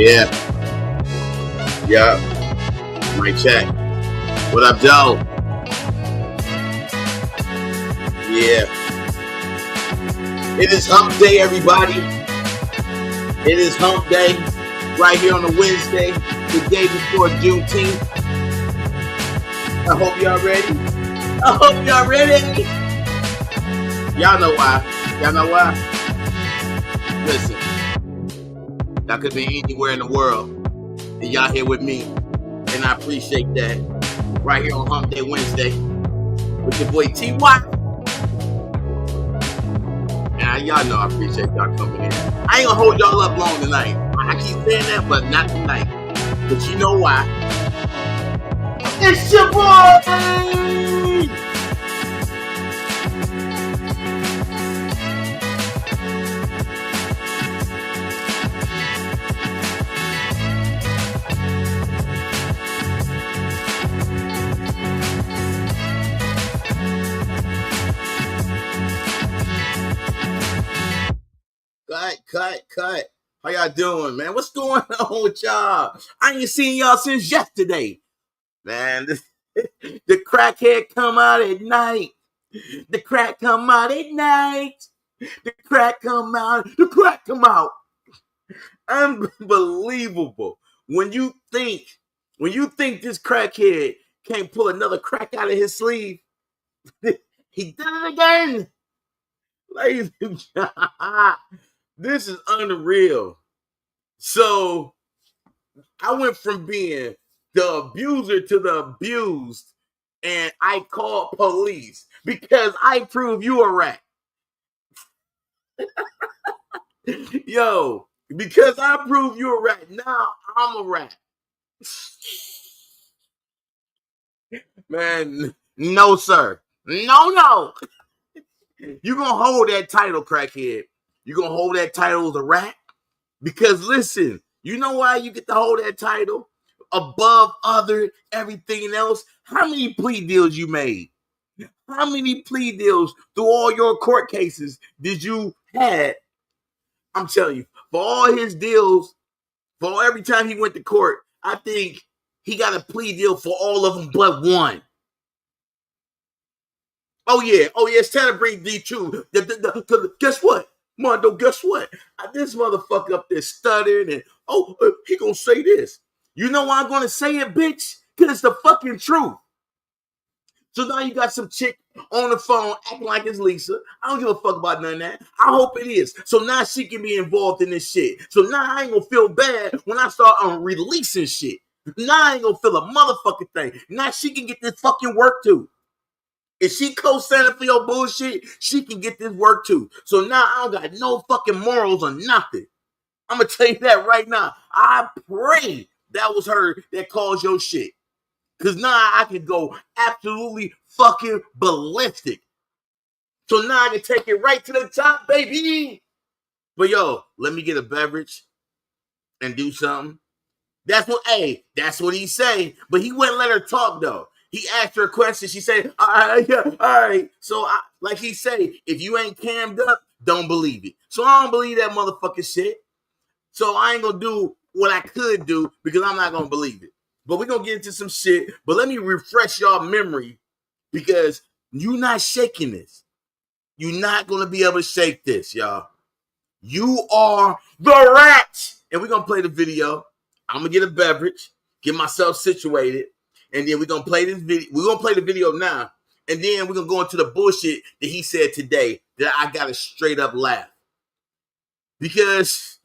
Yeah, yeah. Mic check. What up, Joe? Yeah. It is hump day, everybody. It is hump day right here on a Wednesday, the day before Juneteenth. I hope y'all ready. I hope y'all ready. Y'all know why. Y'all know why? Listen, y'all could be anywhere in the world, and y'all here with me, and I appreciate that. Right here on Hump Day Wednesday with your boy T.Y. And y'all know I appreciate y'all coming in. I ain't gonna hold y'all up long tonight. I keep saying that, but not tonight. But you know why? It's your boy! Cut. How y'all doing, man? What's going on with y'all? I ain't seen y'all since yesterday. Man, the crackhead come out at night. The crack come out at night. The crack come out. The crack come out. Unbelievable. When you think this crackhead can't pull another crack out of his sleeve, he did it again. Ladies and gentlemen, this is unreal. So I went from being the abuser to the abused, and I called police because I prove you a rat. Yo, because I prove you a rat, now I'm a rat. Man, no, sir. No. You gonna hold that title, crackhead. You gonna hold that title as a rat? Because listen, you know why you get to hold that title above other everything else? How many plea deals you made? How many plea deals through all your court cases did you had? I'm telling you, for all his deals, for every time he went to court, I think he got a plea deal for all of them but one. Oh yeah, it's time to bring D2. Guess what? Mondo, guess what? This motherfucker up there stuttering and he gonna say this. You know why I'm gonna say it, bitch? Because it's the fucking truth. So now you got some chick on the phone acting like it's Lisa. I don't give a fuck about none of that. I hope it is. So now she can be involved in this shit. So now I ain't gonna feel bad when I start releasing shit. Now I ain't gonna feel a motherfucking thing. Now she can get this fucking work too. If she co-signing for your bullshit, she can get this work too. So now I don't got no fucking morals or nothing. I'm going to tell you that right now. I pray that was her that caused your shit. Because now I can go absolutely fucking ballistic. So now I can take it right to the top, baby. But yo, let me get a beverage and do something. That's what he say. But he wouldn't let her talk though. He asked her a question. She said, all right. So like he say, if you ain't cammed up, don't believe it. So I don't believe that motherfucking shit. So I ain't gonna do what I could do because I'm not gonna believe it. But we're gonna get into some shit. But let me refresh y'all memory because you not shaking this. You're not gonna be able to shake this, y'all. You are the rat. And we're gonna play the video. I'm gonna get a beverage, get myself situated, and then we're gonna play this video. We're gonna play the video now, and then we're gonna go into the bullshit that he said today that I gotta straight up laugh. Because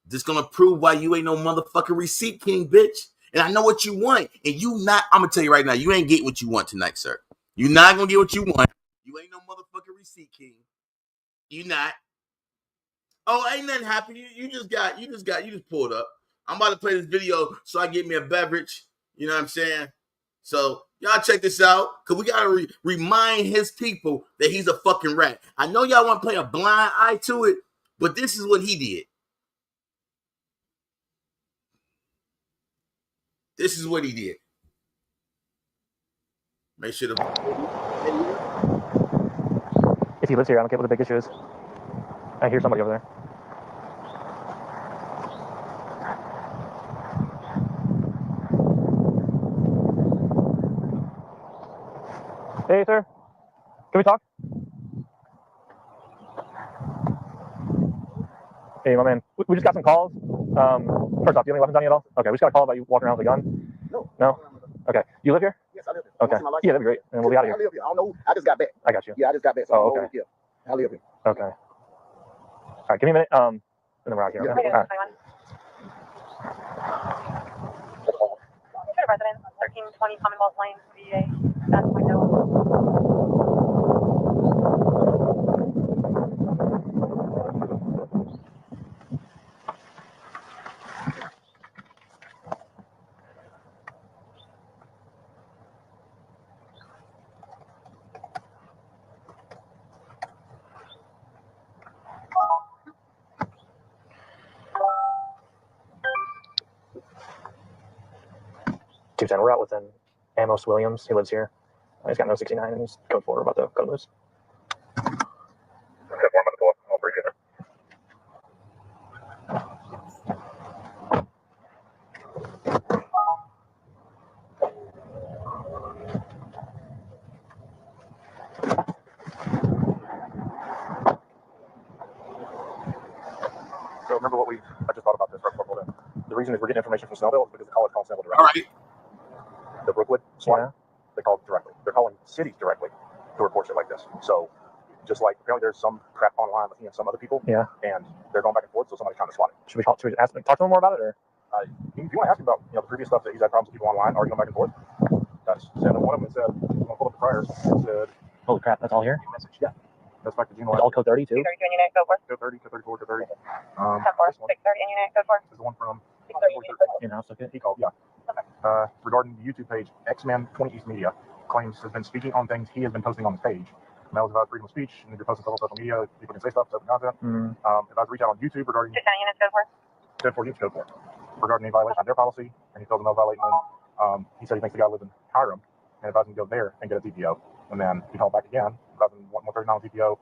this gonna prove why you ain't no motherfucking receipt king, bitch. And I know what you want, and you not, I'm gonna tell you right now, you ain't get what you want tonight, sir. You not gonna get what you want. You ain't no motherfucking receipt king. You not. Oh, ain't nothing happening. You just pulled up. I'm about to play this video so I get me a beverage. You know what I'm saying? So y'all check this out. Because we got to remind his people that he's a fucking rat. I know y'all want to play a blind eye to it, but this is what he did. This is what he did. Make sure to... If he lives here, I don't care what the big issue is. I hear somebody over there. Hey, sir. Can we talk? Hey, my man. We just got some calls. First off, do you have any weapons on you at all? Okay, we just got a call about you walking around with a gun. No. Okay. Do you live here? Yes, I live here. Okay. Yeah, that'd be great. And we'll be out of I here. live here. I don't know. I just got back. I got you. Yeah, I just got back. So Oh, I don't know. okay. Yeah, I live here. Okay. All right, give me a minute. And then we're out here. Okay? Yeah. All right. Resident, 1320 Commonwealth Lane, VA. That's my note. We're out with Amos Williams. He lives here. He's got no 69 and he's code 4 about to go loose. So remember I just thought about this right before I pulled in. The reason is we're getting information from Snellville is because the college calls Snellville directly. All right. The Brookwood SWAT, they call it directly. They're calling cities directly to report shit like this. So just like apparently there's some crap online with some other people. Yeah. And they're going back and forth, so somebody's trying to swat it. Should we talk to him more about it, or? If you want to ask him about the previous stuff that he's had problems with people online arguing back and forth, that's said. One of them said, I'm gonna pull up the priors. It said, holy crap, that's all here. Message. Yeah. That's back to June 11th. All code 30 too. 32 in unit, code 4. Code 30, code 34, code 30. 10-4, 630 in unit, code 4. This is the one from 630 in-house. Okay. He called. Yeah. Okay. Regarding the YouTube page, X-Man 20 East Media claims has been speaking on things he has been posting on his page. And that was about freedom of speech, and if you're posting stuff on social media, people can say stuff, open content. If I was to reach out on YouTube regarding 610 units, code 4. code 4 units, code 4, regarding any violation of their policy, and he told them no violating them, he said he thinks the guy lives in Hiram, and if I was to go there and get a TPO, and then he called back again, if I was in 139 TPO,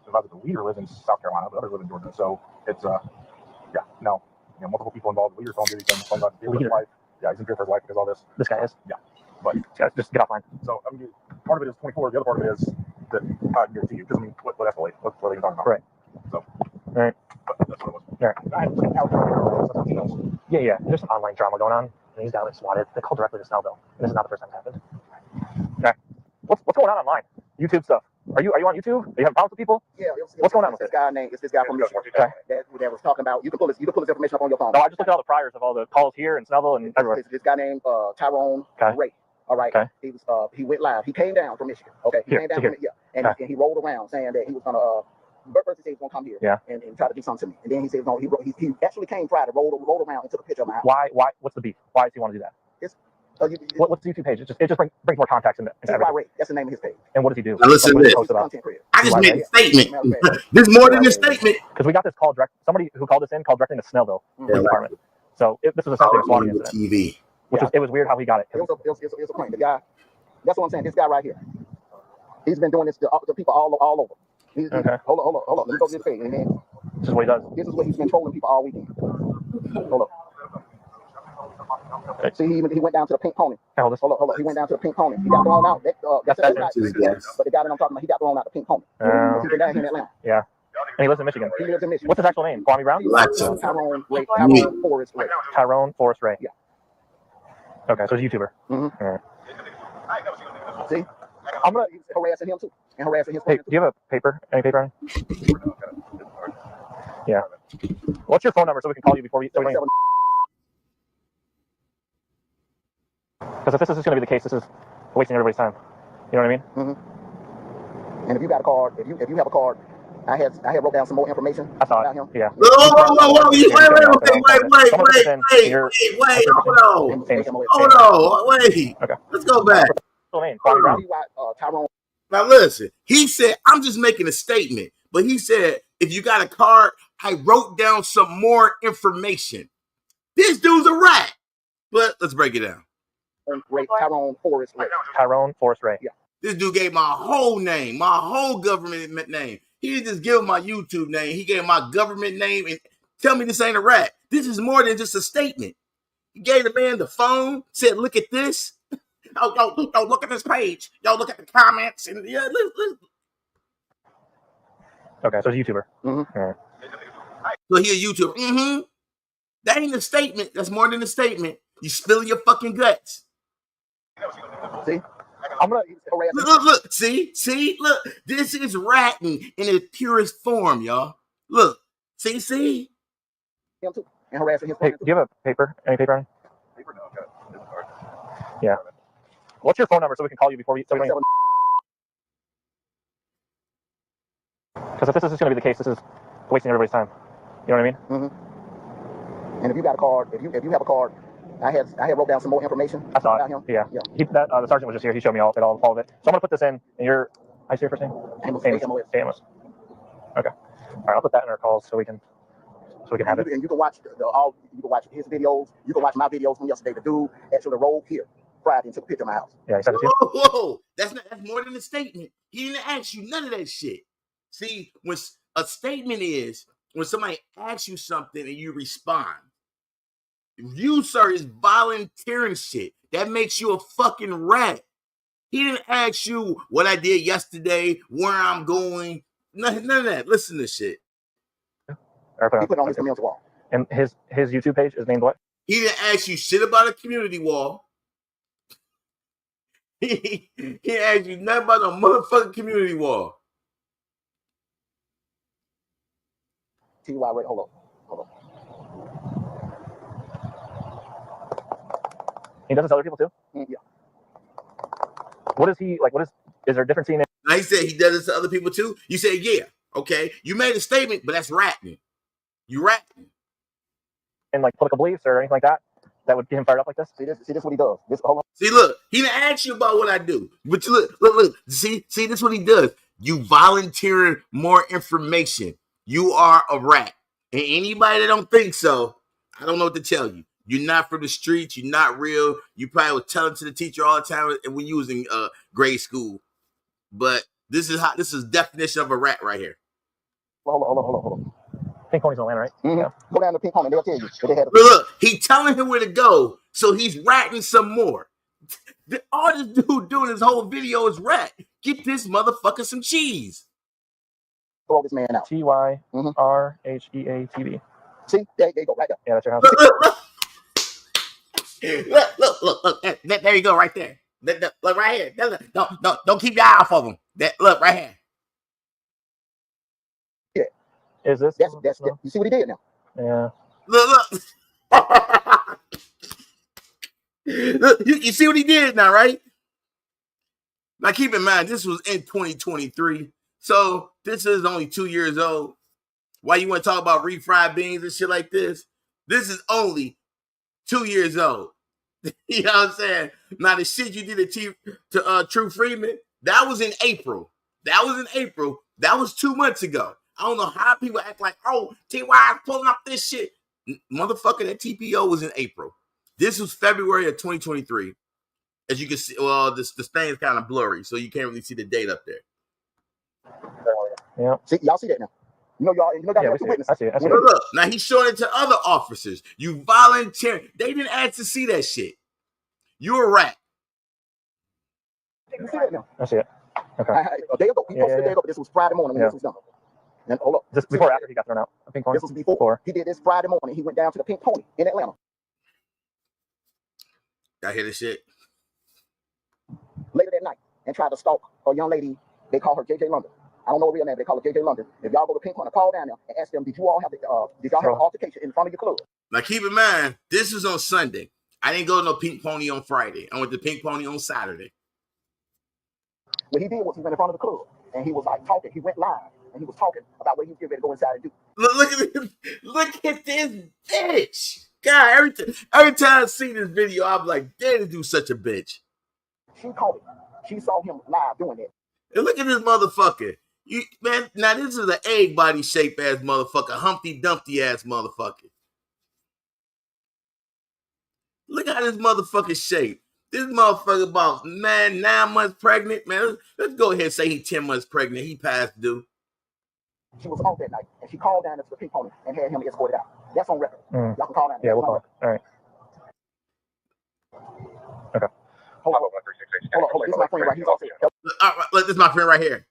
if I was the leader lives in South Carolina, but others live in Georgia, so it's multiple people involved. The leader told him these things, talking about his life. Yeah, he's in fear for his life because of all this. This guy is. Yeah, but just get offline. So I mean, part of it is 24. The other part of it is that I can guarantee you, because I mean, what escalate? What are they even talking about? Right. So, all right. But that's what it was. All right. Yeah. There's some online drama going on, and he's down at swatted. They called directly to Snellville, and this is not the first time it happened. Okay. What's going on online? YouTube stuff. Are you on YouTube? Are you having problems with people? Yeah. What's going on with this guy named? It's this guy from Michigan. Okay. That was talking about. You can pull this information up on your phone. No, I just looked at all the priors of all the calls here in Snellville and everywhere. This guy named Tyrone Ray. All right. Okay. He went live. He came down from Michigan. Okay. He came down from and he rolled around saying that he was gonna. First he said he was gonna come here. And try to do something to me. And then he said no. He actually came Friday, rolled around and took a picture of my house. Why? What's the beef? Why does he want to do that? What's the YouTube page? It just brings more context into everything. Ray. That's the name of his page. And what does he do? Now listen to this. I just made a statement. This is more than a statement. Because we got this call direct. Somebody who called us in called directly to Snellville Police Department. So this was essentially a swatting incident. TV. It was weird how he got it. It was a prank. The guy. That's what I'm saying. This guy right here. He's been doing this to people all over. Okay. Hold on. Let me go to this page. This is what he does. This is what he's been trolling people all weekend. Hold up. Okay. See, he went down to the pink pony. Hold on. He went down to the pink pony. He got thrown out. But the guy that I'm talking about, he got thrown out the pink pony. He's been down here in Atlanta. Yeah. And he lives in Michigan. He lives in Michigan. What's his actual name? Kwame Brown? Tyrone Forrest Ray. Tyrone Forrest Ray. Yeah. Okay, so he's a YouTuber. Mm-hmm. All right. See? I'm gonna harassing him too. And harassing his do you have a paper? Any paper on you? Yeah. What's your phone number so we can call you before we... Because if this is going to be the case, this is wasting everybody's time. You know what I mean? Mm-hmm. And if you got a card, if you have a card, I had wrote down some more information about him. Yeah. Whoa. Wait. Okay. Let's go back. Tyrone. Now listen, he said, I'm just making a statement, but he said, if you got a card, I wrote down some more information. This dude's a rat. But let's break it down. Tyrone Forrest Ray. Tyrone Forrest Ray. Yeah. This dude gave my whole name, my whole government name. He didn't just give my YouTube name. He gave my government name and tell me this ain't a rat. This is more than just a statement. He gave the man the phone, said, look at this. yo, look at this page. Yo, look at the comments and yeah, listen. Okay, so he's a YouTuber. Mm-hmm. Right. So he a YouTuber. Mm-hmm. That ain't a statement. That's more than a statement. You spilling your fucking guts. See, I'm gonna harass. Look, see, look. This is ratting in its purest form, y'all. Look, see. Him too, and harassing his. Hey, do you have a paper? Any paper on? Paper, no. Yeah. What's your phone number so we can call you before we? Because if this is going to be the case, this is wasting everybody's time. You know what I mean? Mm-hmm. And if you got a card, if you have a card, I had wrote down some more information. I saw it. About him. Yeah. The sergeant was just here. He showed me all of it. So I'm gonna put this in. And your, I see your first name. Amos. Okay. All right. I'll put that in our calls so we can have it. And you can watch you can watch his videos. You can watch my videos from yesterday. The dude actually rolled here Friday and took a picture of my house. Yeah. He said it to you? Whoa. That's more than a statement. He didn't ask you none of that shit. See, when a statement is when somebody asks you something and you respond. You, sir, is volunteering shit. That makes you a fucking rat. He didn't ask you what I did yesterday, where I'm going. None of that. Listen to this shit. He put it on his community wall. And his YouTube page is named what? He didn't ask you shit about a community wall. He asked you nothing about a motherfucking community wall. T.Y. Wait, hold on. He does this to other people too? Yeah. What is he like? Is there a difference in it? Now he said he does this to other people too. You said, yeah, okay. You made a statement, but that's ratting. You ratting. And like political beliefs or anything like that would get him fired up like this? See this what he does. Hold on. See, look, he didn't ask you about what I do. But you look. See, this is what he does. You volunteering more information. You are a rat. And anybody that don't think so, I don't know what to tell you. You're not from the streets. You're not real. You probably was telling to the teacher all the time when you was in grade school. But this is definition of a rat right here. Hold on. Pink Pony's in Atlanta, right? Mm-hmm. Yeah. Go down to Pink Pony. They'll tell you. Look, he telling him where to go, so he's ratting some more. All this dude doing his whole video is rat. Get this motherfucker some cheese. Throw this man out. TYRHEATV. See, there you go, right there. Yeah, that's your house. Look. There you go, right there. Look right here. Don't keep your eye off of him. Look right here. Yeah. Is this? That's you see what he did now? Yeah. Look. Look, you see what he did now, right? Now keep in mind, this was in 2023, so this is only 2 years old. Why you want to talk about refried beans and shit like this? This is only 2 years old. You know what I'm saying? Now the shit you did to True Freeman, that was in April. That was 2 months ago. I don't know how people act like, oh, TY is pulling up this shit. Motherfucker, that TPO was in April. This was February of 2023. As you can see, well, the stain is kind of blurry, so you can't really see the date up there. Yeah. See, y'all see that now? You know, y'all got two witnesses. I see it. Look, now he's showing it to other officers. You volunteer. They didn't ask to see that shit. You're a rat. You see that now? I see it. Okay. A day ago. He posted a day ago. This was Friday morning when this was done. And hold up. This before or after he got thrown out? Pink Pony? This was before. He did this Friday morning. He went down to the Pink Pony in Atlanta. Y'all hear this shit? Later that night and tried to stalk a young lady. They call her JJ London. I don't know her real name. They call her JJ London. If y'all go to Pink Pony, call down there and ask them, did y'all have an altercation in front of your club? Now keep in mind, this was on Sunday. I didn't go to no Pink Pony on Friday. I went to Pink Pony on Saturday. What he did was he went in front of the club and he was like talking. He went live and he was talking about what he was getting ready to go inside and do. Look at this bitch. God, every time I see this video, I'm like, damn, this dude's such a bitch. She caught it. She saw him live doing that. And look at this motherfucker. Man, now this is an egg body shape ass motherfucker, Humpty Dumpty ass motherfucker. Look at this motherfucker shape. This motherfucker about 9 months pregnant, man. Let's go ahead and say he's 10 months pregnant. He passed due. She was off that night, and she called down to the Pink Pony and had him escorted out. That's on record. Y'all can call down. Yeah, we'll call it. All right. Okay. Hold on. Hold on. This is my friend right here. This is my friend right here.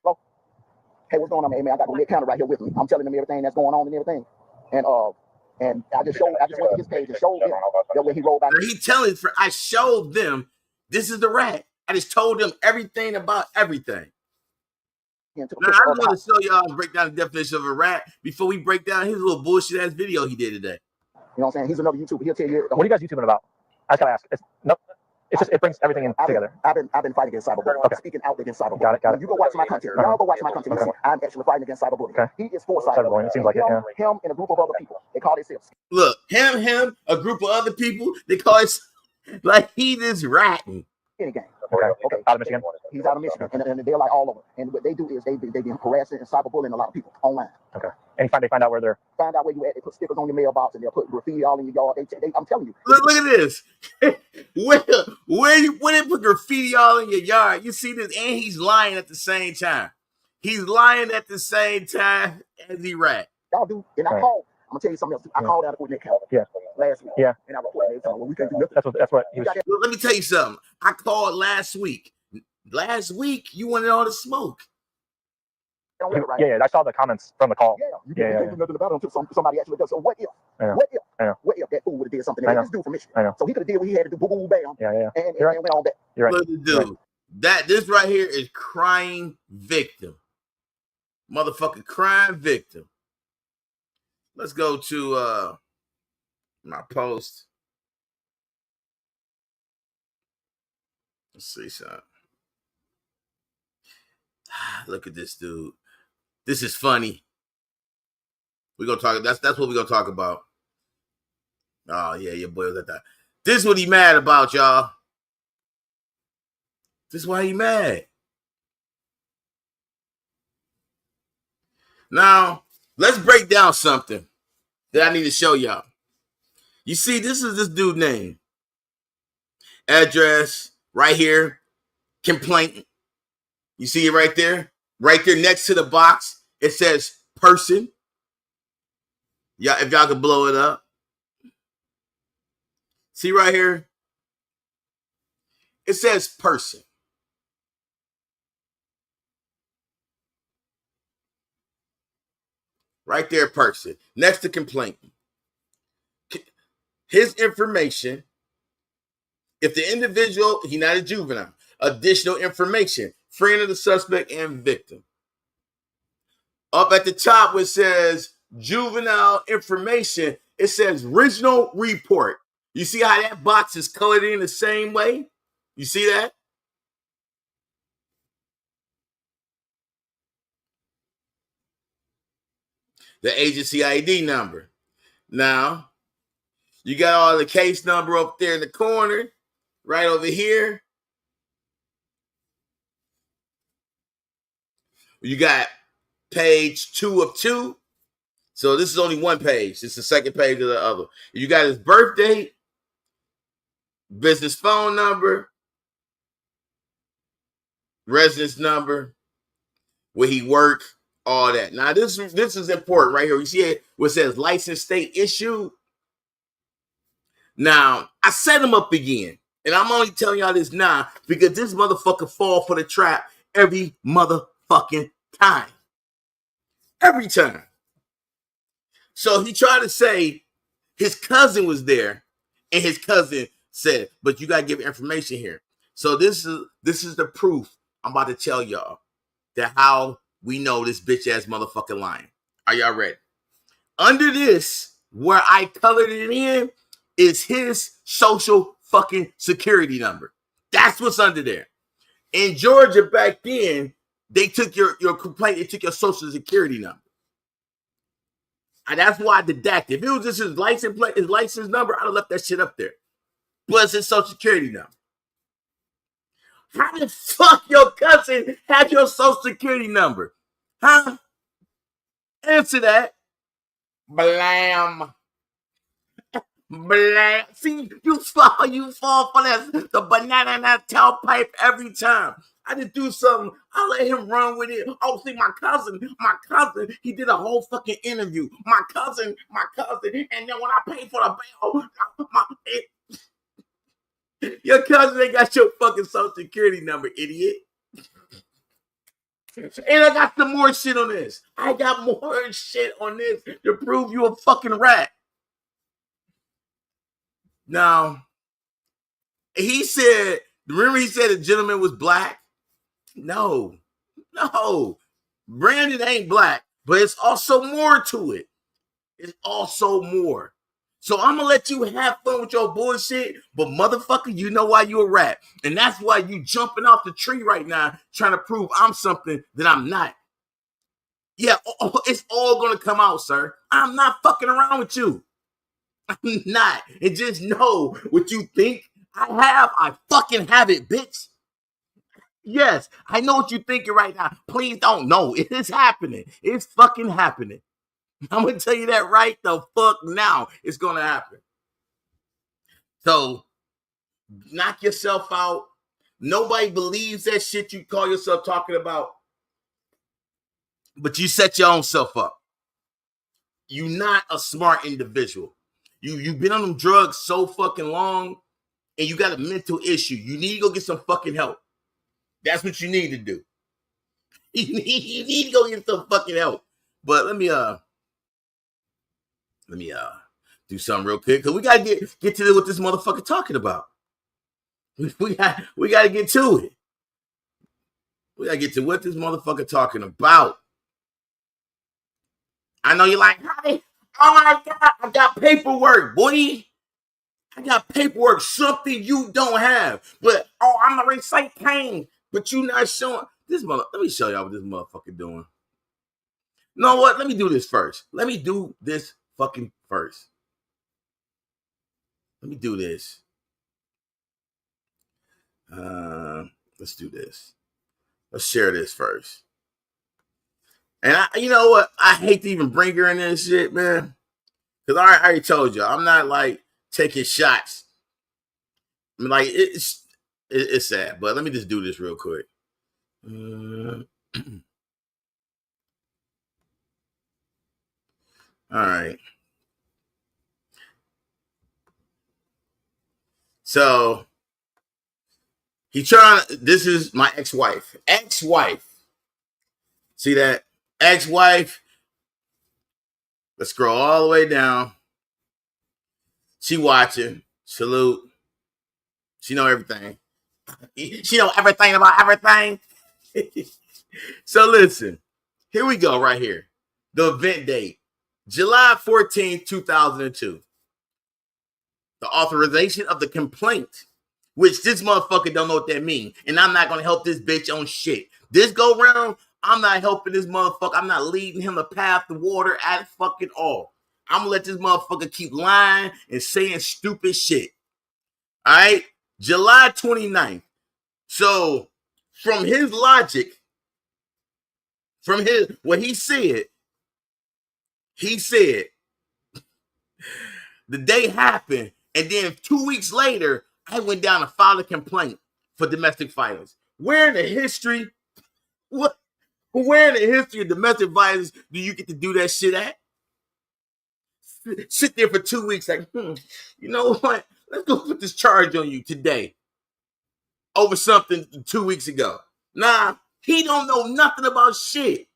Hey, what's going on, man? I got the Nick Counter right here with me. I'm telling them everything that's going on and everything. And I just went to his page and showed him that way he rolled out. He telling I showed them this is the rat. I just told them everything about everything. Now, I just want to show y'all and break down the definition of a rat before we break down his little bullshit ass video he did today. You know what I'm saying? He's another YouTuber. He'll tell you. What are you guys YouTubing about? I just gotta ask. It brings everything in together. I've been fighting against cyberbullying. Okay. Speaking out against cyberbullying. Got it. You go watch my content. Y'all go watch my content. You see, I'm actually fighting against cyberbullying. Okay. He is for cyberbullying. It seems like it. Yeah. Him and a group of other people. They call themselves. Look, him, a group of other people. They call it like he just ratting. Any game. Okay. Out of Michigan. He's out of Michigan, and they're like all over. And what they do is they've been harassing and cyberbullying a lot of people online. Okay. And they find out where they're. Find out where you at. They put stickers on your mailbox and they'll put graffiti all in your yard. I'm telling you. Look at this. Where they put graffiti all in your yard? You see this, and he's lying at the same time. He's lying at the same time as he rat. Y'all do, and I called. I'm gonna tell you something else. I called out with Nick Counter. Last week. Yeah. And I reported it. Well, we can't do nothing. That's what he was. Let me tell you something. I called last week. Last week, you wanted all the smoke. Yeah, I saw the comments from the call. You can't do nothing about it until somebody actually does. So what if? What if that fool would have did something? This dude from Michigan. So he could have did what he had to do. Boom, boom, bam. And went on back. You're right. Look at the dude. This right here is crying victim. Motherfucking crying victim. Let's go to my post. Let's see something. Look at this dude. This is funny. We're gonna talk. That's what we're gonna talk about. Oh yeah, your boy was at that. This is what he mad about, y'all. This is why he mad. Now, let's break down something that I need to show y'all. You see, this is this dude's name. Address, right here. Complaint. You see it right there? Right there next to the box. It says person. Yeah, if y'all could blow it up. See right here? It says person. Right there, person. Next to complaint. His information. If the individual, he's not a juvenile. Additional information. Friend of the suspect and victim. Up at the top where it says juvenile information, it says original report. You see how that box is colored in the same way? You see that? The agency ID number. Now, you got all the case number up there in the corner, right over here. You got page 2 of 2. So this is only one page. It's the second page of the other. You got his birth date, business phone number, residence number, where he worked, all that. Now, this is important right here. You see it where it says license state issued. Now, I set him up again. And I'm only telling y'all this now because this motherfucker fall for the trap every motherfucking time. Every time. So he tried to say his cousin was there, and his cousin said, but you got to give information here. So this is the proof I'm about to tell y'all that how we know this bitch ass motherfucking lying. Are y'all ready? Under this, where I colored it in, is his social fucking security number. That's what's under there. In Georgia back then, they took your complaint, they took your social security number. And that's why I deducted. If it was just his license number, I'd have left that shit up there. Plus his social security number. How the fuck your cousin had your social security number? Huh? Answer that. Blam. Blam. See, you fall for that. The banana in that tailpipe every time. I just do something. I let him run with it. Oh, see, my cousin, he did a whole fucking interview. My cousin. And then when I paid for the bail, Your cousin ain't got your fucking social security number, idiot. And I got some more shit on this. I got more shit on this to prove you a fucking rat. Now, he said, remember he said the gentleman was black? No. Brandon ain't black, but it's also more to it. It's also more. So I'm going to let you have fun with your bullshit, but motherfucker, you know why you a rat. And that's why you jumping off the tree right now trying to prove I'm something that I'm not. Yeah, it's all going to come out, sir. I'm not fucking around with you. I'm not. And just know what you think I fucking have it, bitch. Yes, I know what you're thinking right now. Please don't. No, it is happening. It's fucking happening. I'm going to tell you that right the fuck now. It's going to happen. So, knock yourself out. Nobody believes that shit you call yourself talking about. But you set your own self up. You're not a smart individual. You've been on them drugs so fucking long, and you got a mental issue. You need to go get some fucking help. That's what you need to do. You need to go get some fucking help. But let me do something real quick, because we gotta get to what this motherfucker talking about. We gotta get to it. We gotta get to what this motherfucker talking about. I know you're like, honey, oh my God, I got paperwork, boy. I got paperwork, something you don't have. But, I'm the recite king, but you not showing. Let me show y'all what this motherfucker doing. You know what? Let me do this first. Let me do this fucking first. Let me do this. Let's do this. Let's share this first. And you know what? I hate to even bring her in this shit, man. Because I already told you, I'm not like taking shots. I mean, like, it's sad. But let me just do this real quick. All right. So, this is my ex-wife. See that? Ex-wife. Let's scroll all the way down. She watching. Salute. She know everything. She know everything about everything. So listen. Here we go right here. The event date. July 14th, 2002. The authorization of the complaint, which this motherfucker don't know what that means. And I'm not going to help this bitch on shit. This go round, I'm not helping this motherfucker. I'm not leading him the path to water at fucking all. I'm going to let this motherfucker keep lying and saying stupid shit. All right? July 29th. So, from his logic, what he said, the day happened, and then 2 weeks later, I went down and filed a complaint for domestic violence. Where in the history of domestic violence do you get to do that shit at? Sit there for 2 weeks like, you know what? Let's go put this charge on you today over something 2 weeks ago. Nah, he don't know nothing about shit.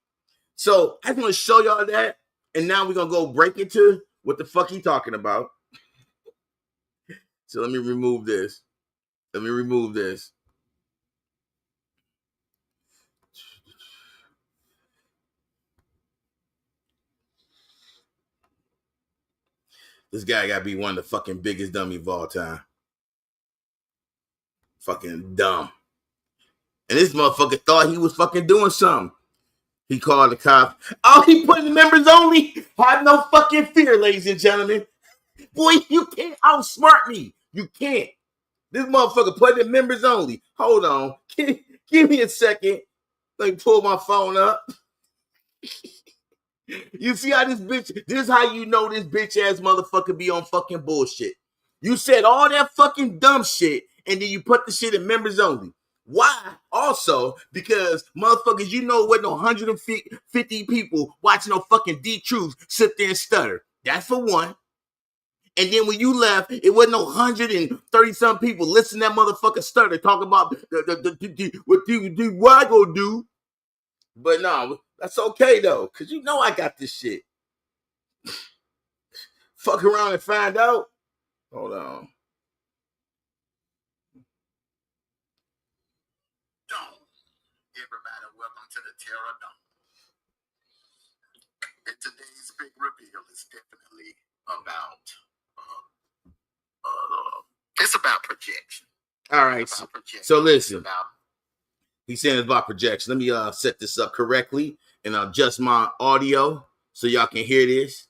So I just want to show y'all that, and now we're going to go break into what the fuck he talking about. So let me remove this. This guy got to be one of the fucking biggest dummy of all time. Fucking dumb. And this motherfucker thought he was fucking doing something. He called the cop. Oh, he put in members only. Have no fucking fear, ladies and gentlemen. Boy, you can't outsmart me. You can't. This motherfucker put in members only. Hold on. Give me a second. Let me pull my phone up. You see how this is how you know this bitch ass motherfucker be on fucking bullshit. You said all that fucking dumb shit, and then you put the shit in members only. Why? Also, because motherfuckers, you know what, no 150 people watching no fucking D-Truths sit there and stutter. That's for one. And then when you left, it wasn't no 130-some people listening to that motherfucker stutter talking about what I gonna do. But no, that's okay though, because you know I got this shit. Fuck around and find out. Hold on. Everybody, welcome to the Terror Dome. And today's big reveal is definitely about it's about projection. All right. So listen. He's saying it's about projection. Let me set this up correctly and adjust my audio so y'all can hear this.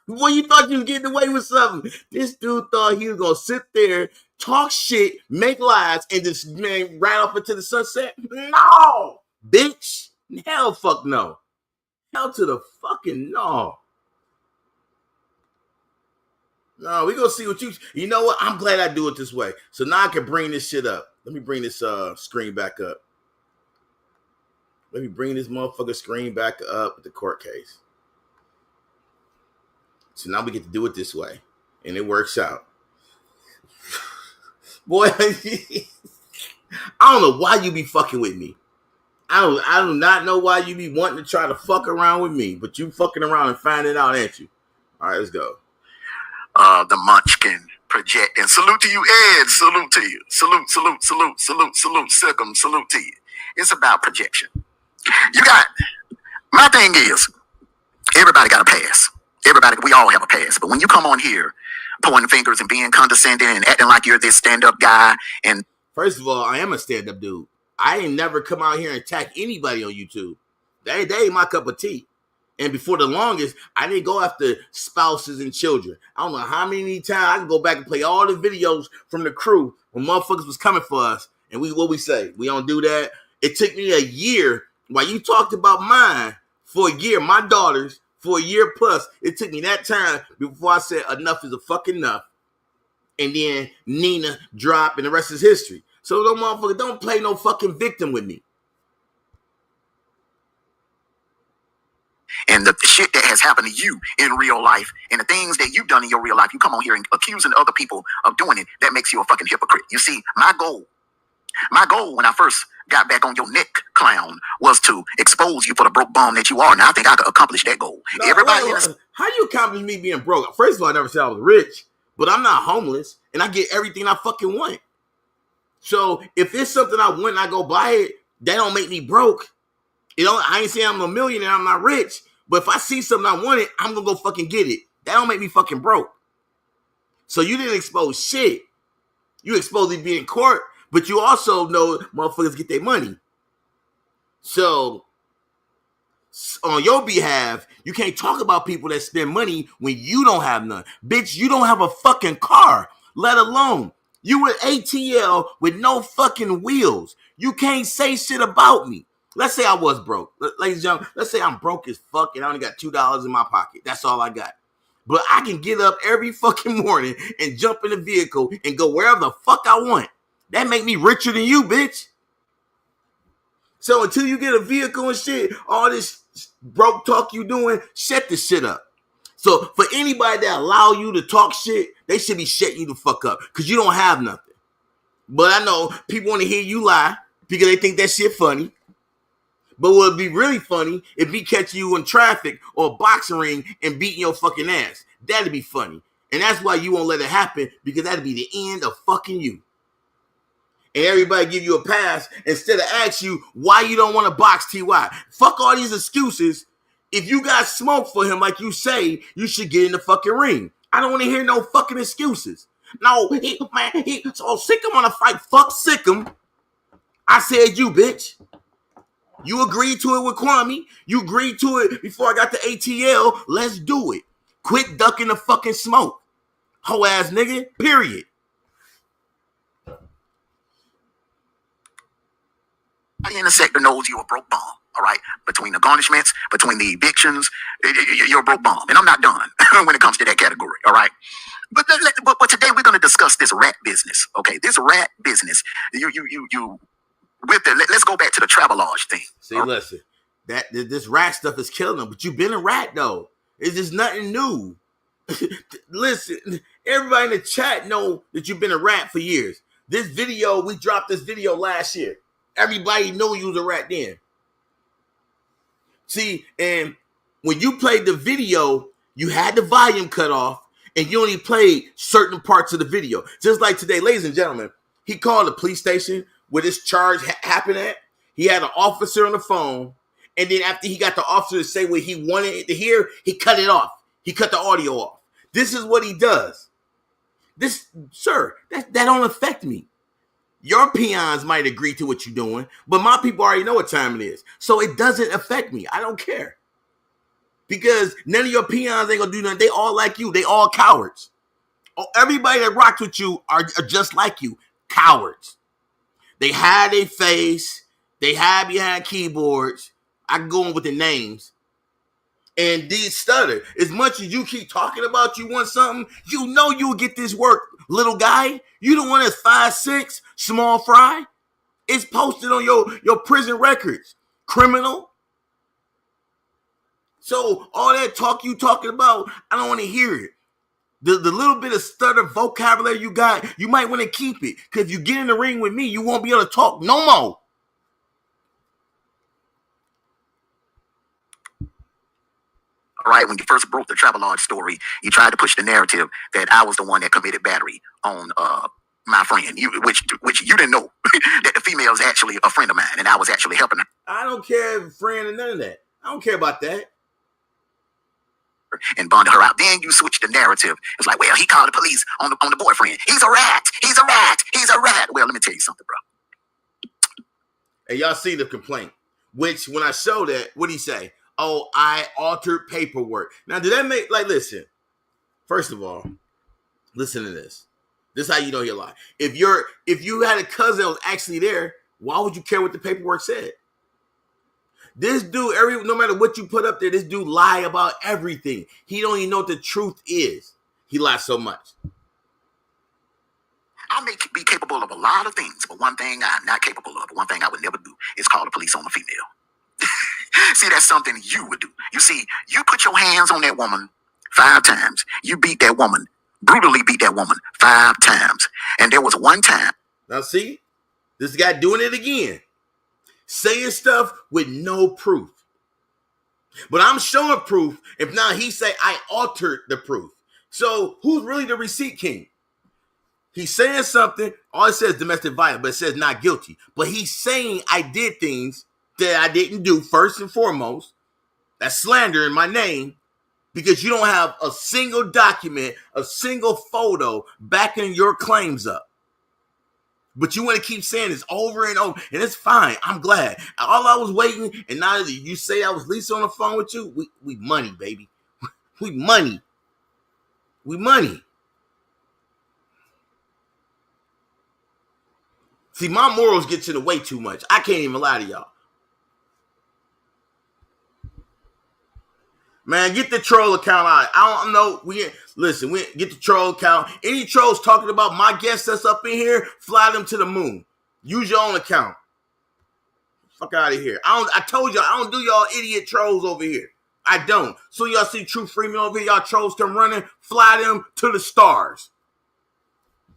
Well, you thought you was getting away with something. This dude thought he was gonna sit there, talk shit, make lies, and just right off into the sunset. No, bitch. Hell, fuck no. Hell to the fucking no. No, we gonna see what you know what? I'm glad I do it this way. So now I can bring this shit up. Let me bring this screen back up. Let me bring this motherfucker screen back up with the court case. So now we get to do it this way. And it works out. Boy, I don't know why you be fucking with me. I do not know why you be wanting to try to fuck around with me, but you fucking around and find it out, ain't you? All right, let's go. The Munchkin project. And salute to you, Ed. Salute to you. Salute, Sikkim. Salute to you. It's about projection. You got, my thing is, everybody got a pass. Everybody, we all have a pass. But when you come on here, pointing fingers and being condescending and acting like you're this stand-up guy, and first of all, I am a stand-up dude. I ain't never come out here and attack anybody on YouTube. They ain't my cup of tea. And before the longest, I didn't go after spouses and children. I don't know how many times I can go back and play all the videos from the crew when motherfuckers was coming for us. And what we say? We don't do that. It took me a year while you talked about mine for a year, my daughters for a year plus. It took me that time before I said enough is a fucking enough. And then Nina dropped and the rest is history. So no motherfucker, don't play no fucking victim with me. And the shit that has happened to you in real life and the things that you've done in your real life, you come on here and accusing other people of doing it, that makes you a fucking hypocrite. You see, my goal when I first got back on your neck, clown, was to expose you for the broke bum that you are. Now I think I could accomplish that goal. No, everybody how you accomplish me being broke? First of all, I never said I was rich, but I'm not homeless and I get everything I fucking want. So if it's something I want and I go buy it, that don't make me broke. I ain't saying I'm a millionaire, I'm not rich, but if I see something I want it, I'm gonna go fucking get it. That don't make me fucking broke. So you didn't expose shit. You exposed me being in court, but you also know motherfuckers get their money. So on your behalf, you can't talk about people that spend money when you don't have none. Bitch, you don't have a fucking car, let alone you with ATL with no fucking wheels. You can't say shit about me. Let's say I was broke. Ladies and gentlemen, let's say I'm broke as fuck and I only got $2 in my pocket. That's all I got. But I can get up every fucking morning and jump in a vehicle and go wherever the fuck I want. That make me richer than you, bitch. So until you get a vehicle and shit, all this broke talk you doing, shut this shit up. So for anybody that allow you to talk shit, they should be shutting you the fuck up because you don't have nothing. But I know people want to hear you lie because they think that shit funny. But what would be really funny if we catch you in traffic or a boxing ring and beating your fucking ass. That'd be funny. And that's why you won't let it happen, because that'd be the end of fucking you. And everybody give you a pass instead of ask you why you don't want to box T.Y. Fuck all these excuses. If you got smoke for him like you say, you should get in the fucking ring. I don't want to hear no fucking excuses. No, so Sikkim want to fight. Fuck Sikkim. I said you, bitch. You agreed to it with Kwame. You agreed to it before I got the ATL. Let's do it. Quit ducking the fucking smoke. Hoe ass nigga, period. Everybody in the sector knows you're a broke bum, all right? Between the garnishments, between the evictions, you're a broke bum. And I'm not done when it comes to that category, all right? But today we're going to discuss this rat business, okay? This rat business. Let's go back to the Travelodge thing. See, listen, this rat stuff is killing them, but you've been a rat though. It's just nothing new. Listen, everybody in the chat know that you've been a rat for years. This video, we dropped this video last year. Everybody knew you was a rat then. See, and when you played the video, you had the volume cut off, and you only played certain parts of the video. Just like today, ladies and gentlemen, he called the police station where this charge happened at. He had an officer on the phone, and then after he got the officer to say what he wanted to hear, he cut it off. He cut the audio off. This is what he does. This, sir, that don't affect me. Your peons might agree to what you're doing, but my people already know what time it is. So it doesn't affect me. I don't care. Because none of your peons ain't gonna do nothing. They all like you. They all cowards. Everybody that rocks with you are just like you. Cowards. They hide their face. They hide behind keyboards. I can go on with the names. And these stutter. As much as you keep talking about you want something, you know you'll get this work, little guy. You the one that's 5'6", small fry. It's posted on your prison records, criminal. So all that talk you talking about, I don't want to hear it. The little bit of stutter vocabulary you got, you might want to keep it. Because if you get in the ring with me, you won't be able to talk no more. All right, when you first broke the Travelodge story, you tried to push the narrative that I was the one that committed battery on my friend, which you didn't know that the female is actually a friend of mine, and I was actually helping her. I don't care, friend, and none of that. I don't care about that. And bonded her out. Then you switched the narrative. It's like, well, he called the police on the boyfriend. He's a rat. He's a rat. He's a rat. Well, let me tell you something, bro. And y'all see the complaint, which when I show that, what did he say? Oh, I altered paperwork. Now, did that make, like, listen, first of all, listen to this. This is how you know you're lying. If you had a cousin that was actually there, why would you care what the paperwork said? This dude, no matter what you put up there, this dude lie about everything. He don't even know what the truth is. He lies so much. I may be capable of a lot of things, but one thing I'm not capable of, one thing I would never do, is call the police on a female. See, that's something you would do. You see, you put your hands on that woman 5 times. You beat that woman, brutally beat that woman 5 times. And there was one time. Now see, this guy doing it again. Saying stuff with no proof. But I'm showing proof. If not, he say I altered the proof. So who's really the receipt king? He's saying something. All it says domestic violence, but it says not guilty. But he's saying I did things that I didn't do first and foremost. That's slander in my name because you don't have a single document, a single photo backing your claims up. But you want to keep saying this over and over, and it's fine. I'm glad. All I was waiting, and now that you say I was Lisa on the phone with you, we money, baby. We money. We money. See, my morals get to the way too much. I can't even lie to y'all. Man, get the troll account out. I don't know. Listen, get the troll account. Any trolls talking about my guests that's up in here, fly them to the moon. Use your own account. Fuck out of here. I told y'all, I don't do y'all idiot trolls over here. I don't. So y'all see True Freeman over here, y'all trolls come running, fly them to the stars.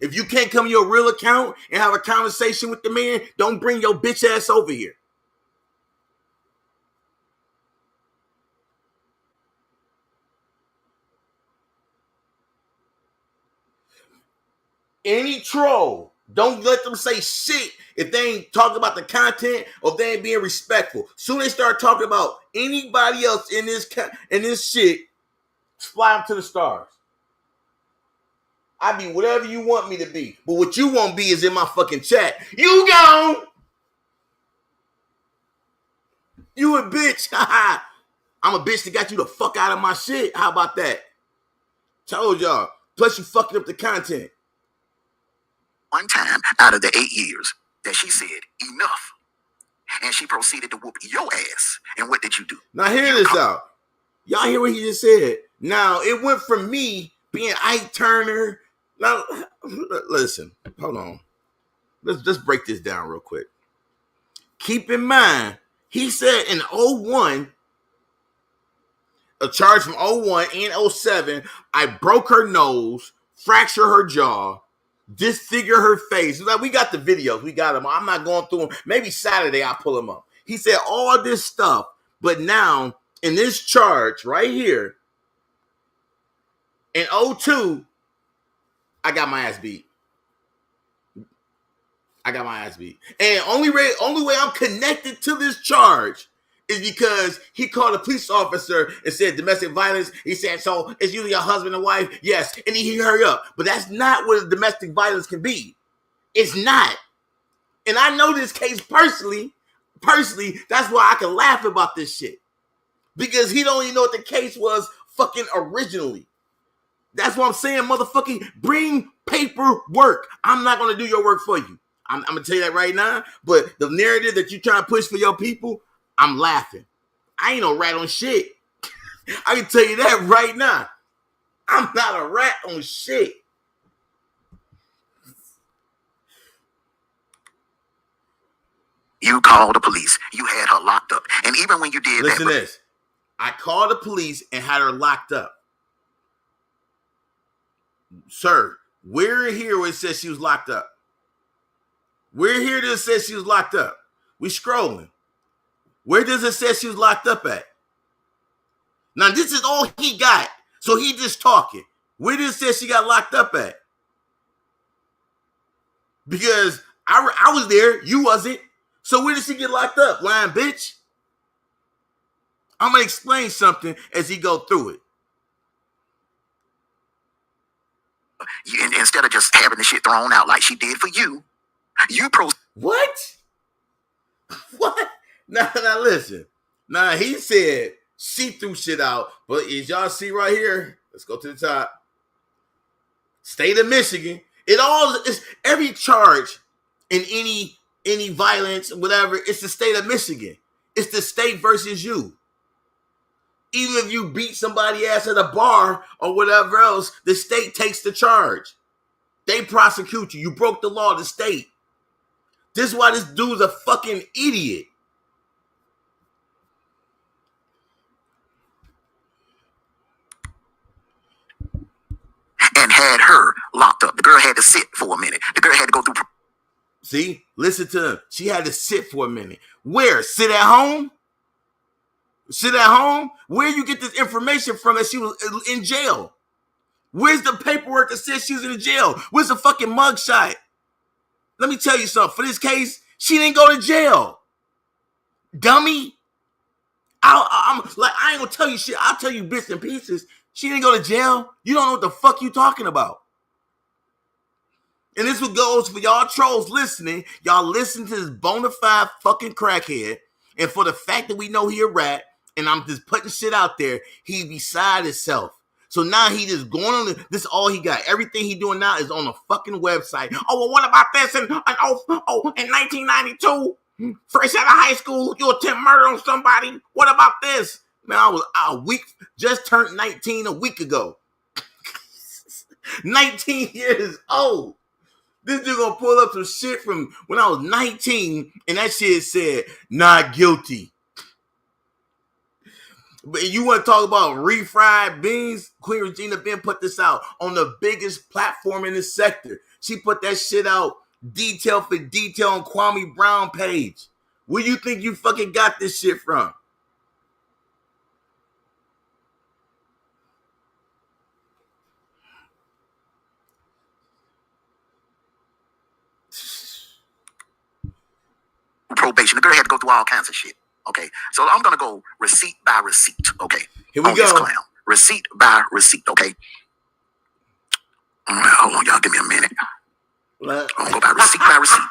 If you can't come to your real account and have a conversation with the man, don't bring your bitch ass over here. Any troll, don't let them say shit if they ain't talking about the content or if they ain't being respectful. Soon they start talking about anybody else in this shit, fly them to the stars. I be whatever you want me to be, but what you won't be is in my fucking chat. You gone. You a bitch. I'm a bitch that got you the fuck out of my shit. How about that? Told y'all. Plus you fucking up the content. One time out of the 8 years that she said enough, and she proceeded to whoop your ass. And what did you do? Now hear this out. Y'all hear what he just said? Now it went from me being Ike Turner. Now listen, hold on. Let's break this down real quick. Keep in mind, he said in 01, a charge from 01 and 07. I broke her nose, fractured her jaw, disfigure her face. Like, we got the videos. We got them. I'm not going through them. Maybe Saturday I'll pull them up. He said all this stuff, but now in this charge right here, in 02, I got my ass beat. And only way I'm connected to this charge is because he called a police officer and said domestic violence. He said, so it's usually a husband and wife. Yes. And he hurry up. But that's not what domestic violence can be. It's not. And I know this case personally. That's why I can laugh about this shit. Because he don't even know what the case was fucking originally. That's what I'm saying, motherfucking bring paperwork. I'm not going to do your work for you. I'm going to tell you that right now. But the narrative that you trying to push for your people, I'm laughing. I ain't no rat on shit. I can tell you that right now. I'm not a rat on shit. You called the police. You had her locked up. And even when you did Listen to this. I called the police and had her locked up. Sir, we're here where it says she was locked up. We're here that says she was locked up. We scrolling. Where does it say she was locked up at? Now, this is all he got. So he just talking. Where does it say she got locked up at? Because I was there. You wasn't. So where did she get locked up, lying bitch? I'm going to explain something as he go through it. Instead of just having the shit thrown out like she did for you, What? What? Now, listen. Now, he said she threw shit out, but as y'all see right here, let's go to the top. State of Michigan. It all is every charge in any violence, whatever, it's the state of Michigan. It's the state versus you. Even if you beat somebody ass at a bar or whatever else, the state takes the charge. They prosecute you. You broke the law, the state. This is why this dude's a fucking idiot. and had her locked up. The girl had to sit for a minute. The girl had to go through. See, listen to him. She had to sit for a minute. Where? Sit at home? Sit at home? Where you get this information from that she was in jail? Where's the paperwork that says she was in jail? Where's the fucking mugshot? Let me tell you something. For this case, she didn't go to jail. Dummy. I ain't gonna tell you shit. I'll tell you bits and pieces. She didn't go to jail. You don't know what the fuck you talking about. And this what goes for y'all trolls listening. Y'all listen to this bona fide fucking crackhead. And for the fact that we know he a rat, and I'm just putting shit out there, he beside himself. So now he just going on this is all he got. Everything he doing now is on a fucking website. Oh, well, what about this? In 1992, fresh out of high school, you attempt murder on somebody. What about this? Man, I was a week, just turned 19 a week ago. 19 years old. This dude gonna pull up some shit from when I was 19, and that shit said, not guilty. But you want to talk about refried beans? Queen Regina Ben put this out on the biggest platform in the sector. She put that shit out detail for detail on Kwame Brown page. Where you think you fucking got this shit from? Probation. The girl had to go through all kinds of shit. Okay, so I'm gonna go receipt by receipt. Okay, here we go. This clown. Receipt by receipt. Okay. Hold on, y'all. Give me a minute. What? I'm gonna go by receipt by receipt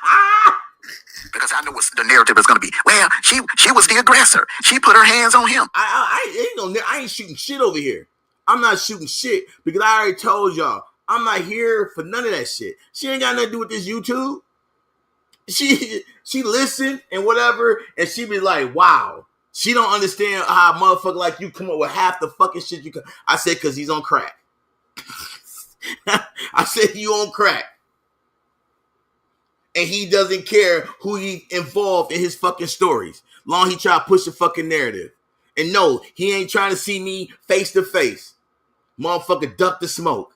because I know what the narrative is gonna be. Well, she was the aggressor. She put her hands on him. I ain't shooting shit over here. I'm not shooting shit because I already told y'all I'm not here for none of that shit. She ain't got nothing to do with this YouTube. She listened and whatever, and she be like, wow. She don't understand how a motherfucker like you come up with half the fucking shit you can. I said, because he's on crack. I said, you on crack. And he doesn't care who he involved in his fucking stories. Long he try to push the fucking narrative. And no, he ain't trying to see me face to face. Motherfucker, duck the smoke.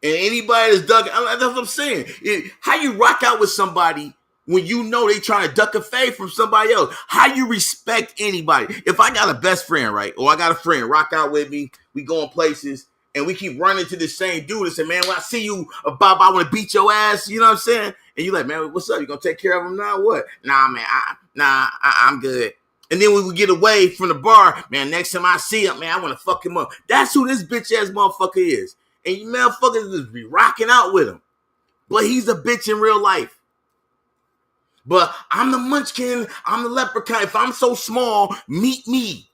And anybody that's ducking, that's what I'm saying. How you rock out with somebody when you know they trying to duck a fade from somebody else? How you respect anybody? If I got a best friend, right, or I got a friend rock out with me, we going places, and we keep running to the same dude and say, man, when I see you, Bob, I want to beat your ass. You know what I'm saying? And you like, man, what's up? You gonna take care of him now? What? Nah, man, I'm good. And then when we get away from the bar, man, next time I see him, man, I want to fuck him up. That's who this bitch ass motherfucker is. And you motherfuckers just be rocking out with him. But he's a bitch in real life. But I'm the munchkin. I'm the leprechaun. If I'm so small, meet me.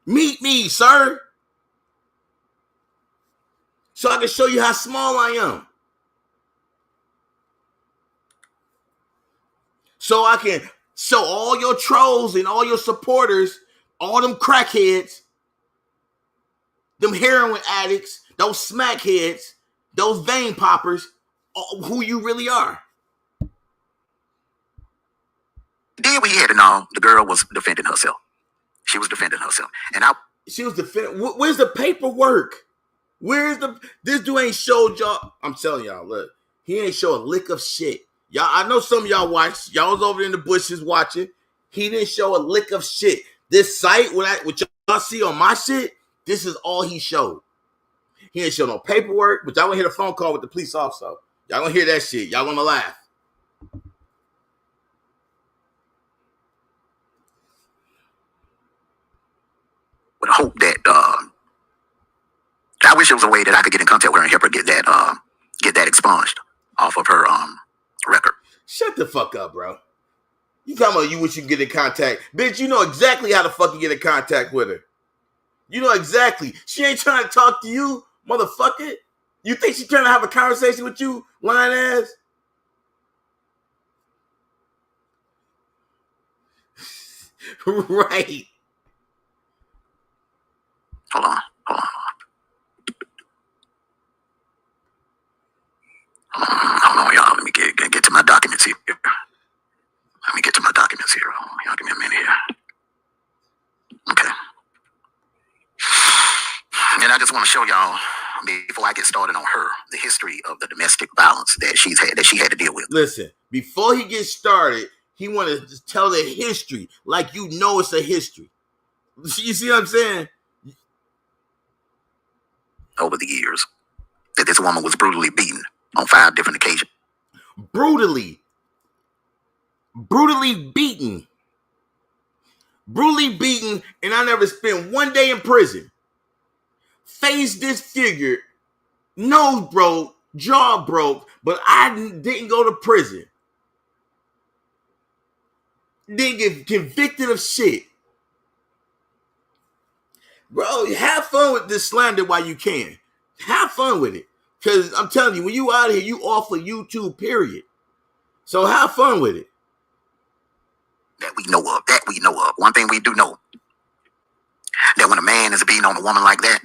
Meet me, sir. So I can show you how small I am. So I can show all your trolls and all your supporters, all them crackheads, them heroin addicts, those smackheads, those vein poppers, who you really are. Then we had to know the girl was defending herself. She was defending herself. And she was defending. Where's the paperwork? This dude ain't showed y'all. I'm telling y'all, look, he ain't show a lick of shit. Y'all, I know some of y'all watched. Y'all was over in the bushes watching. He didn't show a lick of shit. This site, what y'all see on my shit, this is all he showed. He didn't show no paperwork, but y'all gonna hear the phone call with the police officer. Y'all gonna hear that shit. Y'all gonna laugh. would hope that I wish there was a way that I could get in contact with her and help her get that expunged off of her record. Shut the fuck up, bro. You talking about you wish you could get in contact. Bitch, you know exactly how the fuck you get in contact with her. You know exactly. She ain't trying to talk to you, motherfucker. You think she's trying to have a conversation with you, lying ass? Right. Hold on, y'all. Let me get to my documents here. Y'all give me a minute here. Okay. And I just want to show y'all, before I get started on her, the history of the domestic violence that she had to deal with. Listen, before he gets started, he wanted to tell the history like you know it's a history. You see what I'm saying? Over the years, that this woman was brutally beaten on 5 different occasions. Brutally beaten. Brutally beaten, and I never spent one day in prison. Face disfigured, nose broke, jaw broke, but I didn't go to prison. Didn't get convicted of shit. Bro, have fun with this slander while you can. Have fun with it. Because I'm telling you, when you out here, you off of YouTube, period. So have fun with it. That we know of. One thing we do know, that when a man is beating on a woman like that,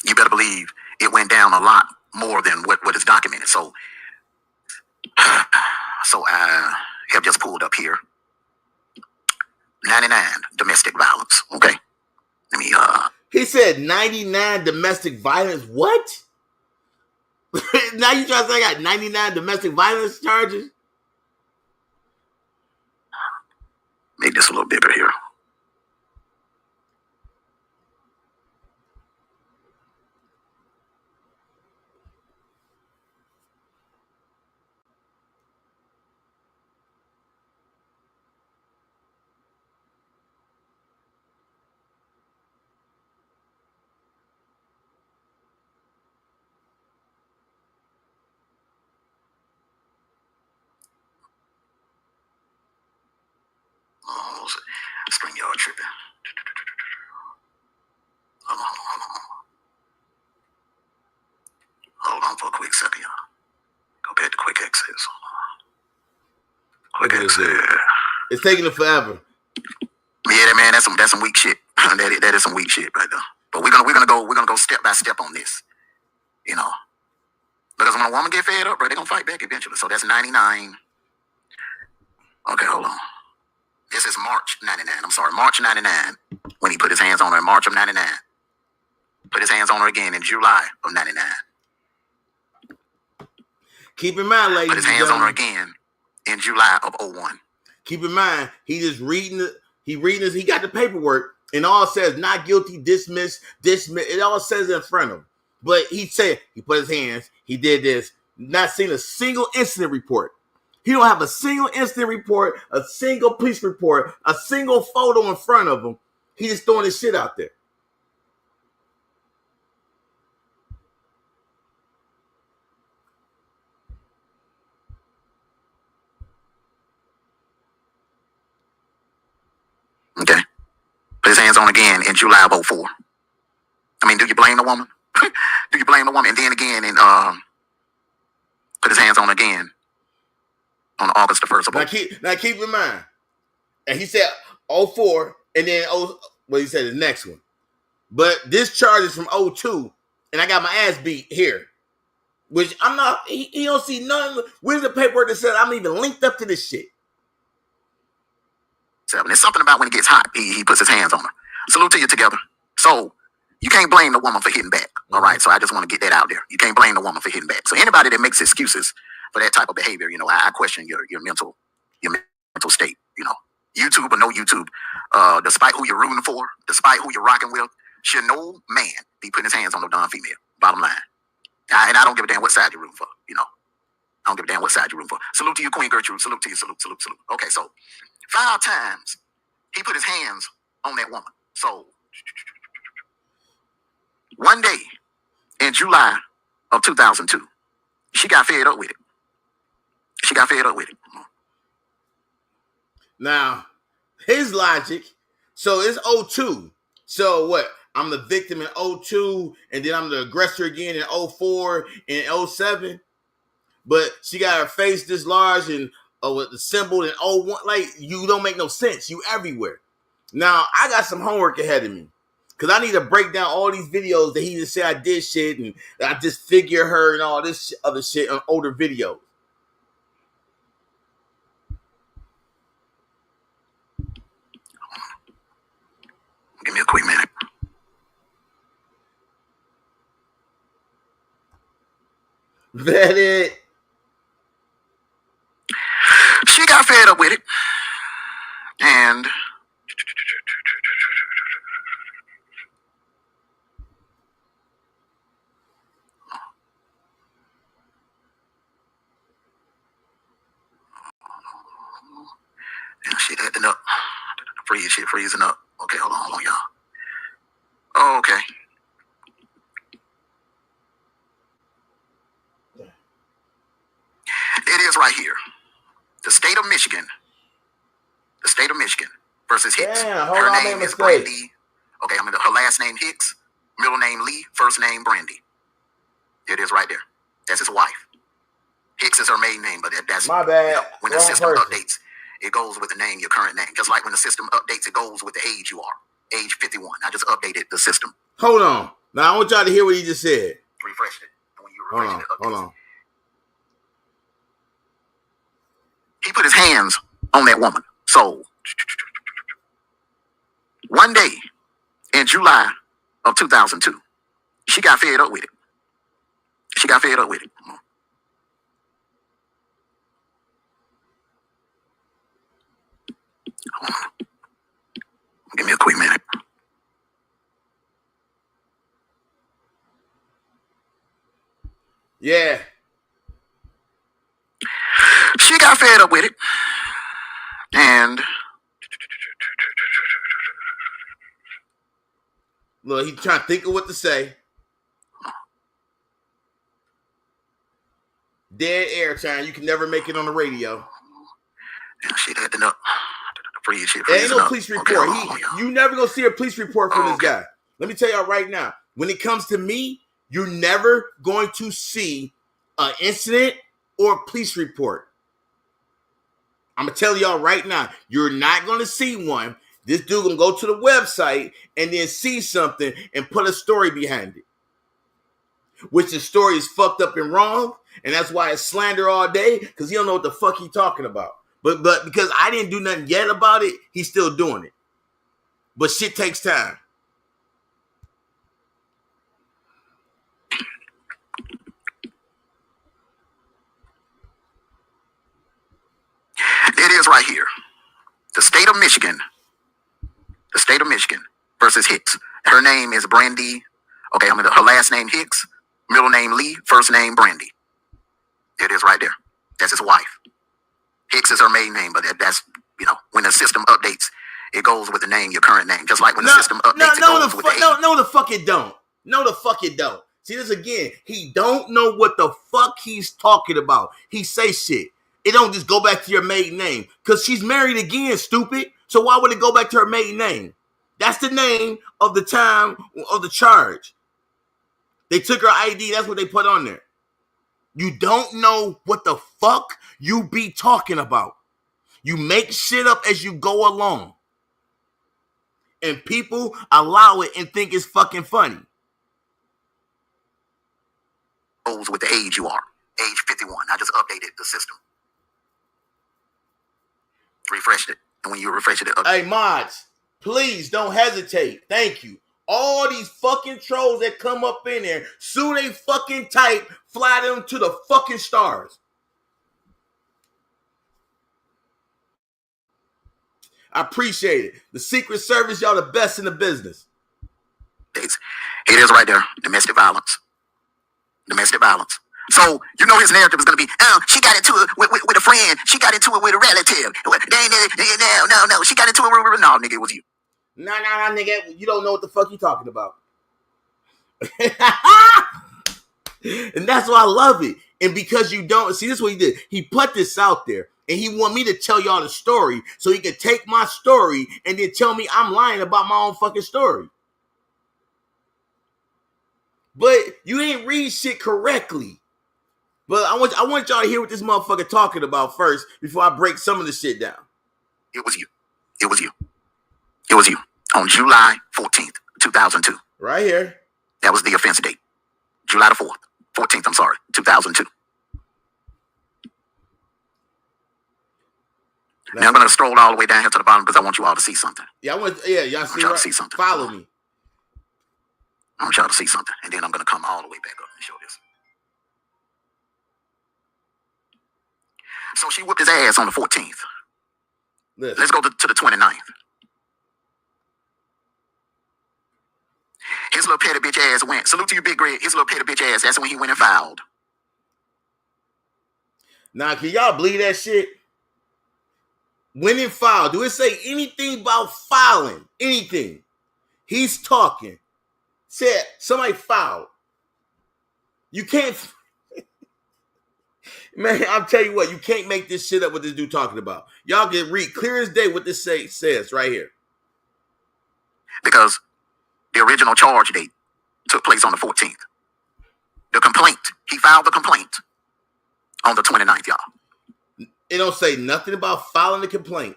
you better believe it went down a lot more than what is documented. So I have just pulled up here 99 domestic violence. Okay. Let me He said 99 domestic violence. What? Now you trying to say I got 99 domestic violence charges? make this a little bigger here. Spring yard tripping. Hold on for a quick second, y'all. Go back to quick access. Quick access. It's taking it forever. Yeah, man, that's some weak shit. that is some weak shit right there. But we're gonna go step by step on this. You know. Because when a woman get fed up, bro, they're going to fight back eventually. So that's 99. Okay, hold on. This is March 99. I'm sorry, March 99 when he put his hands on her in March of 99. Put his hands on her again in July of 99. Keep in mind, ladies. Put his hands on her again in July of 01. Keep in mind, he just reading it. He got the paperwork, and all says not guilty, dismissed. It all says in front of him. But he said he put his hands, he did this, not seen a single incident report. He don't have a single incident report, a single police report, a single photo in front of him. He just throwing his shit out there. Okay. Put his hands on again in July of 04. I mean, do you blame the woman? Do you blame the woman? And then again, and put his hands on again on August the 1st of Now keep in mind, and he said 04, and then he said the next one. But this charge is from 02, and I got my ass beat here. Which I'm not, he don't see none. Where's the paperwork that said I'm even linked up to this shit? There's something about when it gets hot, he puts his hands on her. Salute to you together. So you can't blame the woman for hitting back. All right. So I just want to get that out there. You can't blame the woman for hitting back. So anybody that makes excuses for that type of behavior, I question your mental state. YouTube or no YouTube, despite who you're rooting for, despite who you're rocking with, should no man be putting his hands on no darn female. Bottom line. And I don't give a damn what side you're rooting for. I don't give a damn what side you're rooting for. Salute to you, Queen Gertrude. Salute to you. Salute. Okay, so 5 times he put his hands on that woman. So one day in July of 2002, she got fed up with it. Now, his logic, so it's 02. So what? I'm the victim in 02, and then I'm the aggressor again in 04 and 07. But she got her face this large and with the symbol in 01. Like, you don't make no sense. You everywhere. Now, I got some homework ahead of me. Because I need to break down all these videos that he just said I did shit and I disfigure her and all this other shit on older videos. Give me a quick minute. That it. She got fed up with it. And shit acting up. Shit freezing up. Okay, hold on, y'all. Oh, okay. It is right here. The state of Michigan versus Hicks. Damn, her name is Brandy. Okay, her last name Hicks, middle name Lee, first name Brandy. It is right there. That's his wife. Hicks is her maiden name, but that's my bad. When the system updates, it goes with the name, your current name. Just like when the system updates, it goes with the age you are. Age 51. I just updated the system. Hold on. Now I want y'all to hear what he just said. Refreshed it. When you refresh it, hold on. He put his hands on that woman. So one day in July of 2002, she got fed up with it. Give me a quick minute. Yeah. She got fed up with it. And look, he's trying to think of what to say. Dead air time. You can never make it on the radio. Shit acting up. There ain't no police report. You never gonna see a police report from this guy. Let me tell y'all right now. When it comes to me, you're never going to see an incident or a police report. I'm gonna tell y'all right now. You're not gonna see one. This dude gonna go to the website and then see something and put a story behind it. which the story is fucked up and wrong, and that's why it's slander all day, because he don't know what the fuck he talking about. But because I didn't do nothing yet about it, he's still doing it. But shit takes time. It is right here. The state of Michigan versus Hicks. Her name is Brandy. Okay, her last name Hicks, middle name Lee, first name Brandy. It is right there. That's his wife. Hicks is her maiden name, but that's, when the system updates, it goes with the name, your current name. Just like when the system updates, it goes with the age. No, the fuck it don't. No, the fuck it don't. See this again. He don't know what the fuck he's talking about. He say shit. It don't just go back to your maiden name. Because she's married again, stupid. So why would it go back to her maiden name? That's the name of the time of the charge. They took her ID. That's what they put on there. You don't know what the fuck you be talking about. You make shit up as you go along. And people allow it and think it's fucking funny. Goes with the age you are. Age 51. I just updated the system. Refreshed it. And when you refresh it, Hey, mods, please don't hesitate. Thank you. All these fucking trolls that come up in there, soon they fucking type, fly them to the fucking stars. I appreciate it. The Secret Service, y'all the best in the business. It is right there. Domestic violence. Domestic violence. So, his narrative is going to be, she got into it with a friend. She got into it with a relative. No. She got into it with, no, nigga, it was you. Nah, nigga. You don't know what the fuck you talking about. And that's why I love it. And because you don't, see, this is what he did. He put this out there. And he want me to tell y'all the story so he can take my story and then tell me I'm lying about my own fucking story. But you ain't read shit correctly. But I want y'all to hear what this motherfucker talking about first before I break some of the shit down. It was you. It was you. It was you. On July 14th, 2002. Right here. That was the offense date. July the 4th. 14th, I'm sorry. 2002. Now I'm going to stroll all the way down here to the bottom because I want you all to see something. Y'all see, right? See something. Follow me. I want y'all to see something. And then I'm going to come all the way back up and show this. So she whipped his ass on the 14th. Listen. Let's go to the 29th. His little petty bitch ass went. Salute to you, Big Greg. His little petty bitch ass. That's when he went and filed. Now, can y'all believe that shit? When it filed, do it say anything about filing? Anything? He's talking. Said somebody filed. You can't. Man, I'll tell you what, you can't make this shit up what this dude talking about. Y'all can read clear as day what this says right here. Because the original charge date took place on the 14th. The complaint, he filed the complaint on the 29th, y'all. It don't say nothing about filing the complaint.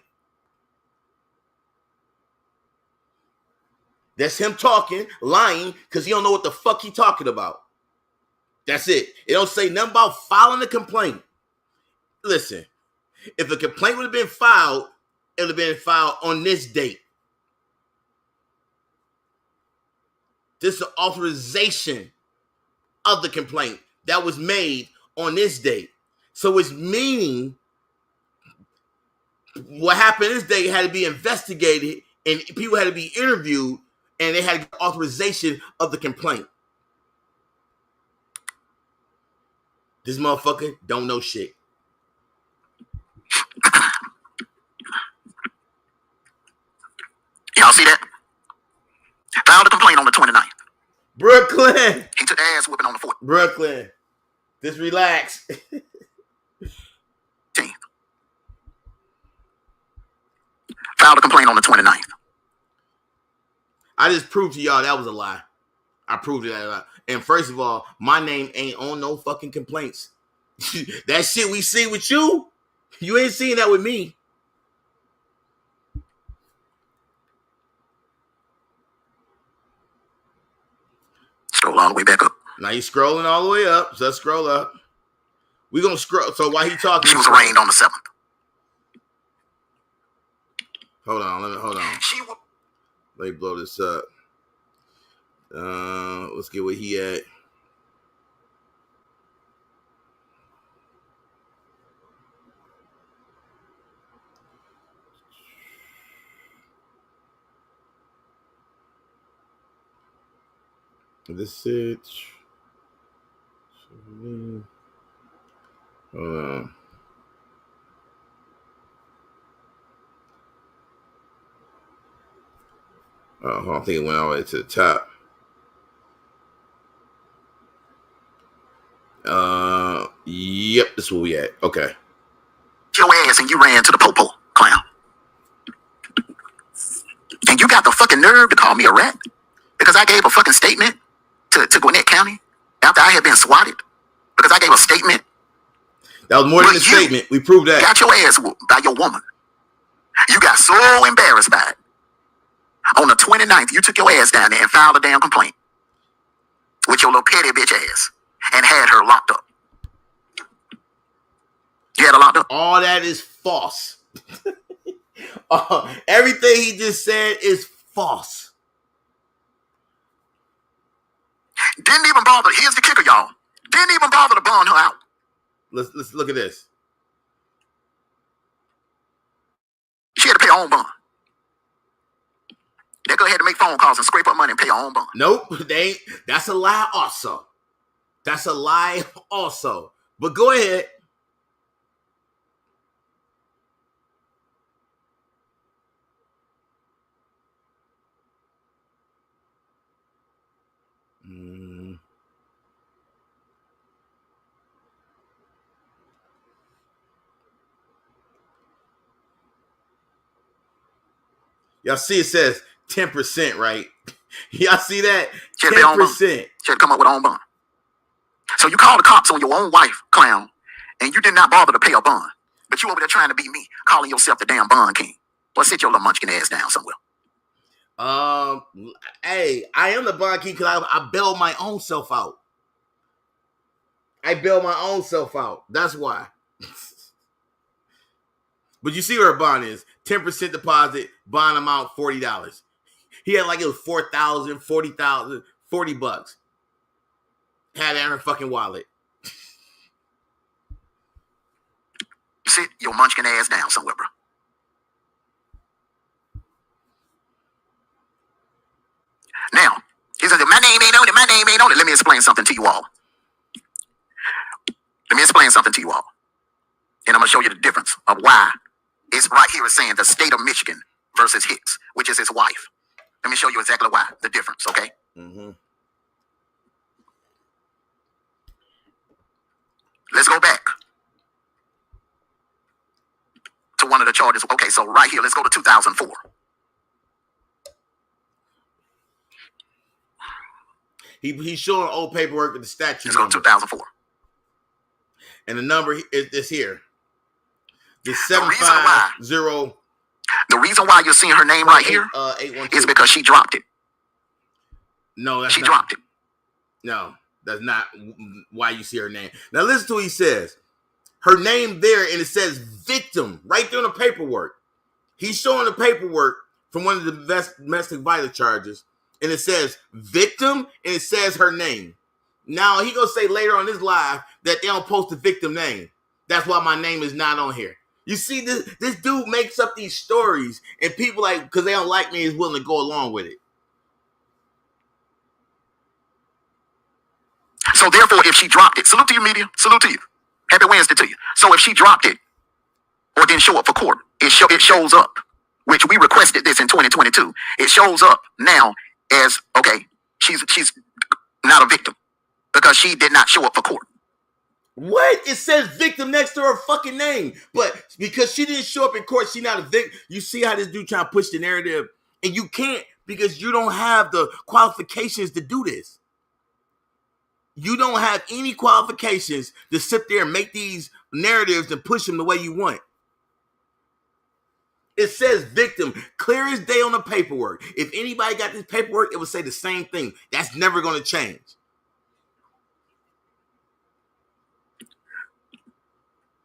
That's him talking, lying, because he don't know what the fuck he talking about. That's it. It don't say nothing about filing the complaint. Listen, if a complaint would have been filed, it would have been filed on this date. This is the authorization of the complaint that was made on this date. So it's meaning what happened this day had to be investigated and people had to be interviewed and they had authorization of the complaint. This motherfucker don't know shit. Y'all see that? Filed a complaint on the 29th. Brooklyn. He took the ass whipping on the 14th. Brooklyn. Just relax. Filed a complaint on the 29th. I just proved to y'all that was a lie. I proved that a lie. And first of all, my name ain't on no fucking complaints. That shit we see with you, you ain't seeing that with me. Scroll all the way back up. Now he's scrolling all the way up. So let's scroll up. We're gonna scroll. So while he talking, She was arraigned on the 7th. Hold on. She was. Let me blow this up. Let's get where he at. This is. Hold on. I think it went all the way to the top. Yep, this is where we at. Okay. Your ass and you ran to the popo, clown. And you got the fucking nerve to call me a rat because I gave a fucking statement to Gwinnett County after I had been swatted because I gave a statement. That was more than a statement. We proved that. Got your ass whooped by your woman. You got so embarrassed by it. On the 29th, you took your ass down there and filed a damn complaint with your little petty bitch ass and had her locked up. You had her locked up? All that is false. Everything he just said is false. Didn't even bother. Here's the kicker, y'all. Didn't even bother to bond her out. Let's look at this. She had to pay her own bond. They go ahead and make phone calls and scrape up money and pay her own bond. Nope, they ain't. That's a lie also. That's a lie also. But go ahead. Y'all see it says 10%, right? Y'all see that? 10%. She had to come up with her own bond. So you called the cops on your own wife, clown, and you did not bother to pay a bond. But you over there trying to be me, calling yourself the damn bond king. Well, sit your little munchkin ass down somewhere. Hey, I am the bond king because I bailed my own self out. I bailed my own self out. That's why. But you see where a bond is. 10% deposit, bond amount $40. He had like it was $4,000, $40,000, $40. Had it in her fucking wallet. Sit your munchkin ass down somewhere, bro. Now, he said, my name ain't on it, my name ain't on it. Let me explain something to you all. And I'm going to show you the difference of why it's right here is saying the state of Michigan versus Hicks, which is his wife. Let me show you exactly why, the difference, okay? Mm-hmm. Let's go back to one of the charges. Okay, so right here, let's go to 2004. He's showing old paperwork with the statute. Let's go to 2004. And the number is here. The 750. The reason why you're seeing her name right here is because she dropped it. No, she dropped it. No, that's not why you see her name. Now listen to what he says. Her name there, and it says victim right there on the paperwork. He's showing the paperwork from one of the domestic violence charges, and it says victim, and it says her name. Now he gonna say later on this live that they don't post the victim name. That's why my name is not on here. You see, this dude makes up these stories, and people like because they don't like me is willing to go along with it. So therefore, if she dropped it, salute to you, media. Salute to you. Happy Wednesday to you. So if she dropped it or didn't show up for court, it shows up, which we requested this in 2022. It shows up now as okay. She's not a victim because she did not show up for court. What? It says victim next to her fucking name. But because she didn't show up in court, she's not a victim. You see how this dude trying to push the narrative? And you can't because you don't have the qualifications to do this. You don't have any qualifications to sit there and make these narratives and push them the way you want. It says victim, clear as day on the paperwork. If anybody got this paperwork, it would say the same thing. That's never going to change.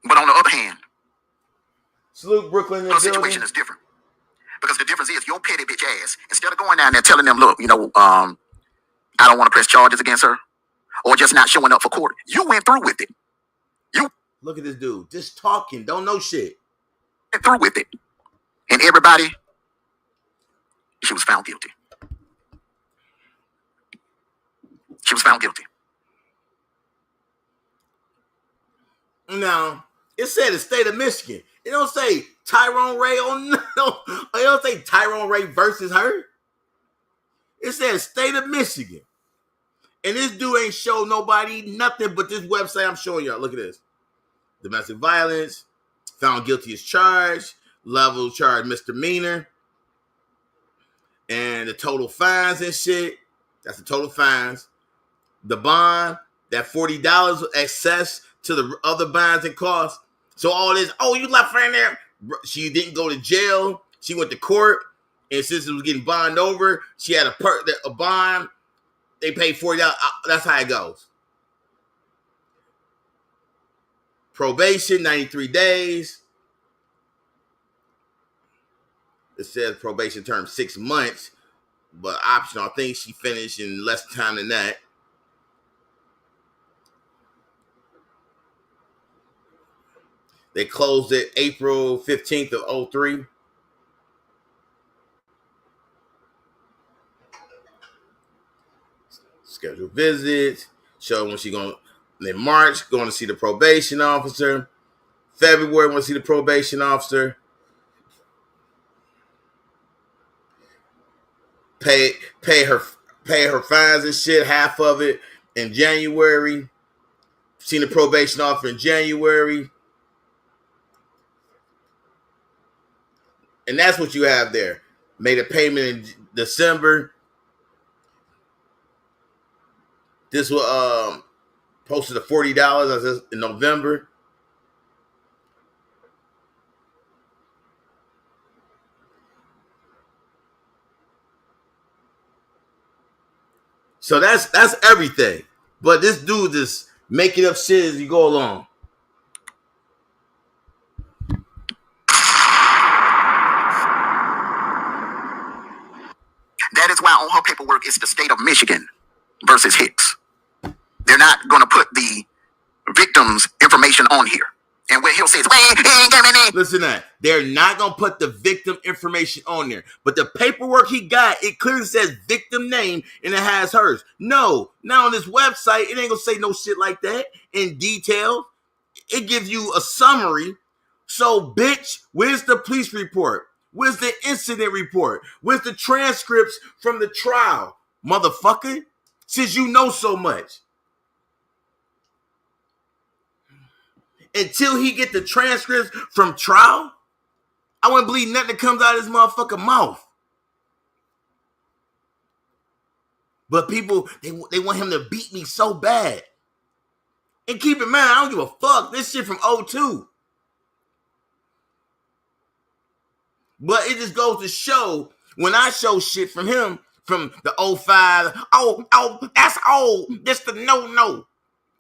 But on the other hand, Salute Brooklyn. the situation is different. Because the difference is your petty bitch ass, instead of going down there telling them, look, I don't want to press charges against her, or just not showing up for court, you went through with it. You Look at this dude, just talking, don't know shit. went through with it. And everybody, she was found guilty. She was found guilty. Now, it said the state of Michigan. It don't say Tyrone Ray on no. It don't say Tyrone Ray versus her. It says state of Michigan. And this dude ain't show nobody nothing but this website I'm showing y'all. Look at this. Domestic violence, found guilty as charged, level charge misdemeanor, and the total fines and shit. That's the total fines. The bond, that $40 excess to the other bonds and costs. So all this, oh, you left her in there. She didn't go to jail. She went to court, and since it was getting bond over, she had a bond. They paid $40. That's how it goes. Probation, 93 days. It says probation term 6 months, but optional. I think she finished in less time than that. They closed it April 15th of 03. Scheduled visits. Show when she going in March, going to see the probation officer. February, want to see the probation officer. Pay her fines and shit, half of it in January. Seen the probation officer in January. And that's what you have there. Made a payment in December. This was posted the $40 in November. So that's everything. But this dude just making up shit as you go along. That is why on her paperwork it's the state of Michigan versus Hicks. They're not going to put the victim's information on here. And where he'll say, listen to that. They're not going to put the victim information on there. But the paperwork he got, it clearly says victim name and it has hers. No, now on this website, it ain't going to say no shit like that in detail. It gives you a summary. So, bitch, where's the police report? Where's the incident report? Where's the transcripts from the trial? Motherfucker, since you know so much. Until he get the transcripts from trial, I wouldn't believe nothing that comes out of his motherfucking mouth. But people, they want him to beat me so bad. And keep in mind, I don't give a fuck. This shit from 02. But it just goes to show, when I show shit from him, from the 05, that's old. That's the no.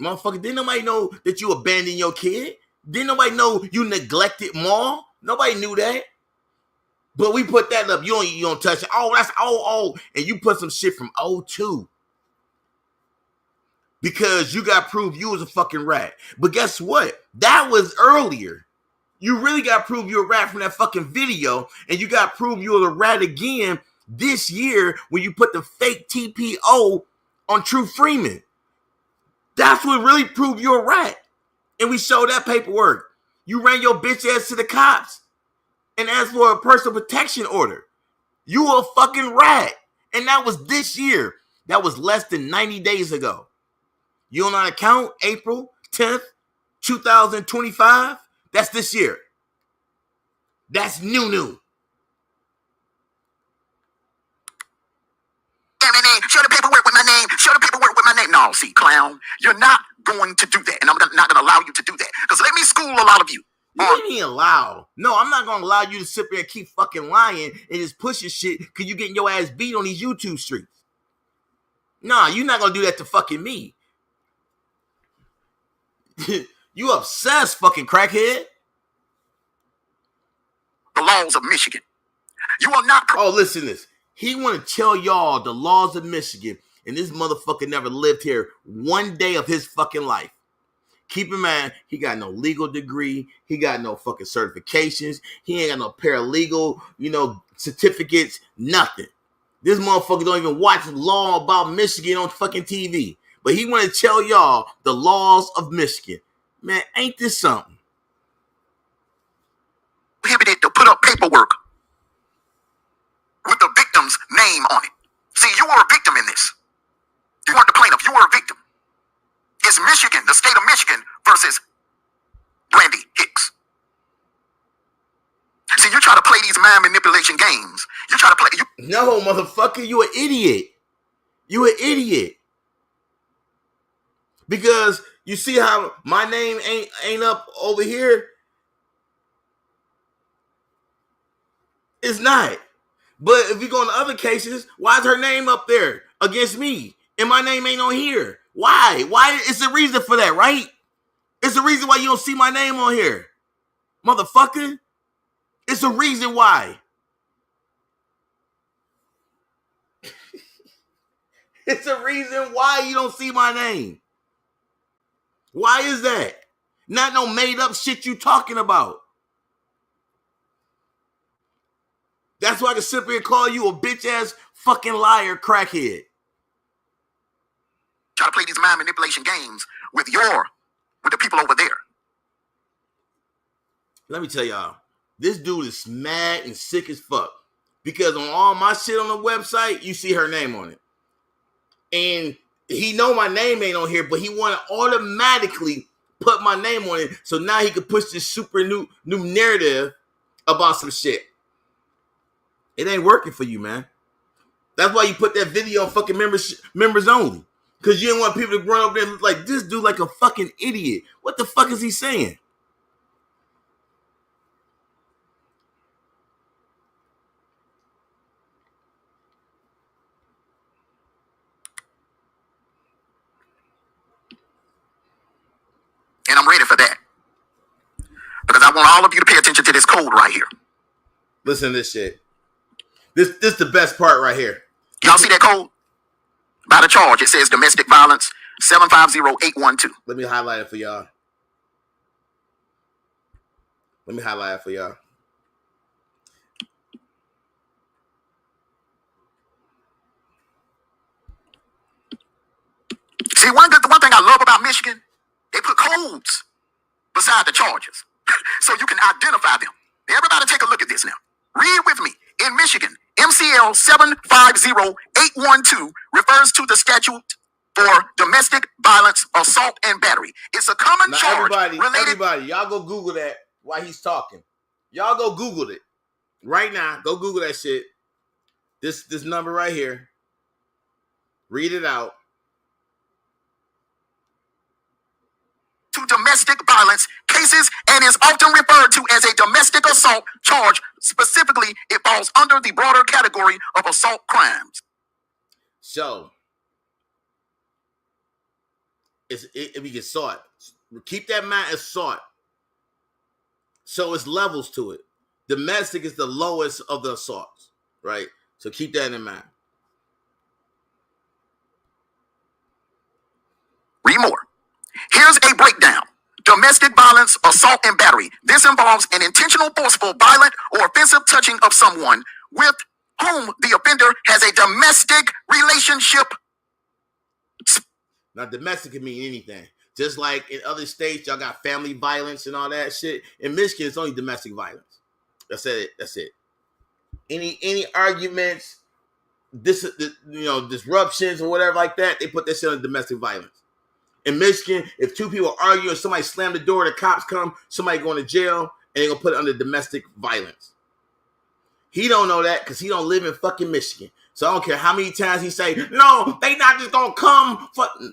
Motherfucker, didn't nobody know that you abandoned your kid? Didn't nobody know you neglected Maul? Nobody knew that. But we put that up. You don't touch it. Oh, that's old. And you put some shit from 02. Because you got proof you was a fucking rat. But guess what? That was earlier. You really got proof you a rat from that fucking video. And you got proof you were a rat again this year when you put the fake TPO on True Freeman. That's what really proved you're a rat. And we showed that paperwork. You ran your bitch ass to the cops and asked for a personal protection order. You a fucking rat. And that was this year. That was less than 90 days ago. You don't know how to count? April 10th, 2025? That's this year. That's new. Show the paperwork with my name. Show the paperwork with my name. No, see, clown, you're not going to do that. And I'm not going to allow you to do that. Because let me school a lot of you. You ain't allow. No, I'm not going to allow you to sit there and keep fucking lying and just pushing shit because you getting your ass beat on these YouTube streets. Nah, you're not going to do that to fucking me. You obsessed, fucking crackhead. The laws of Michigan. You are not. Oh, listen to this. He want to tell y'all the laws of Michigan, and this motherfucker never lived here one day of his fucking life. Keep in mind, he got no legal degree. He got no fucking certifications. He ain't got no paralegal, certificates, nothing. This motherfucker don't even watch law about Michigan on fucking TV. But he want to tell y'all the laws of Michigan. Man, ain't this something? Prohibited to put up paperwork with the victim's name on it. See, you were a victim in this. You weren't the plaintiff. You were a victim. It's Michigan, the state of Michigan, versus Brandy Hicks. See, you try to play these mind manipulation games. You try to play. No, motherfucker, you an idiot. You an idiot. Because you see how my name ain't up over here? It's not. But if we go into other cases, why is her name up there against me? And my name ain't on here. Why? Why? It's a reason for that, right? It's a reason why you don't see my name on here. Motherfucker. It's a reason why. It's a reason why you don't see my name. Why is that? Not no made up shit you talking about. That's why I can simply call you a bitch ass fucking liar crackhead. Try to play these mind manipulation games with the people over there. Let me tell y'all, this dude is mad and sick as fuck. Because on all my shit on the website, you see her name on it. And he know my name ain't on here, but he want to automatically put my name on it. So now he can push this super new narrative about some shit. It ain't working for you, man. That's why you put that video on fucking members only. Because you didn't want people to run over there and look like this dude like a fucking idiot. What the fuck is he saying? And I'm ready for that. Because I want all of you to pay attention to this code right here. Listen to this shit. This the best part right here. Y'all see that code? By the charge, it says domestic violence 750812. Let me highlight it for y'all. Let me highlight it for y'all. See, one thing I love about Michigan, they put codes beside the charges so you can identify them. Everybody take a look at this now. Read with me. In Michigan, MCL 750812 refers to the statute for domestic violence, assault, and battery. It's a common Now charge. everybody, y'all go Google that while he's talking. Y'all go Google it right now. Go Google that shit. This number right here. Read it out. To domestic violence cases and is often referred to as a domestic assault charge. Specifically, it falls under the broader category of assault crimes. So, if we get assault, keep that in mind, assault. So it's levels to it. Domestic is the lowest of the assaults, right? So keep that in mind. Read more. Here's a breakdown. Domestic violence, assault, and battery. This involves an intentional, forceful, violent, or offensive touching of someone with whom the offender has a domestic relationship. Now, domestic can mean anything. Just like in other states, y'all got family violence and all that shit. In Michigan, it's only domestic violence. That's it. That's it. Any arguments, disruptions or whatever like that, they put that shit on domestic violence. In Michigan, if two people argue and somebody slam the door, the cops come, somebody going to jail, and they're going to put it under domestic violence. He don't know that because he don't live in fucking Michigan. So I don't care how many times he say, no, they not just going to come.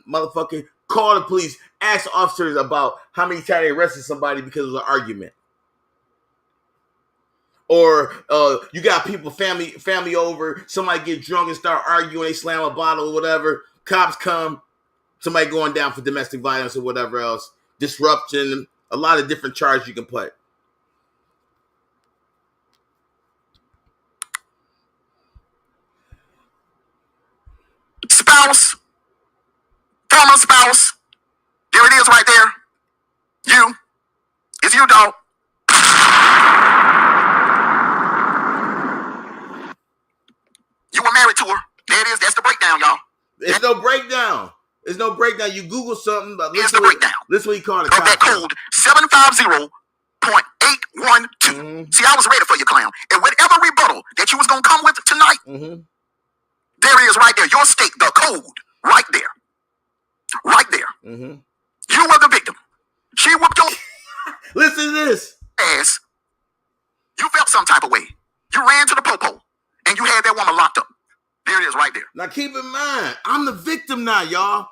Motherfucker, call the police. Ask officers about how many times they arrested somebody because of an argument. Or you got people, family over, somebody get drunk and start arguing, they slam a bottle or whatever, cops come, somebody going down for domestic violence or whatever else. disruption, a lot of different charges you can put. Spouse, former spouse, there it is right there. You, it's you, dog. You were married to her. There it is. That's the breakdown, y'all. There's no breakdown. There's no breakdown. You Google something, but Here's the breakdown. Listen what you call it. Of that code 750.812. See, I was ready for you, clown. And whatever rebuttal that you was gonna come with tonight, there it is right there. Your state, the code, right there. Right there. You were the victim. She whooped your Listen to this. ass. You felt some type of way. You ran to the popo and you had that woman locked up. There it is right there. Now keep in mind, I'm the victim now, y'all.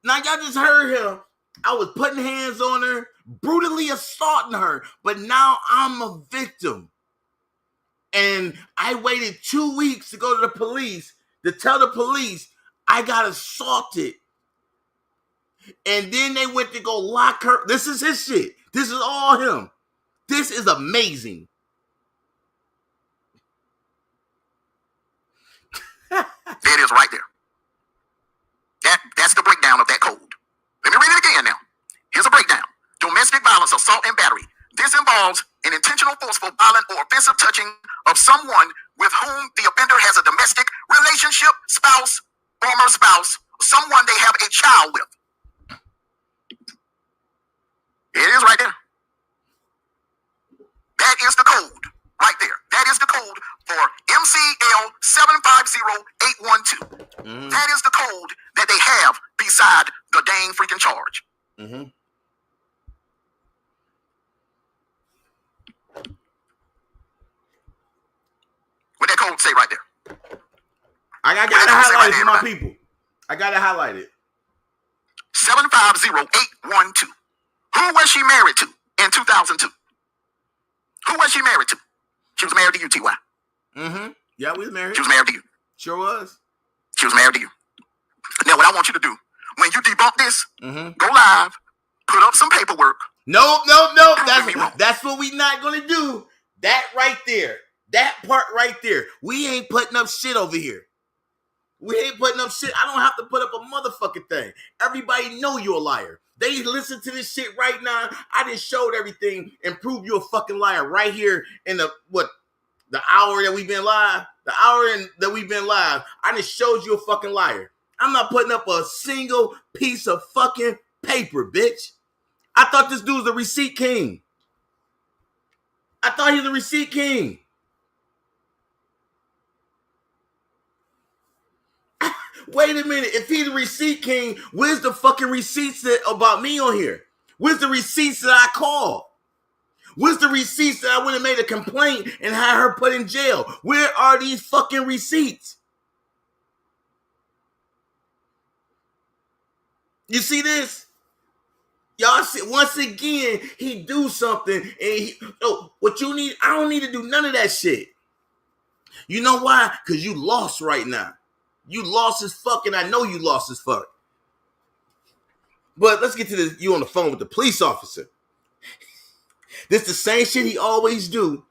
Now y'all just heard him. I was putting hands on her, brutally assaulting her, but now I'm a victim. And I waited 2 weeks to go to the police to tell the police I got assaulted. And then they went to go lock her. This is his shit. This is all him. This is amazing. There it is right there. That's the breakdown of that code. Let me read it again now. Here's a breakdown. Domestic violence, assault, and battery. This involves an intentional, forceful, violent, or offensive touching of someone with whom the offender has a domestic relationship, spouse, former spouse, someone they have a child with. It is right there. That is the code right there. That is the code for MCL 750812. That is the code that they have beside the dang freaking charge. What that code say right there? I gotta highlight it for my people. I gotta highlight it. 750812. Who was she married to in 2002? Who was she married to? She was married to you, T.Y. Yeah, we was married. She was married to you. Sure was. She was married to you. Now, what I want you to do, when you debunk this, go live, put up some paperwork. Nope. That's what we not gonna do. That right there. That part right there. We ain't putting up shit over here. We ain't putting up shit. I don't have to put up a motherfucking thing. Everybody know you're a liar. They listen to this shit right now. I just showed everything and proved you a fucking liar right here in the hour that we've been live. The hour that we've been live. I just showed you a fucking liar. I'm not putting up a single piece of fucking paper, bitch. I thought this dude was the receipt king. I thought he was the receipt king. Wait a minute. If he's the receipt king, where's the fucking receipts about me on here? Where's the receipts that I called? Where's the receipts that I went and made a complaint and had her put in jail? Where are these fucking receipts? You see this? Y'all see, once again, he do something and what you need, I don't need to do none of that shit. You know why? Because you lost right now. You lost as fuck, and I know you lost as fuck. But let's get to this. You on the phone with the police officer. This the same shit he always do.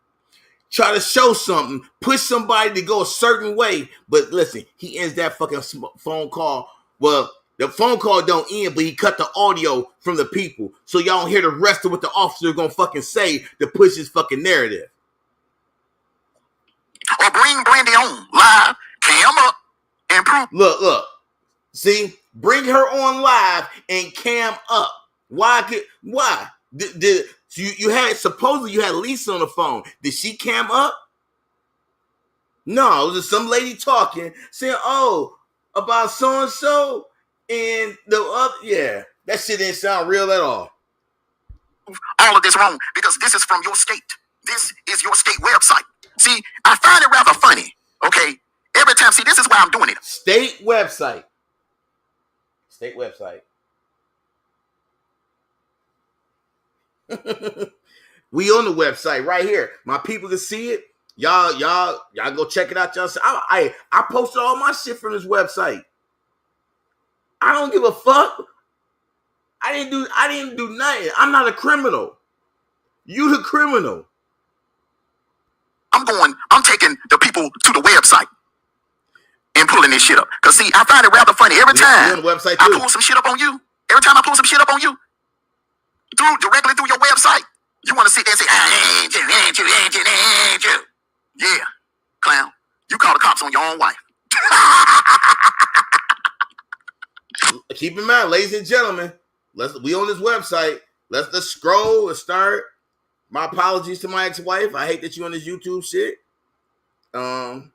Try to show something, push somebody to go a certain way. But listen, he ends that fucking phone call. Well, the phone call don't end, but he cut the audio from the people. So y'all don't hear the rest of what the officer gonna fucking say to push his fucking narrative. Or bring Brandy on live, cam up, and prove. Look. See, bring her on live and cam up. Why? Supposedly you had Lisa on the phone. Did she cam up? No, it was just some lady talking, saying, about so-and-so and the other. Yeah, that shit didn't sound real at all. All of this wrong because this is from your state. This is your state website. See, I find it rather funny, okay? Every time, see, this is why I'm doing it. State website. We on the website right here. My people can see it. Y'all go check it out. Y'all. I posted all my shit from this website. I don't give a fuck. I didn't do nothing. I'm not a criminal. You the criminal. I'm taking the people to the website and pulling this shit up. Cause see, I find it rather funny every time on the website I pull some shit up on you. Every time I pull some shit up on you, directly through your website, you want to sit there and say, ain't you. Yeah, clown. You call the cops on your own wife. Keep in mind, ladies and gentlemen, we on this website. Let's scroll and start. My apologies to my ex-wife. I hate that you on this YouTube shit. Well,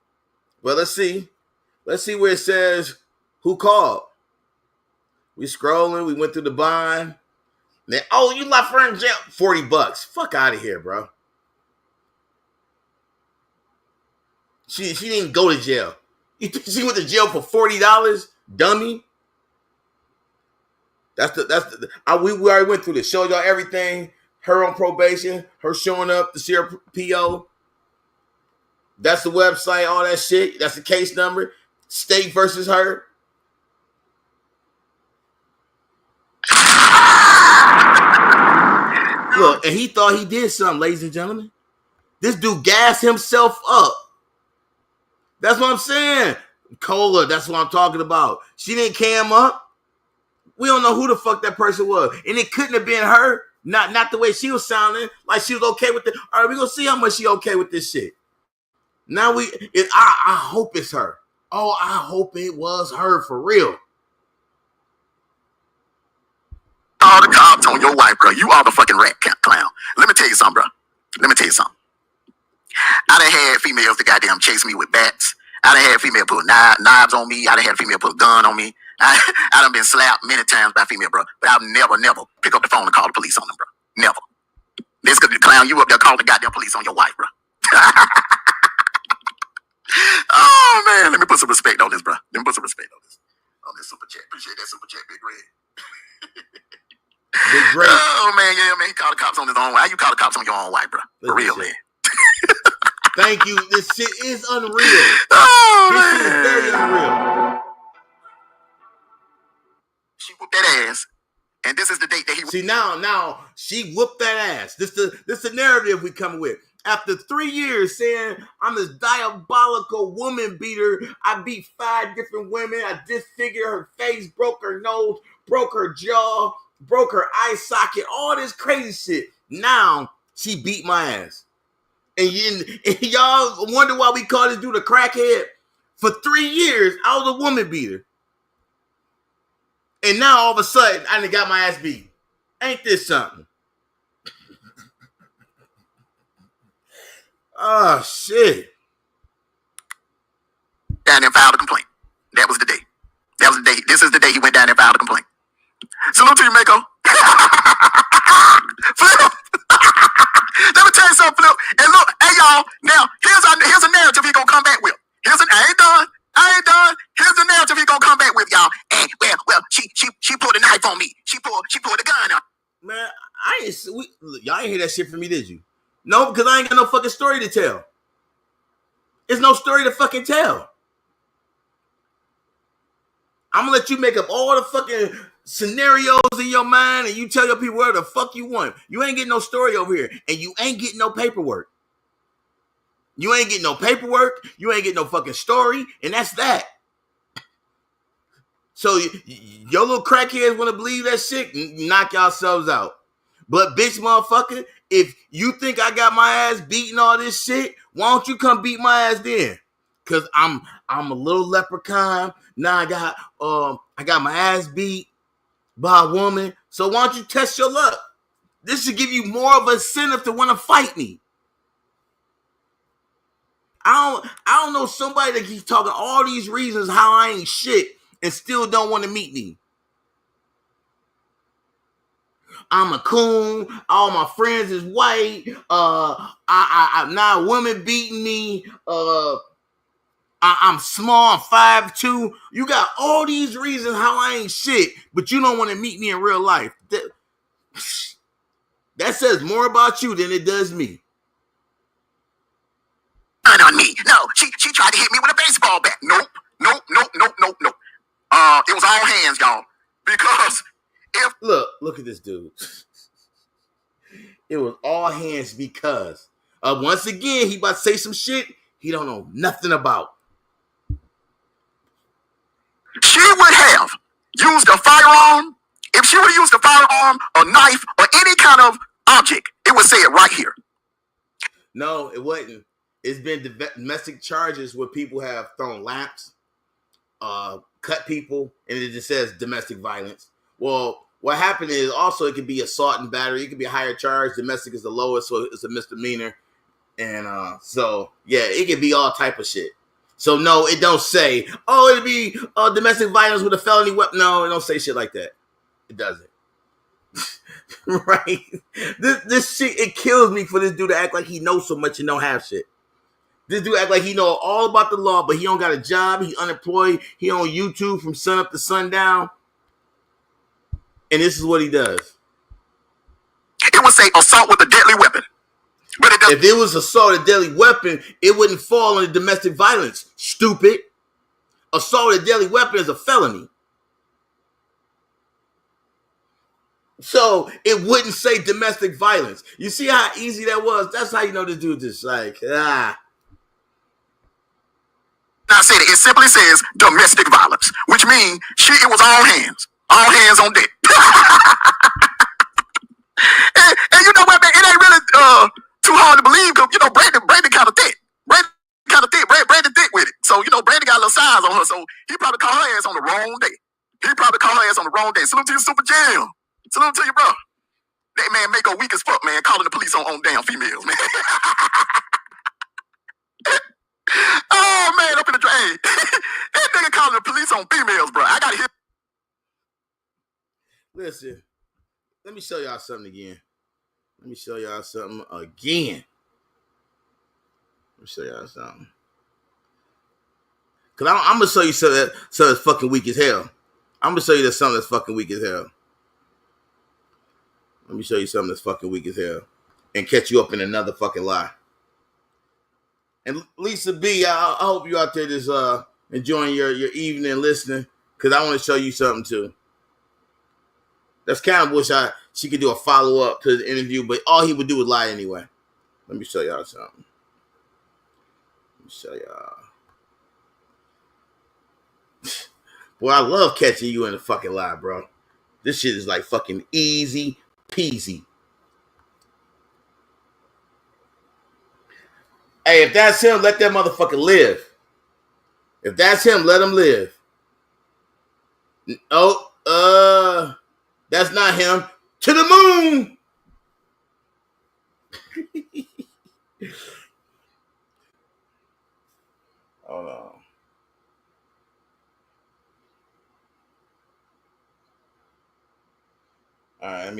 let's see. Let's see where it says who called. We scrolling. We went through the bond. Then, oh, you left her in jail. $40. Fuck out of here, bro. She didn't go to jail. You think she went to jail for $40, dummy? We already went through this. Showed y'all everything. Her on probation. Her showing up to see her PO. That's the website. All that shit. That's the case number. State versus her. Look, and he thought he did something, ladies and gentlemen. This dude gassed himself up. That's what I'm saying. Cola, that's what I'm talking about. She didn't cam up. We don't know who the fuck that person was. And it couldn't have been her. Not the way she was sounding. Like she was okay with it. All right, we're going to see how much she okay with this shit. Now I hope it's her. Oh, I hope it was her for real. All the cops on your wife, bro. You are the fucking rat clown. Let me tell you something, bro. Let me tell you something. I done had females that goddamn chase me with bats. I done had female put knives on me. I done had a female put a gun on me. I done been slapped many times by female, bro. But I'll never pick up the phone and call the police on them, bro. Never. This could clown you up there, call the goddamn police on your wife, bro. Oh, man. Let me put some respect on this, bro. Let me put some respect on this. On this super chat. Appreciate that super chat, Big Red. Big Red. Oh, man. Yeah, man. He called the cops on his own. How you call the cops on your own wife, bro? For real, man. Thank you. This shit is unreal. Oh, this man. shit is very unreal. She whooped that ass. And this is the date that he... See, now, she whooped that ass. This the narrative we come with. After 3 years saying I'm this diabolical woman beater, I beat 5 different women, I disfigured her face, broke her nose, broke her jaw, broke her eye socket, all this crazy shit. Now, she beat my ass. And y'all wonder why we call this dude a crackhead? For 3 years, I was a woman beater. And now all of a sudden, I done got my ass beat. Ain't this something? Oh, shit. Down there and filed a complaint. That was the day. That was the day. This is the day he went down there and filed a complaint. Salute to you, Mako. Flip. Let me tell you something, Flip. And look, hey, y'all. Now, here's a narrative he gonna come back with. I ain't done. Here's the narrative he gonna come back with, y'all. And well, she pulled a knife on me. She pulled a gun on. Man, y'all ain't hear that shit from me, did you? No, because I ain't got no fucking story to tell. There's no story to fucking tell. I'm gonna let you make up all the fucking scenarios in your mind and you tell your people whatever the fuck you want. You ain't getting no story over here. And you ain't getting no paperwork. You ain't getting no paperwork. You ain't getting no fucking story. And that's that. So your little crackheads want to believe that shit? Knock yourselves out. But bitch motherfucker, if you think I got my ass beating all this shit, why don't you come beat my ass then? Cause I'm a little leprechaun. Now I got my ass beat by a woman. So why don't you test your luck? This should give you more of an incentive to want to fight me. I don't know somebody that keeps talking all these reasons how I ain't shit and still don't want to meet me. I'm a coon. All my friends is white. I'm not a woman beating me. I'm small. I'm 5'2". You got all these reasons how I ain't shit, but you don't want to meet me in real life. That says more about you than it does me. On me. No, she tried to hit me with a baseball bat. Nope. It was all hands, y'all. Because Look at this dude. It was all hands because once again he about to say some shit he don't know nothing about. She would have used a firearm. If she would have used a firearm, a knife, or any kind of object, it would say it right here. No, it wasn't. It's been domestic charges where people have thrown lamps, cut people, and it just says domestic violence. Well, what happened is also it could be assault and battery. It could be a higher charge. Domestic is the lowest, so it's a misdemeanor. And so, yeah, it could be all type of shit. So, no, it don't say, oh, it'd be domestic violence with a felony weapon. No, it don't say shit like that. It doesn't. Right? This shit, it kills me for this dude to act like he knows so much and don't have shit. This dude act like he know all about the law, but he don't got a job. He unemployed. He on YouTube from sun up to sundown. And this is what he does. It would say assault with a deadly weapon. But it doesn't. If it was assault with a deadly weapon, it wouldn't fall under domestic violence. Stupid. Assault with a deadly weapon is a felony. So it wouldn't say domestic violence. You see how easy that was? That's how you know this dude just like, I said it simply says domestic violence, which means it was all hands on deck. and you know what, man? It ain't really too hard to believe because, you know, Brandon kind of thick. Brandon thick with it. So, you know, Brandon got a little size on her, so he probably called her ass on the wrong day. Salute to you, Super Jam. Salute to you, bro. That man make her weak as fuck, man, calling the police on damn females, man. Oh, man, up in the drain. That nigga calling the police on females, bro. I gotta hear. listen, let me show y'all something again. Let me show y'all something. Cause I'm gonna show you something that's fucking weak as hell. I'm gonna show you something that's fucking weak as hell. Let me show you something that's fucking weak as hell, and catch you up in another fucking lie. And Lisa B, I hope you out there just enjoying your evening listening, cause I want to show you something too. That's kind of wish she could do a follow up to the interview, but all he would do was lie anyway. Let me show y'all something. Boy, I love catching you in a fucking lie, bro. This shit is like fucking easy peasy. Hey, if that's him, let that motherfucker live. If that's him, let him live. Oh, that's not him. To the moon. Hold on. All right, let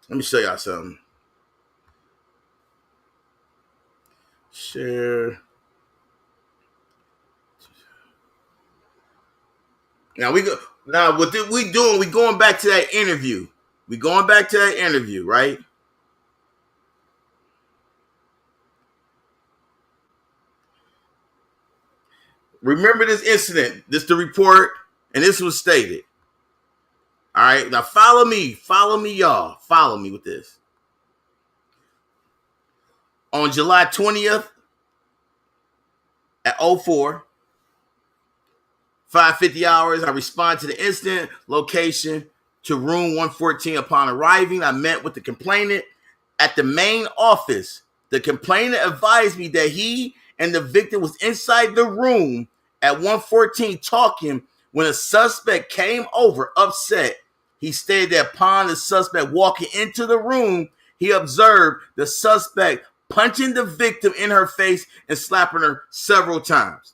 me show y'all something. Share. Now what we doing? We going back to that interview. Right? Remember this incident. This the report, and this was stated. All right, now follow me, y'all. Follow me with this. On July 20th at 04, 5:50 hours, I respond to the incident location to room 114. Upon arriving, I met with the complainant at the main office. The complainant advised me that he and the victim was inside the room at 114 talking when a suspect came over upset. He stated that upon the suspect walking into the room, he observed the suspect punching the victim in her face and slapping her several times.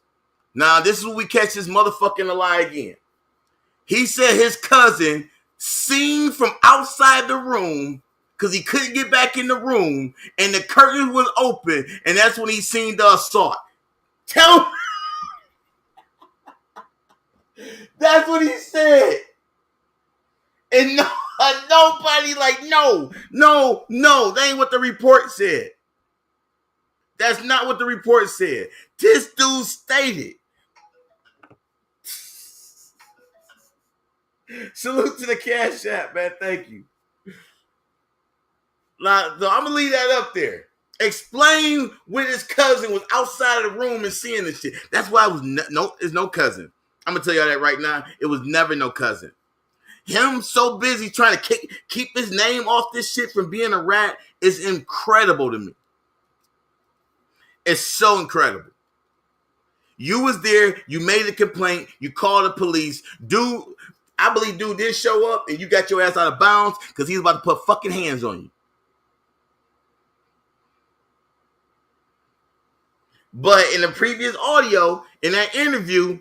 Now, this is where we catch this motherfucking lie again. He said his cousin seen from outside the room because he couldn't get back in the room and the curtain was open, and that's when he seen the assault. Tell me. That's what he said. And nobody like, no, that ain't what the report said. That's not what the report said. This dude stated. Salute to the Cash App, man. Thank you. Now, so I'm gonna leave that up there. Explain when his cousin was outside of the room and seeing this shit. That's why it was it's no cousin. I'm gonna tell y'all that right now. It was never no cousin. Him so busy trying to keep his name off this shit from being a rat is incredible to me. It's so incredible. You was there, you made a complaint, you called the police. Dude, I believe dude did show up and you got your ass out of bounds because he was about to put fucking hands on you. But in the previous audio, in that interview,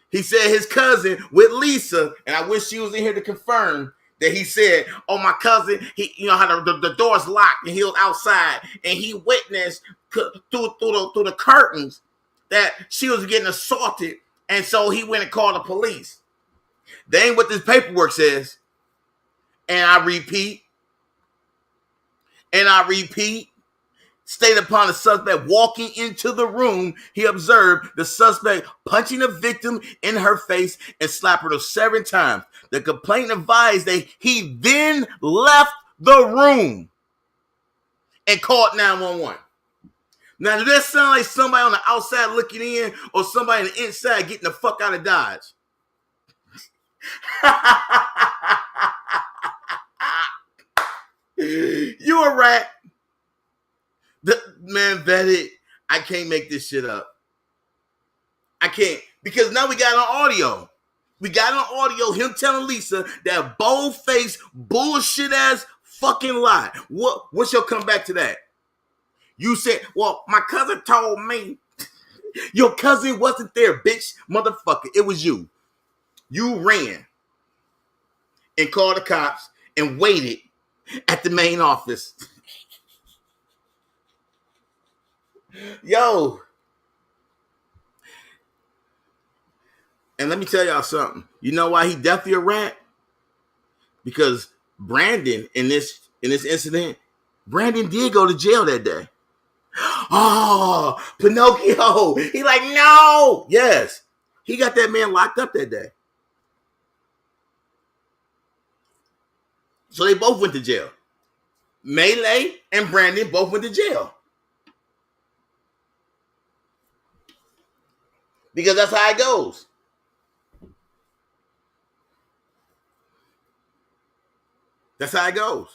he said his cousin with Lisa, and I wish she was in here to confirm that he said, "Oh, my cousin, he, how the door's locked and he was outside, and he witnessed through the curtains that she was getting assaulted, and so he went and called the police." That ain't what this paperwork says. And I repeat, stated upon the suspect walking into the room, he observed the suspect punching the victim in her face and slapping her several times. The complainant advised that he then left the room and called 911. Now, does that sound like somebody on the outside looking in or somebody on the inside getting the fuck out of Dodge? You a rat. Man, vetted. I can't make this shit up. I can't. Because now we got on audio. We got on audio him telling Lisa that bold-faced, bullshit-ass fucking lie. What's your comeback to that? You said, well, my cousin told me. Your cousin wasn't there, bitch. Motherfucker. It was you. You ran and called the cops and waited at the main office. Yo. And let me tell y'all something. You know why he definitely a rat? Because Brandon, in this incident, Brandon did go to jail that day. Oh, Pinocchio. He like, no. Yes. He got that man locked up that day. So they both went to jail. Melee and Brandon both went to jail. Because that's how it goes. That's how it goes.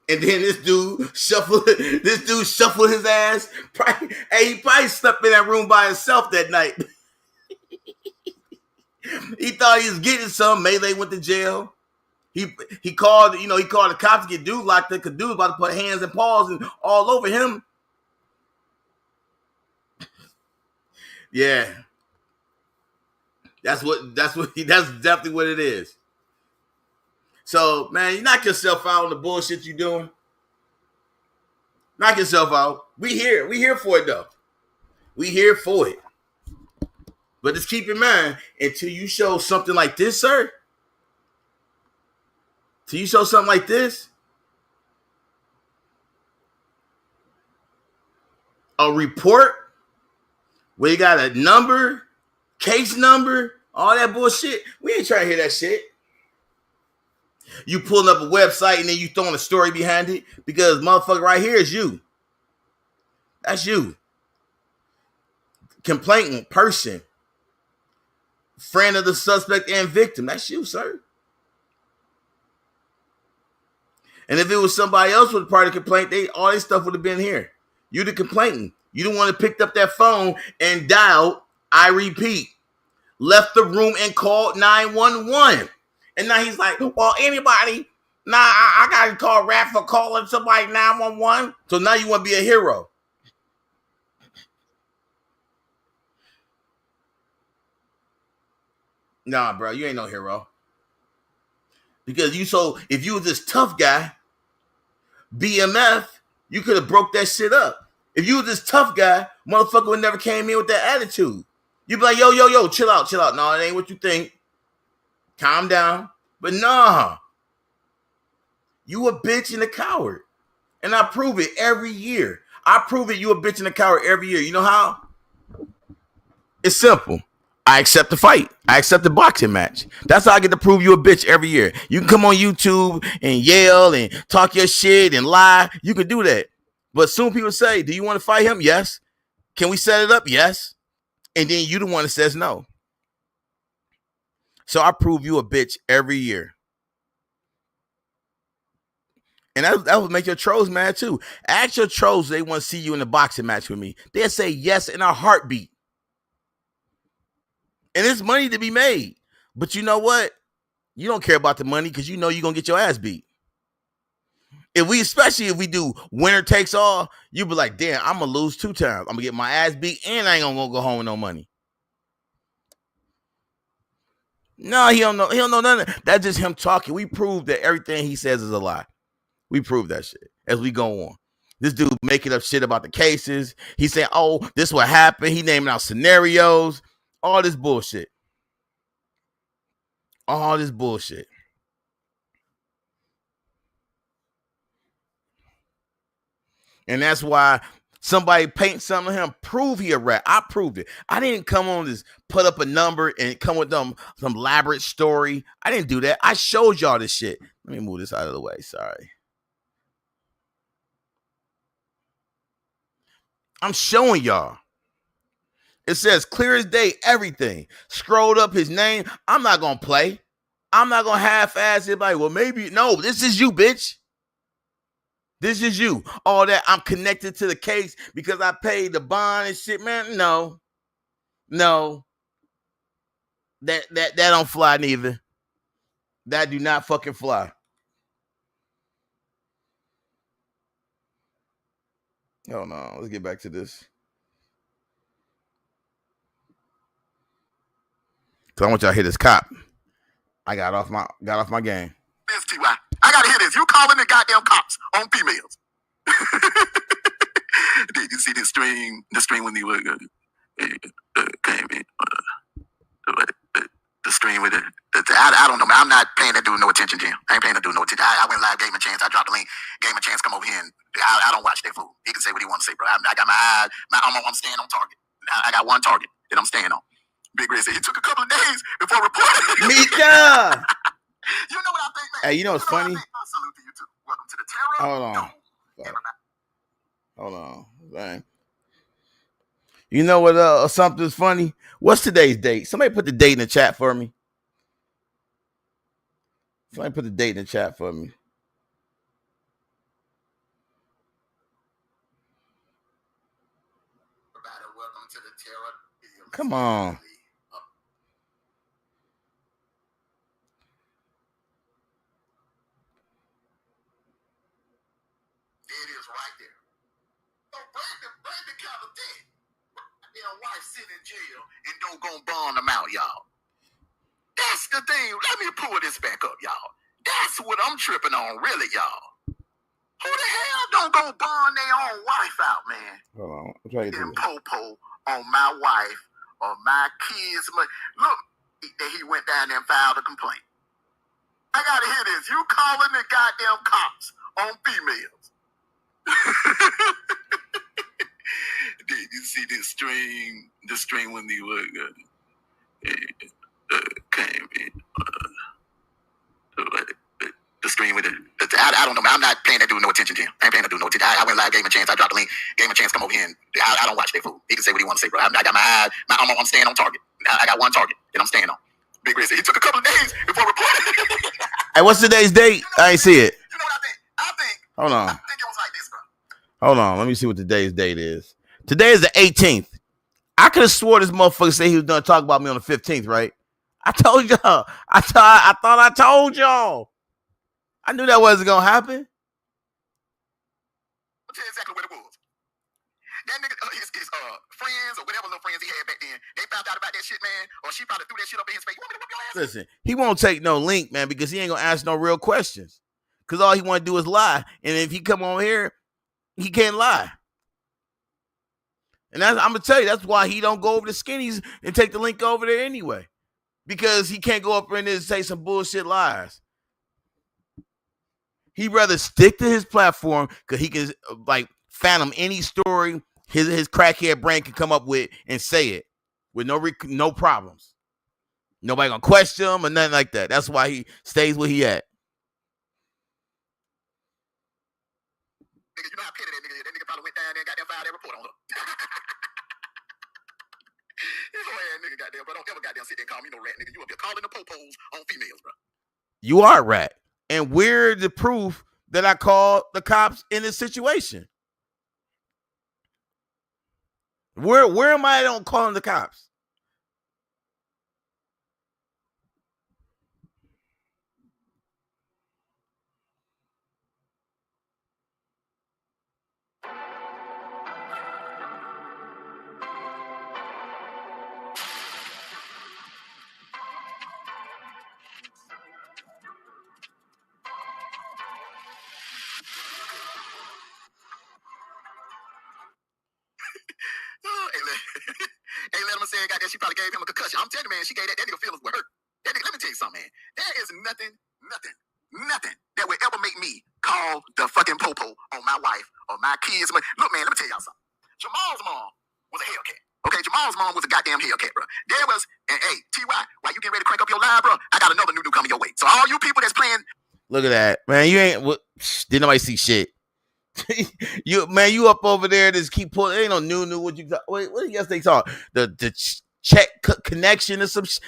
And then this dude shuffled his ass. He probably slept in that room by himself that night. He thought he was getting some. Melee went to jail. He called the cops to get dude locked up because dude was about to put hands and paws and all over him. Yeah. That's definitely what it is. So, man, you knock yourself out on the bullshit you doing. Knock yourself out. We here for it though. We here for it. But just keep in mind, until you show something like this, sir. Till you show something like this, a report where you got a number, case number, all that bullshit. We ain't trying to hear that shit. You pulling up a website and then you throwing a story behind it because motherfucker right here is you. That's you. Complainant person. Friend of the suspect and victim. That's you, sir. And if it was somebody else with a part of the complaint, all this stuff would have been here. You the complainant. You the one that picked up that phone and dialed, I repeat, left the room and called 911. And now he's like, well, anybody, I got to call Rat for calling somebody 911. So now you want to be a hero. Nah, bro, you ain't no hero. Because if you was this tough guy, BMF, you could have broke that shit up. If you was this tough guy, motherfucker would never came in with that attitude. You'd be like, yo, chill out. No, it ain't what you think. Calm down. But nah. You a bitch and a coward. And I prove it every year. I prove it you a bitch and a coward every year. You know how? It's simple. I accept the fight. I accept the boxing match. That's how I get to prove you a bitch every year. You can come on YouTube and yell and talk your shit and lie. You can do that. But soon people say, do you want to fight him? Yes. Can we set it up? Yes. And then you the one that says no. So I prove you a bitch every year. And that would make your trolls mad too. Ask your trolls they want to see you in a boxing match with me. They'll say yes in a heartbeat. And it's money to be made. But you know what? You don't care about the money because you know you're going to get your ass beat. Especially if we do winner takes all, you be like, damn, I'm going to lose 2 times. I'm going to get my ass beat and I ain't going to go home with no money. No, he don't know. He don't know nothing. That's just him talking. We proved that everything he says is a lie. We prove that shit as we go on. This dude making up shit about the cases. He saying, oh, this what happened. He naming out scenarios. All this bullshit. All this bullshit. And that's why somebody paint something to him, prove he a rat. I proved it. I didn't come on this, put up a number and come with some elaborate story. I didn't do that. I showed y'all this shit. Let me move this out of the way. Sorry. I'm showing y'all. It says clear as day, everything. Scrolled up his name. I'm not going to play. I'm not going to half-ass it like, well, maybe. No, this is you, bitch. This is you. All that I'm connected to the case because I paid the bond and shit, man. No. That don't fly neither. That do not fucking fly. Hold on. Let's get back to this. Cause I want y'all to hit this cop. I got off my game. This T.Y. I gotta hear this. You calling the goddamn cops on females. Did you see the stream when they were came in? The stream with it. I don't know, man. I'm not paying that dude no attention, Jim. I ain't paying that dude no attention. I went live, gave him a chance. I dropped the link, gave him a chance. Come over here and I don't watch that fool. He can say what he wants to say, bro. I got my eyes. I'm staying on target. I got one target that I'm staying on. Big Red said he took a couple of days before reporting. Mika! You know what I think, man? Hey, you know what's funny? I salute to you too. Welcome to the terror. Hold on. Dang. You know what something's funny? What's today's date? Somebody put the date in the chat for me. Somebody put the date in the chat for me. Welcome to the terror. Come on. It is right there. So Brandon kind of dead. Their wife sitting in jail and don't go bond them out, y'all. That's the thing. Let me pull this back up, y'all. That's what I'm tripping on, really, y'all. Who the hell don't go bond their own wife out, man? Hold on. I'm trying to and Popo on my wife or my kids. Look, he went down there and filed a complaint. I gotta hear this. You calling the goddamn cops on females. Did you see this stream? The stream when they were came in. The stream with it. I don't know, man. I'm not paying that dude no attention, Jim. I ain't paying that dude no attention. I went live, gave him a chance. I dropped the link, gave him a chance. Come over here and I don't watch that fool. He can say what he wants to say, bro. I got my eyes. I'm staying on target. I got one target that I'm staying on. Big Red said he took a couple of days before reporting. Hey, what's today's date? I ain't see it. You know what I think? Hold on. I think it was like this, bro. Hold on. Let me see what today's date is. Today is the 18th. I could have swore this motherfucker said he was going to talk about me on the 15th, right? I told y'all. I thought I told y'all. I knew that wasn't going to happen. I'll tell you exactly what it was. That nigga, his friends or whatever little friends he had back then, they found out about that shit, man. Or she probably threw that shit up in his face. You want me to whip your ass? Listen, he won't take no link, man, because he ain't going to ask no real questions. Because all he want to do is lie. And if he come on here, he can't lie. And I'm going to tell you, that's why he don't go over the skinnies and take the link over there anyway. Because he can't go up in there and say some bullshit lies. He'd rather stick to his platform because he can like fathom any story his crackhead brain can come up with and say it. with no problems. Nobody gonna question him or nothing like that. That's why he stays where he at. Nigga, you know how petty that nigga is. That nigga probably went down there and got that filed that report on her. This whole ass nigga goddamn, bro. Don't ever goddamn sit there and call me no rat, nigga. You up here calling the popos on females, bro. You are a rat. And we're the proof that I called the cops in this situation. Where am I on calling the cops? Hey, let him say, goddamn, she probably gave him a concussion. I'm telling you, man, she gave that nigga feelings with her. That nigga, let me tell you something, man. There is nothing that would ever make me call the fucking popo on my wife or my kids. Look, man, let me tell y'all something. Jamal's mom was a Hellcat. Okay, Jamal's mom was a goddamn Hellcat, bro. There was, and hey, TY, while you getting ready to crank up your line, bro, I got another new coming your way. So all you people that's playing. Look at that, man. You ain't, didn't nobody see shit. you up over there, just keep pulling. Ain't no new. What do you guys they talk? The check connection or some shit.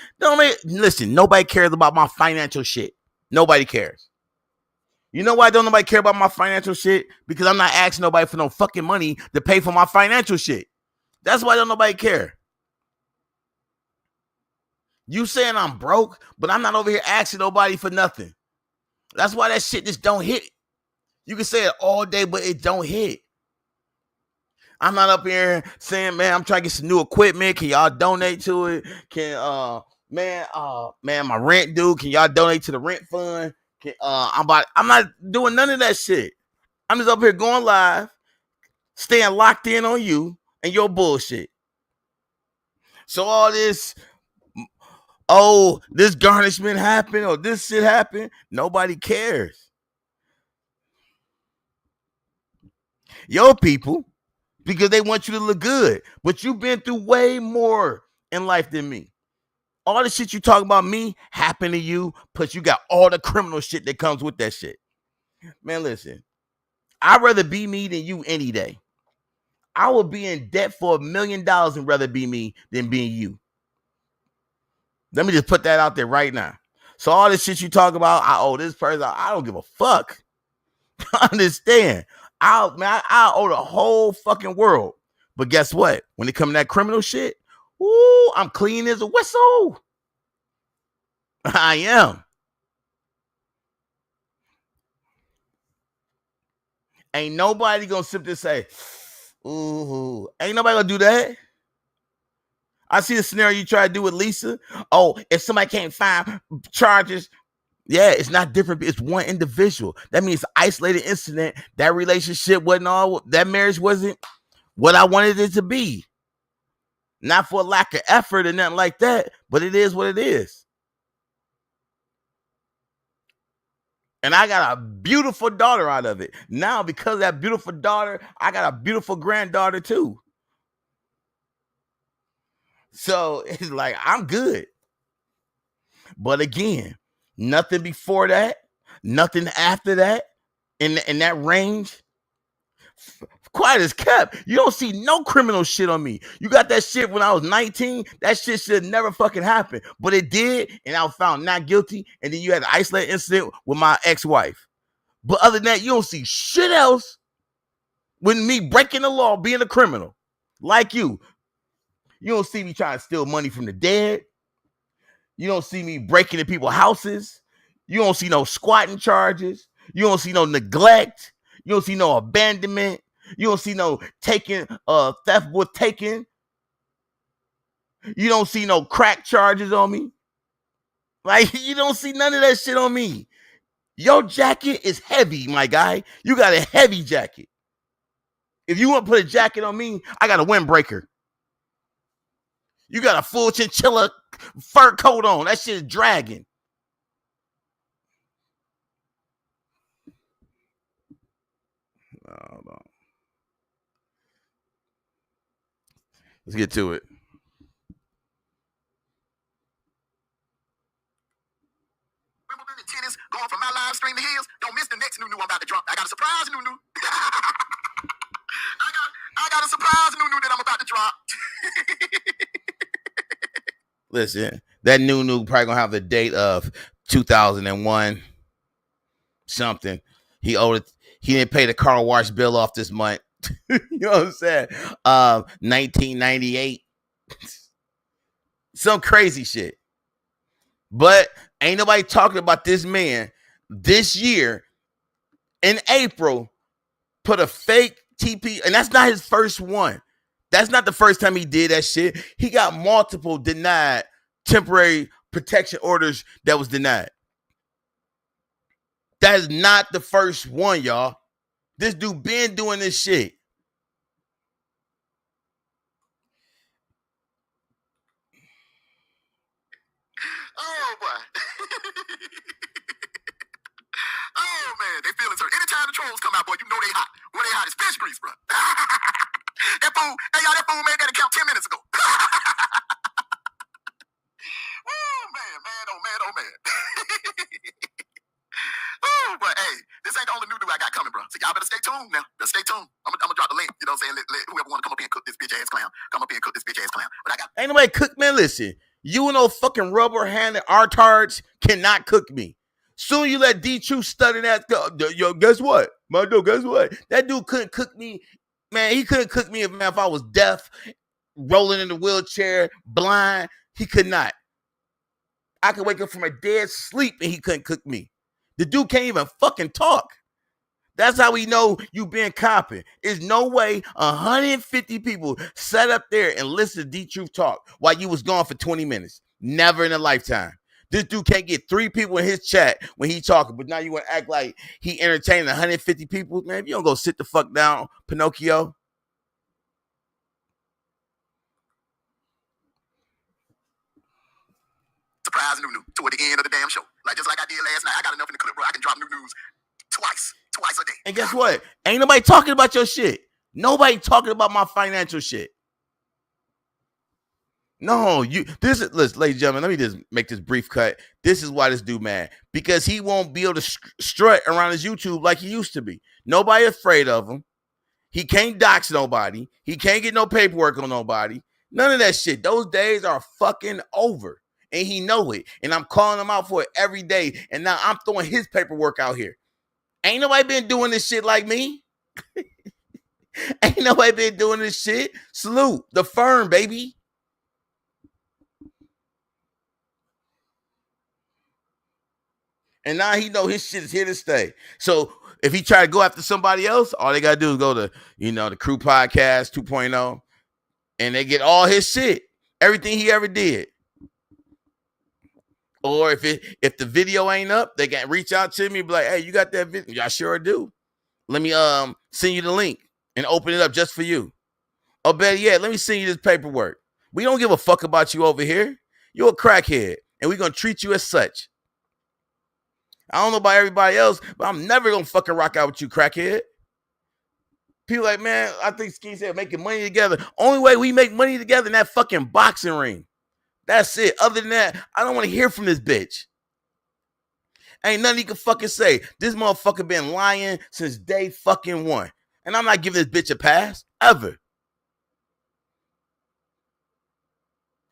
Listen, nobody cares about my financial shit. Nobody cares. You know why don't nobody care about my financial shit? Because I'm not asking nobody for no fucking money to pay for my financial shit. That's why don't nobody care. You saying I'm broke, but I'm not over here asking nobody for nothing. That's why that shit just don't hit. You can say it all day, but it don't hit. I'm not up here saying, man, I'm trying to get some new equipment. Can y'all donate to it? Can man, my rent due. Can y'all donate to the rent fund? I'm not doing none of that shit. I'm just up here going live, staying locked in on you and your bullshit. So all this, this garnishment happened or this shit happened, nobody cares. Your people, because they want you to look good. But you've been through way more in life than me. All the shit you talk about me happened to you, plus you got all the criminal shit that comes with that shit. Man, listen, I'd rather be me than you any day. I would be in debt for $1 million and rather be me than being you. Let me just put that out there right now. So all this shit you talk about, I owe this person, I don't give a fuck. Understand? I owe the whole fucking world. But guess what? When it comes to that criminal shit, ooh, I'm clean as a whistle. I am. Ain't nobody gonna sit there and say, ooh, ain't nobody gonna do that. I see the scenario you try to do with Lisa. Oh, if somebody can't find charges, yeah, it's not different. It's one individual. That means isolated incident. That relationship wasn't all, that marriage wasn't what I wanted it to be. Not for a lack of effort and nothing like that, but it is what it is. And I got a beautiful daughter out of it. Now, because of that beautiful daughter, I got a beautiful granddaughter too. So it's like, I'm good. But again, nothing before that, nothing after that, in that range, quiet as kept. You don't see no criminal shit on me. You got that shit when I was 19. That shit should never fucking happen. But it did, and I was found not guilty. And then you had the isolated incident with my ex-wife. But other than that, you don't see shit else with me breaking the law, being a criminal. Like you. You don't see me trying to steal money from the dead. You don't see me breaking in people's houses. You don't see no squatting charges. You don't see no neglect. You don't see no abandonment. You don't see no taking, theft with taking. You don't see no crack charges on me. Like, you don't see none of that shit on me. Your jacket is heavy, my guy. You got a heavy jacket. If you want to put a jacket on me, I got a windbreaker. You got a full chinchilla fur coat on. That shit is dragging. Hold on. Let's get to it. views going from my live stream to his. Don't miss the next new I'm about to drop. I got a surprise new. I got a surprise new that I'm about to drop. Listen, that new probably gonna have the date of 2001 something. He didn't pay the car wash bill off this month. You know what I'm saying? 1998. Some crazy shit. But ain't nobody talking about this man this year in April put a fake TP, and that's not his first one. That's not the first time he did that shit. He got multiple denied temporary protection orders that was denied. That is not the first one, y'all. This dude been doing this shit. Oh, boy. Oh, man, they feeling hurt. Anytime the trolls come out, boy, you know they hot. Boy, they hot as fish grease, bro. That fool, hey, y'all, that fool made that account 10 minutes ago. Oh, man, oh, man. Oh, but hey, this ain't the only new I got coming, bro. So y'all better stay tuned now. Better stay tuned. I'm gonna drop the link. You know what I'm saying? Let whoever want to come up here and cook this bitch ass clown, come up here and cook this bitch ass clown. But I got Ain't nobody cook, man. Listen, you and those fucking rubber-handed artards cannot cook me. Soon you let D-Truth study that go. Yo, guess what? My dude, guess what? That dude couldn't cook me. Man, he couldn't cook me if I was deaf, rolling in the wheelchair, blind. He could not. I could wake up from a dead sleep and he couldn't cook me. The dude can't even fucking talk. That's how we know you been copping. There's no way 150 people sat up there and listened to D-Truth talk while you was gone for 20 minutes. Never in a lifetime. This dude can't get 3 people in his chat when he talking, but now you want to act like he entertaining 150 people? Man, if you don't go sit the fuck down, Pinocchio. surprise new toward the end of the damn show. Like just like I did last night. I got enough in the clip, bro. I can drop new news twice a day. And guess what? Ain't nobody talking about your shit. Nobody talking about my financial shit. No, listen, ladies and gentlemen, let me just make this brief cut. This is why this dude mad. Because he won't be able to strut around his YouTube like he used to be. Nobody afraid of him. He can't dox nobody. He can't get no paperwork on nobody. None of that shit. Those days are fucking over. And he know it. And I'm calling him out for it every day. And now I'm throwing his paperwork out here. Ain't nobody been doing this shit like me. Ain't nobody been doing this shit. Salute. The firm, baby. And now he know his shit is here to stay. So if he try to go after somebody else, all they got to do is go to, the Crew Podcast 2.0, and they get all his shit, everything he ever did. Or if the video ain't up, they can reach out to me and be like, hey, you got that video? I sure do. Let me send you the link and open it up just for you. Oh, better yet, let me send you this paperwork. We don't give a fuck about you over here. You're a crackhead, and we're going to treat you as such. I don't know about everybody else, but I'm never going to fucking rock out with you, crackhead. People like, man, I think Ski said making money together. Only way we make money together in that fucking boxing ring. That's it. Other than that, I don't want to hear from this bitch. Ain't nothing you can fucking say. This motherfucker been lying since day fucking one. And I'm not giving this bitch a pass. Ever.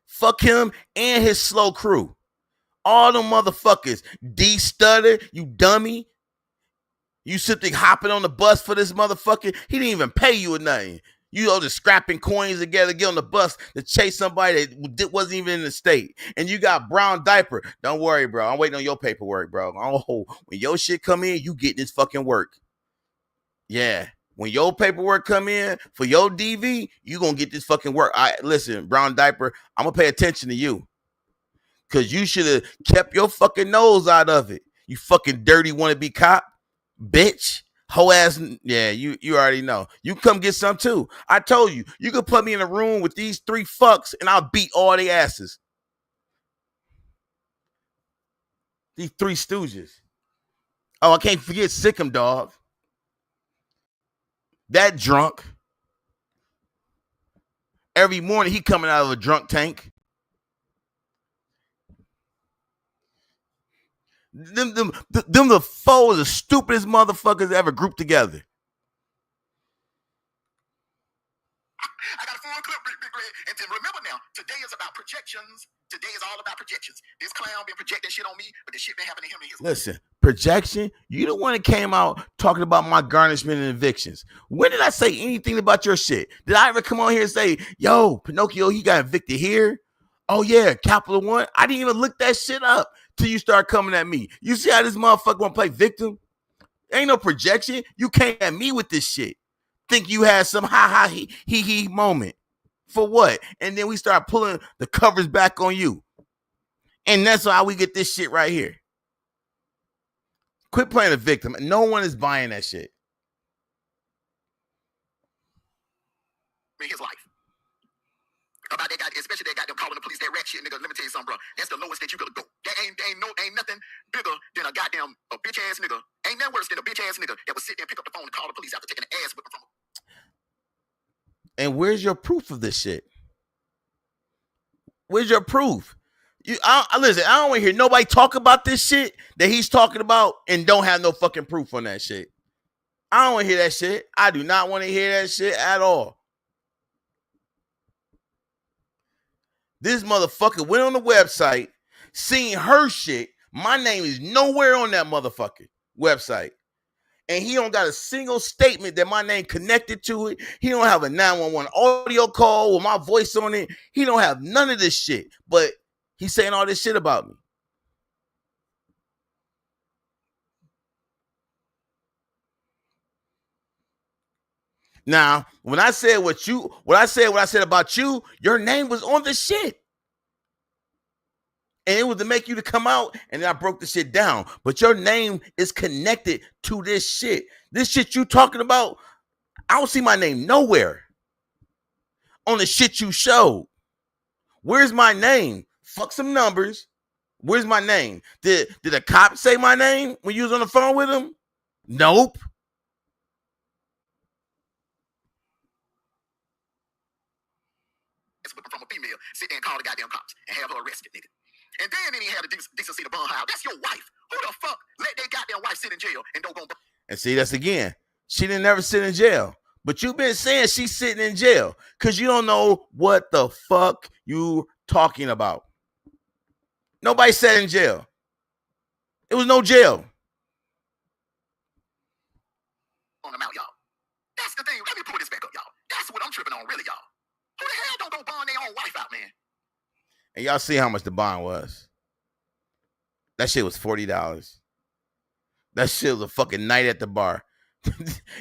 Fuck him and his slow crew. All them motherfuckers. D-Stutter, you dummy. You simply hopping on the bus for this motherfucker. He didn't even pay you or nothing. You just scrapping coins together, get on the bus to chase somebody that wasn't even in the state. And you got Brown Diaper. Don't worry, bro. I'm waiting on your paperwork, bro. Oh, when your shit come in, you get this fucking work. Yeah. When your paperwork come in for your DV, you gonna get this fucking work. Listen, Brown Diaper, I'm gonna pay attention to you. Because you should have kept your fucking nose out of it. You fucking dirty wannabe cop. Bitch. Hoe ass. Yeah, you already know. You come get some too. I told you. You could put me in a room with these 3 fucks and I'll beat all their asses. These 3 stooges. Oh, I can't forget Sikkim, dog. That drunk. Every morning he coming out of a drunk tank. Them the four of the stupidest motherfuckers ever grouped together. I got a full clip, Big Red. And then remember now, today is about projections. Today is all about projections. This clown been projecting shit on me, but the shit been happening to him in his life. Listen, projection, you the one that came out talking about my garnishment and evictions. When did I say anything about your shit? Did I ever come on here and say, yo, Pinocchio, he got evicted here? Oh, yeah, Capital One. I didn't even look that shit up till you start coming at me. You see how this motherfucker want to play victim? Ain't no projection. You came at me with this shit. Think you had some ha-ha he moment. For what? And then we start pulling the covers back on you. And that's how we get this shit right here. Quit playing a victim. No one is buying that shit. In his life. About that guy, especially that guy them calling the police that rat shit, nigga. Let me tell you something, bro. That's the lowest that you could go. That ain't nothing bigger than a goddamn bitch ass nigga. Ain't nothing worse than a bitch ass nigga that would sit there and pick up the phone and call the police after taking an ass whipping from him. And where's your proof of this shit? Where's your proof? Listen, I don't want to hear nobody talk about this shit that he's talking about and don't have no fucking proof on that shit. I don't want to hear that shit. I do not want to hear that shit at all. This motherfucker went on the website, seen her shit. My name is nowhere on that motherfucking website. And he don't got a single statement that my name connected to it. He don't have a 911 audio call with my voice on it. He don't have none of this shit. But he's saying all this shit about me. Now, when I said what I said about you, your name was on the shit. And it was to make you to come out, and then I broke the shit down. But your name is connected to this shit. This shit you talking about, I don't see my name nowhere on the shit you showed. Where's my name? Fuck some numbers. Where's my name? Did a cop say my name when you was on the phone with him? Nope. From a female, sit there and call the goddamn cops and have her arrested, nigga. And then he had the decency to bond her out. That's your wife. Who the fuck let their goddamn wife sit in jail and don't go? And see, that's again, she didn't never sit in jail. But you've been saying she's sitting in jail because you don't know what the fuck you talking about. Nobody sat in jail. It was no jail. On them out, y'all. That's the thing. Let me pull this back up, y'all. That's what I'm tripping on, really, y'all. Who the hell don't go bond their own wife out, man? And y'all see how much the bond was. That shit was $40. That shit was a fucking night at the bar.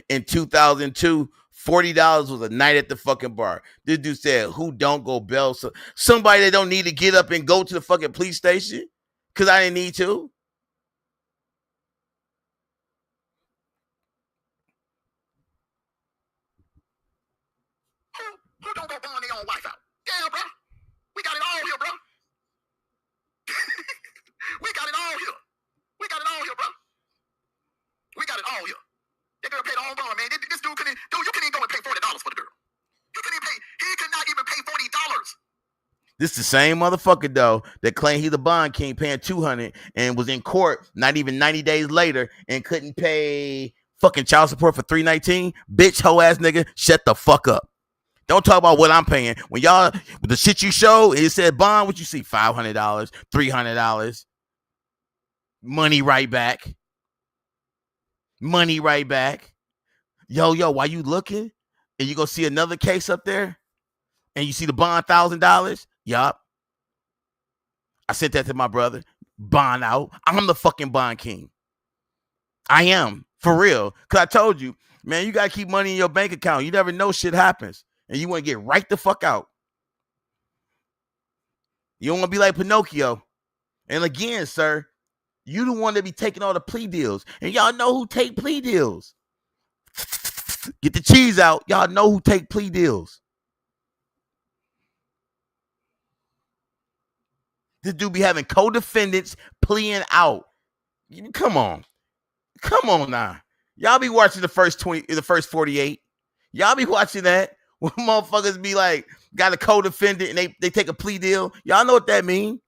In 2002, $40 was a night at the fucking bar. This dude said, who don't go bail? So somebody that don't need to get up and go to the fucking police station because I didn't need to. Who don't go bond their own wife out? Yeah, bro. We got it all here, bro. We got it all here. We got it all here, bro. We got it all here. That girl paid her own bond, man. This dude couldn't, you couldn't even go and pay $40 for the girl. You couldn't even pay, he could not even pay $40. This the same motherfucker, though, that claimed he's the bond king paying $200 and was in court not even 90 days later and couldn't pay fucking child support for $319. Bitch, hoe ass nigga, shut the fuck up. Don't talk about what I'm paying. When y'all, with the shit you show, it said bond, what you see? $500, $300. Money right back. Money right back. Yo, while you looking and you go see another case up there and you see the bond $1,000, yup. I sent that to my brother. Bond out. I'm the fucking bond king. I am. For real. Because I told you, man, you got to keep money in your bank account. You never know shit happens. And you want to get right the fuck out. You don't want to be like Pinocchio. And again, sir, you the one that be taking all the plea deals. And y'all know who take plea deals. Get the cheese out. Y'all know who take plea deals. This dude be having co-defendants pleading out. Come on. Come on now. Y'all be watching the first 48. Y'all be watching that. When motherfuckers be like, got a co-defendant and they take a plea deal. Y'all know what that mean.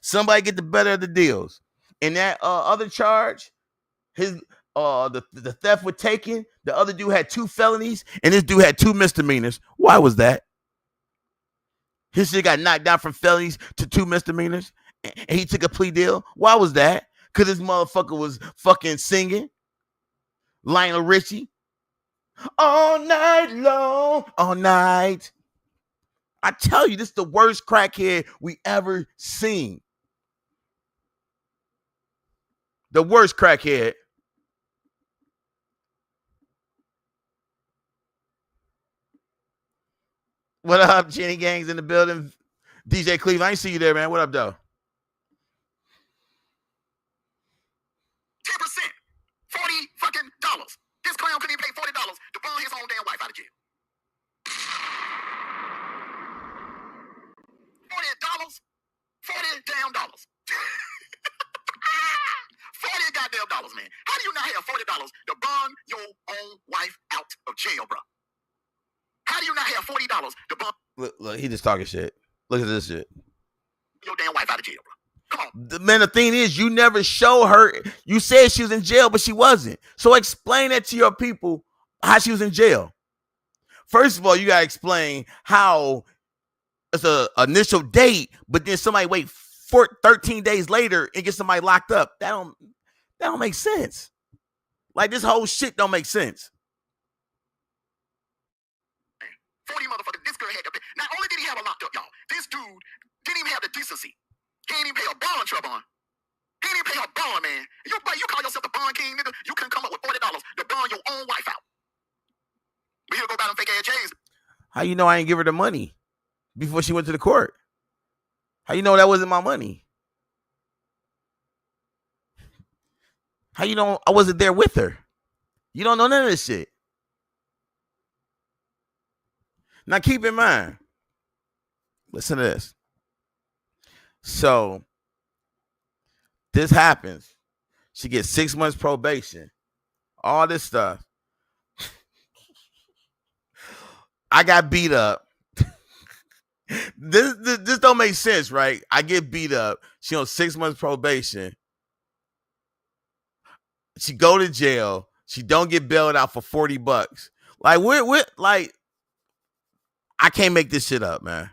Somebody get the better of the deals. And that other charge, his the theft was taken. The other dude had 2 felonies, and this dude had 2 misdemeanors. Why was that? His shit got knocked down from felonies to 2 misdemeanors, and he took a plea deal. Why was that? Because this motherfucker was fucking singing Lionel Richie all night long, all night. I tell you, this is the worst crackhead we ever seen. The worst crackhead. What up, Jenny Gang's in the building? DJ Cleveland, I ain't see you there, man. What up, though? 10%. $40 fucking dollars. This clown couldn't even pay $40 to bond his own damn wife out of jail. $40. $40 damn dollars. 40 goddamn dollars, man. How do you not have $40 to bond your own wife out of jail, bro? How do you not have $40 to bond? Look, he just talking shit. Look at this shit. Your damn wife out of jail, bro. Come on. Man, the thing is, you never show her. You said she was in jail, but she wasn't. So explain that to your people, how she was in jail. First of all, you gotta explain how it's a initial date, but then somebody wait 13 days later and get somebody locked up. That don't make sense. Like, this whole shit don't make sense. 40 motherfuckers. This girl had to pay. Not only did he have her locked up, y'all, this dude didn't even have the decency. He ain't even pay a bond, Trevon. He didn't even pay a bond, man. You call yourself the bond king, nigga. You couldn't come up with $40 to bond your own wife out. We here to go buy them fake ass chains. How you know I ain't give her the money before she went to the court? How you know that wasn't my money? How you know I wasn't there with her? You don't know none of this shit. Now keep in mind, listen to this. So this happens. She gets 6 months probation. All this stuff. I got beat up. This don't make sense, right? I get beat up. She on 6 months probation. She go to jail. She don't get bailed out for $40. Like, we're like, I can't make this shit up, man.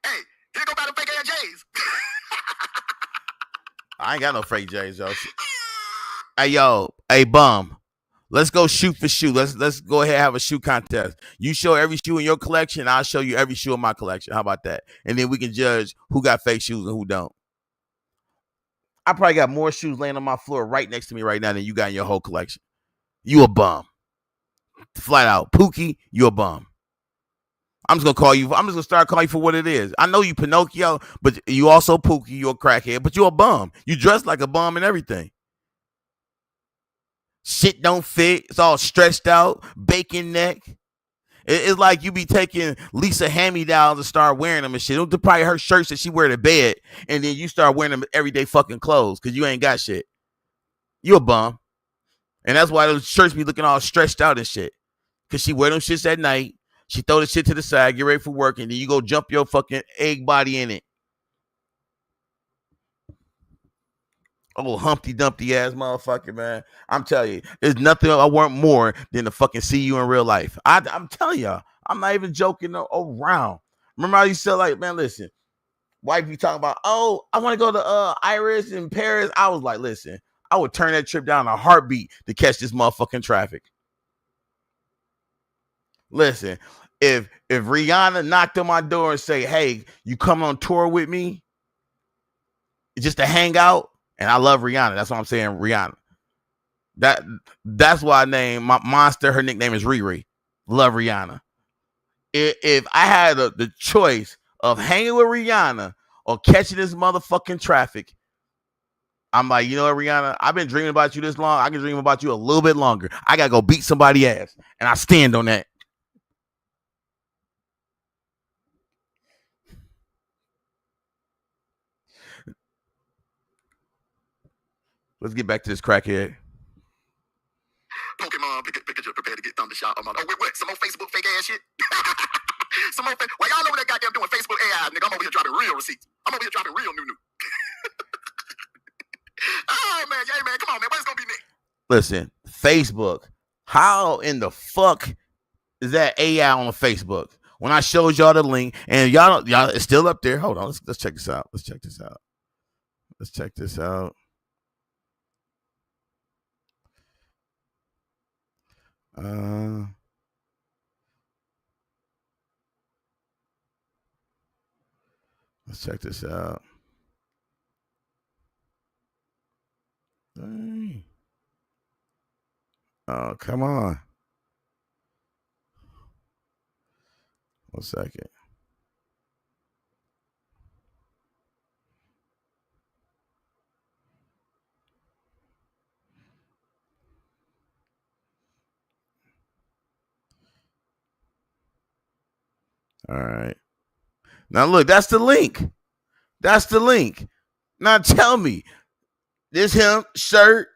hey, here go buy the fake ass J's. I ain't got no fake J's, yo. Hey, yo, hey, bum. Let's go shoot for shoe. Let's go ahead and have a shoe contest. You show every shoe in your collection, I'll show you every shoe in my collection. How about that? And then we can judge who got fake shoes and who don't. I probably got more shoes laying on my floor right next to me right now than you got in your whole collection. You a bum. Flat out. Pookie, you a bum. I'm just gonna start calling you for what it is. I know you Pinocchio, but you also Pookie, you a crackhead, but you a bum. You dress like a bum and everything. Shit don't fit. It's all stretched out, bacon neck. It's like you be taking Lisa hand-me-downs and start wearing them and shit. It'll probably her shirts that she wear to bed, and then you start wearing them everyday fucking clothes because you ain't got shit. You a bum. And that's why those shirts be looking all stretched out and shit. Because she wear them shits at night. She throw the shit to the side, get ready for work, and then you go jump your fucking egg body in it. Oh, Humpty Dumpty ass motherfucker, man. I'm telling you, there's nothing I want more than to fucking see you in real life. I'm telling y'all, I'm not even joking around. Remember how you said, like, man, listen, wife you talking about, oh, I want to go to Iris in Paris. I was like, listen, I would turn that trip down a heartbeat to catch this motherfucking traffic. Listen, if Rihanna knocked on my door and say, hey, you come on tour with me just to hang out, and I love Rihanna. That's what I'm saying, Rihanna. That's why I named my monster. Her nickname is Riri. Love Rihanna. If I had the choice of hanging with Rihanna or catching this motherfucking traffic, I'm like, you know what, Rihanna? I've been dreaming about you this long. I can dream about you a little bit longer. I got to go beat somebody's ass. And I stand on that. Let's get back to this crackhead. Pokemon, Pikachu, prepare to get thundershot. Oh, wait, some more Facebook fake ass shit? Some more while y'all over there goddamn doing Facebook AI, nigga, I'm over here dropping real receipts. I'm over here dropping real new. Oh man, yeah, man, come on, man. What's gonna be next? Listen, Facebook. How in the fuck is that AI on Facebook? When I showed y'all the link, and y'all, it's still up there. Hold on, let's check this out. Let's check this out. Let's check this out. Let's check this out. Dang. Oh, come on. 1 second. All right. Now look, that's the link. That's the link. Now tell me, this him shirt,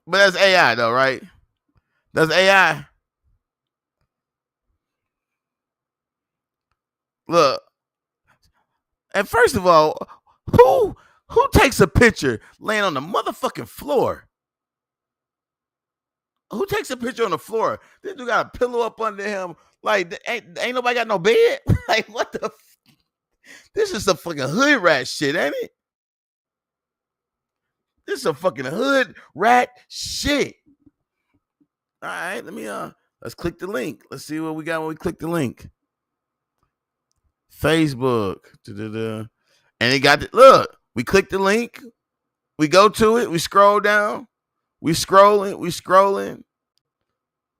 but that's AI though, right? That's AI. Look, and first of all, who takes a picture laying on the motherfucking floor? Who takes a picture on the floor? This dude got a pillow up under him. Like, ain't nobody got no bed? Like, what the? This is some fucking hood rat shit, ain't it? This is some fucking hood rat shit. All right, let's click the link. Let's see what we got when we click the link. Facebook. And it got look, we click the link. We go to it. We scroll down. We scrolling.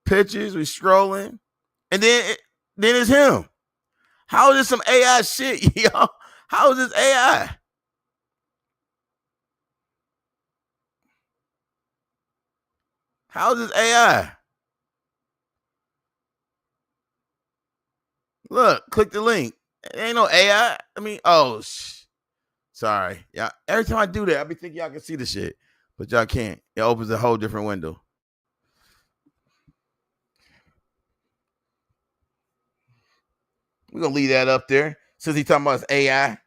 Pictures, we scrolling. And then it's him. How is this some AI shit, yo? How is this AI? How is this AI? Look, click the link. It ain't no AI. I mean, sorry. Yeah, every time I do that, I be thinking y'all can see the shit, but y'all can't. It opens a whole different window. We're gonna leave that up there since he's talking about his AI.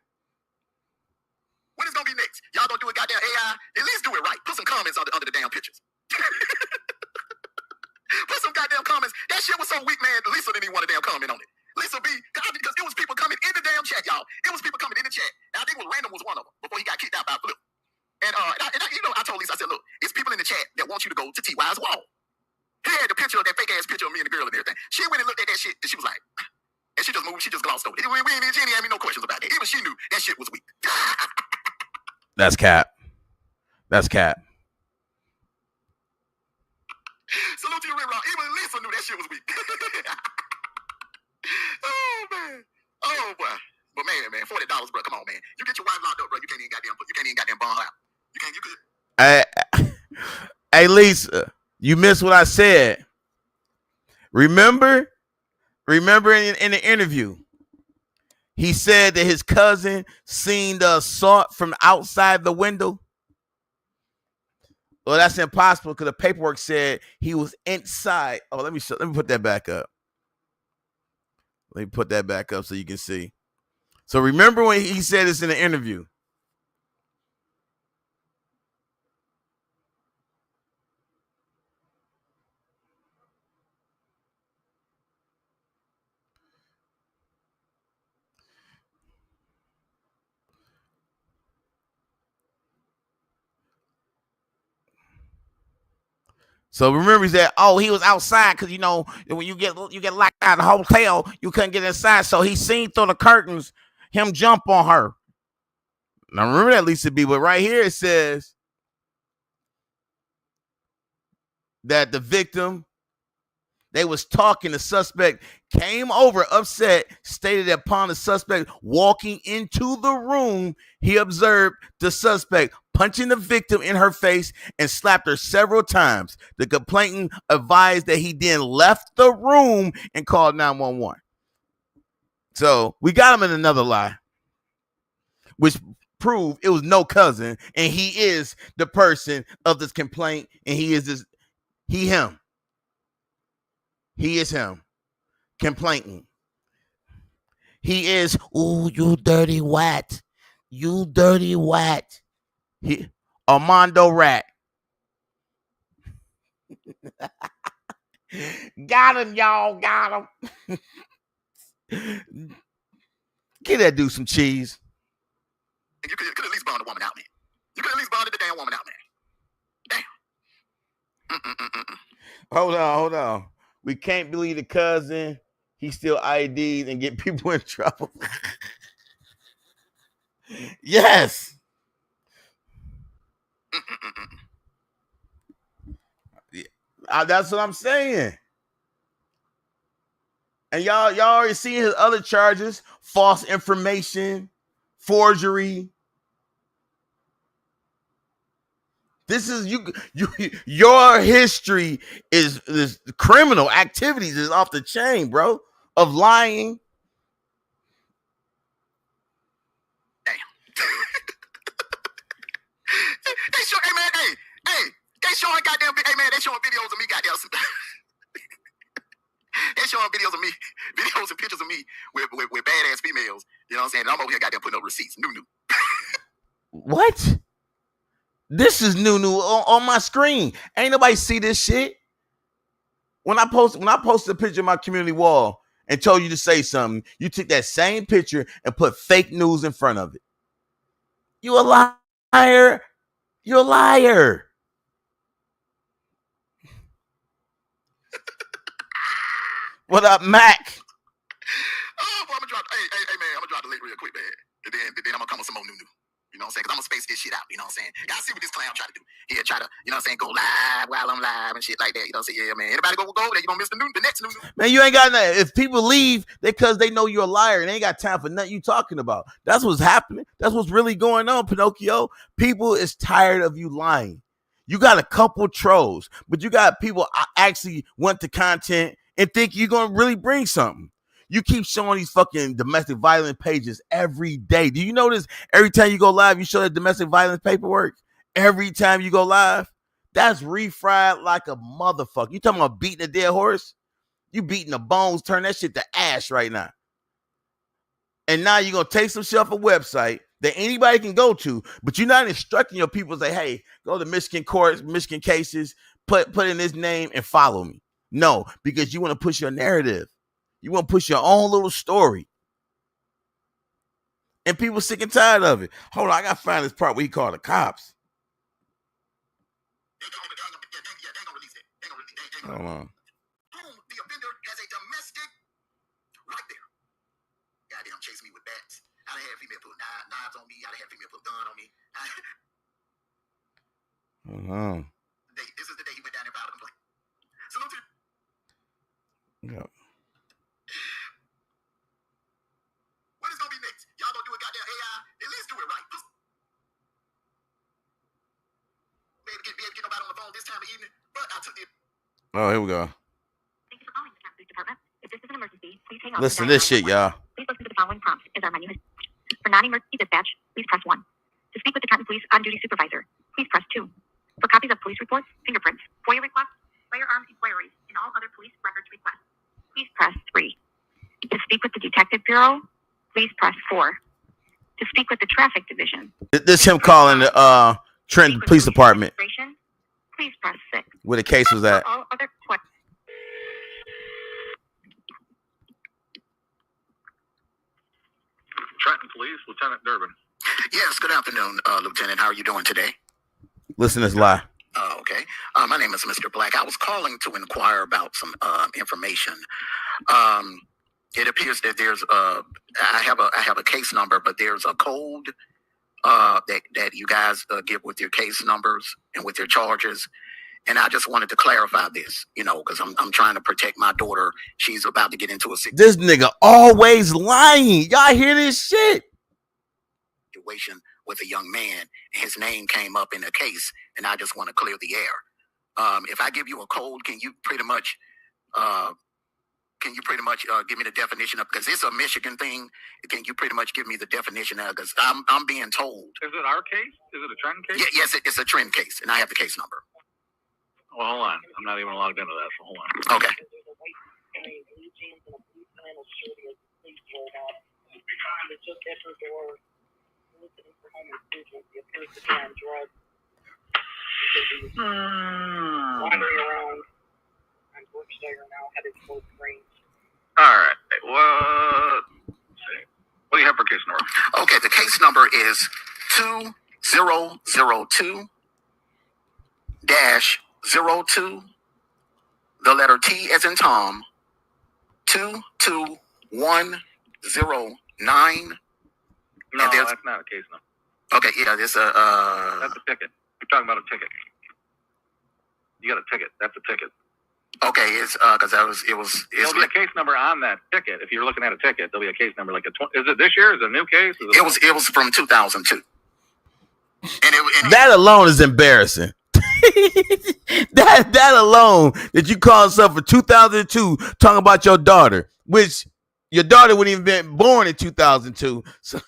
What is gonna be next? Y'all gonna do a goddamn AI? At least do it right. Put some comments under the damn pictures. Put some goddamn comments. That shit was so weak, man. Lisa didn't even want a damn comment on it. Lisa B, because it was people coming in the damn chat, y'all. It was people coming in the chat. Now I think Random was one of them before he got kicked out by Flip. And I told Lisa, I said, look, it's people in the chat that want you to go to T.Y.'s wall. He had the picture of that fake ass picture of me and the girl and everything. She went and looked at that shit and she was like, and she just moved. She just glossed over it. She didn't have me no questions about it. Even she knew that shit was weak. That's cap. That's cap. Salute to you, Red Rock. Even Lisa knew that shit was weak. Oh man. Oh boy. But man, $40, bro. Come on, man. You get your wife locked up, bro. You can't even goddamn bond out. You could. Hey, Lisa, you missed what I said. Remember in the interview, he said that his cousin seen the assault from outside the window. Well, that's impossible because the paperwork said he was inside. Oh, let me put that back up. Let me put that back up so you can see. So remember when he said this in the interview. So remember, he said, "Oh, he was outside because when you get locked out of the hotel, you couldn't get inside. So he seen through the curtains him jump on her." Now remember that, Lisa B. But right here it says that the victim, they was talking. The suspect came over upset, stated that upon the suspect walking into the room, he observed the suspect punching the victim in her face and slapped her several times. The complainant advised that he then left the room and called 911. So we got him in another lie, which proved it was no cousin, and he is the person of this complaint, and he is him. He is him. Complaining. He is, ooh, you dirty wat. You dirty wat. He Armando Rat. Got him, y'all. Got him. Get that dude some cheese. You could at least bond a woman out, man. You could at least bonded the damn woman out, man. Damn. Hold on. We can't believe the cousin. He still ID'd and get people in trouble. Yes. That's what I'm saying. And y'all already seen his other charges: false information, forgery. This is your history is criminal activities is off the chain, bro. Of lying. Damn. They show, hey man, hey, they showing goddamn, hey man, they showing videos of me, goddamn. They showing videos of me, videos and pictures of me with badass females. You know what I'm saying? And I'm over here goddamn putting up receipts. New. What? This is new on my screen. Ain't nobody see this shit. When I posted a picture of my community wall and told you to say something, you took that same picture and put fake news in front of it. You a liar. You're a liar. What up, Mac? Oh, boy, I'm gonna drop. Hey, man, I'm gonna drop the link real quick, man. And then I'm gonna come with some more new. You know what I'm saying? Because I'm gonna space this shit out. You know what I'm saying? Y'all see what this clown try to do? He'll try to, you know what I'm saying, go live while I'm live and shit like that. You know what I'm saying? Yeah, man. Anybody go over there, you gonna miss the next new. Man, you ain't got nothing. If people leave, they because they know you're a liar and they ain't got time for nothing you talking about. That's what's happening. That's what's really going on, Pinocchio. People is tired of you lying. You got a couple trolls, but you got people actually want the content and think you're gonna really bring something. You keep showing these fucking domestic violence pages every day. Do you notice every time you go live, you show that domestic violence paperwork? Every time you go live? That's refried like a motherfucker. You talking about beating a dead horse? You beating the bones, turn that shit to ash right now. And now you're going to take some shit off a website that anybody can go to, but you're not instructing your people to say, hey, go to Michigan courts, Michigan cases, put in this name and follow me. No, because you want to push your narrative. You want to push your own little story. And people sick and tired of it. Hold on, I got to find this part where he called the cops. Hold on. The offender has a domestic right there. Goddamn, chase me with bats. I done had female put knives on me. I done had female put gun on me. Hold on. This is the day he went down there filed a complaint. Salute to you. Yeah. What is gonna be next? Y'all gonna do a goddamn AI? At least do it right. Maybe get nobody on the phone this time of evening, but I took it. Oh, here we go. Thank you for calling the Cat Police Department. If this is an emergency, please hang up. Listen to this shit, y'all. Please listen to the following prompts as our menu has. For non-emergency dispatch, please press 1. To speak with the Trenton Police on-duty supervisor, please press 2. For copies of police reports, fingerprints, FOIA requests, firearm inquiries, and all other police records requests, please press 3. To speak with the Detective Bureau, please press 4. To speak with the Traffic Division. This him calling the Trenton Police Department. Please press 6. Where the case was at. For all other questions. Trenton Police, Lieutenant Durbin. Yes, good afternoon, Lieutenant. How are you doing today? Listen to this lie. Okay. My name is Mr. Black. I was calling to inquire about some information. It appears that there's I have a case number, but there's a code that you guys give with your case numbers and with your charges. And I just wanted to clarify this, you know, because I'm trying to protect my daughter. She's about to get into a This nigga always lying. Y'all hear this shit? Situation with a young man. His name came up in a case, and I just want to clear the air. If I give you a code, can you pretty much give me the definition of, because it's a Michigan thing? Can you pretty much give me the definition of, because I'm being told. Is it our case? Is it a Trenton case? Yes, it's a Trend case, and I have the case number. Well, hold on. I'm not even logged into that, so hold on. Okay. the door, soliciting for home improvement. He appears to be on drugs. He's wandering around on Berkshire now, headed towards Grange. All right. What? What do you have for case number? Okay, the case number is 2002-02, the letter T as in Tom, 22109. No, that's not a case number. Okay, yeah, this That's a ticket. You're talking about a ticket. You got a ticket. That's a ticket. okay, it's because There'll be a case number on that ticket. If you're looking at a ticket, there'll be a case number like is it this year? Is it a new case? it was from 2002. And That alone is embarrassing. that alone, that you call yourself for 2002 talking about your daughter, which your daughter wouldn't even been born in 2002. So,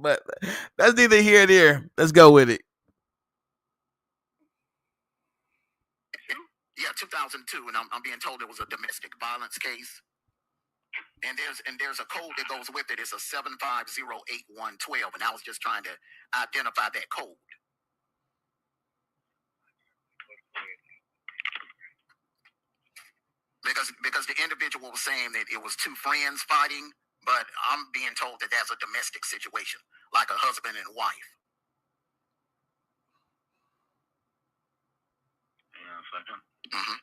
but that's neither here nor there. Let's go with it. Yeah, 2002, and I'm being told it was a domestic violence case. And there's a code that goes with it. It's a 7508112, and I was just trying to identify that code. Because the individual was saying that it was two friends fighting, but I'm being told that that's a domestic situation, like a husband and wife. Hang on a second. Mm-hmm.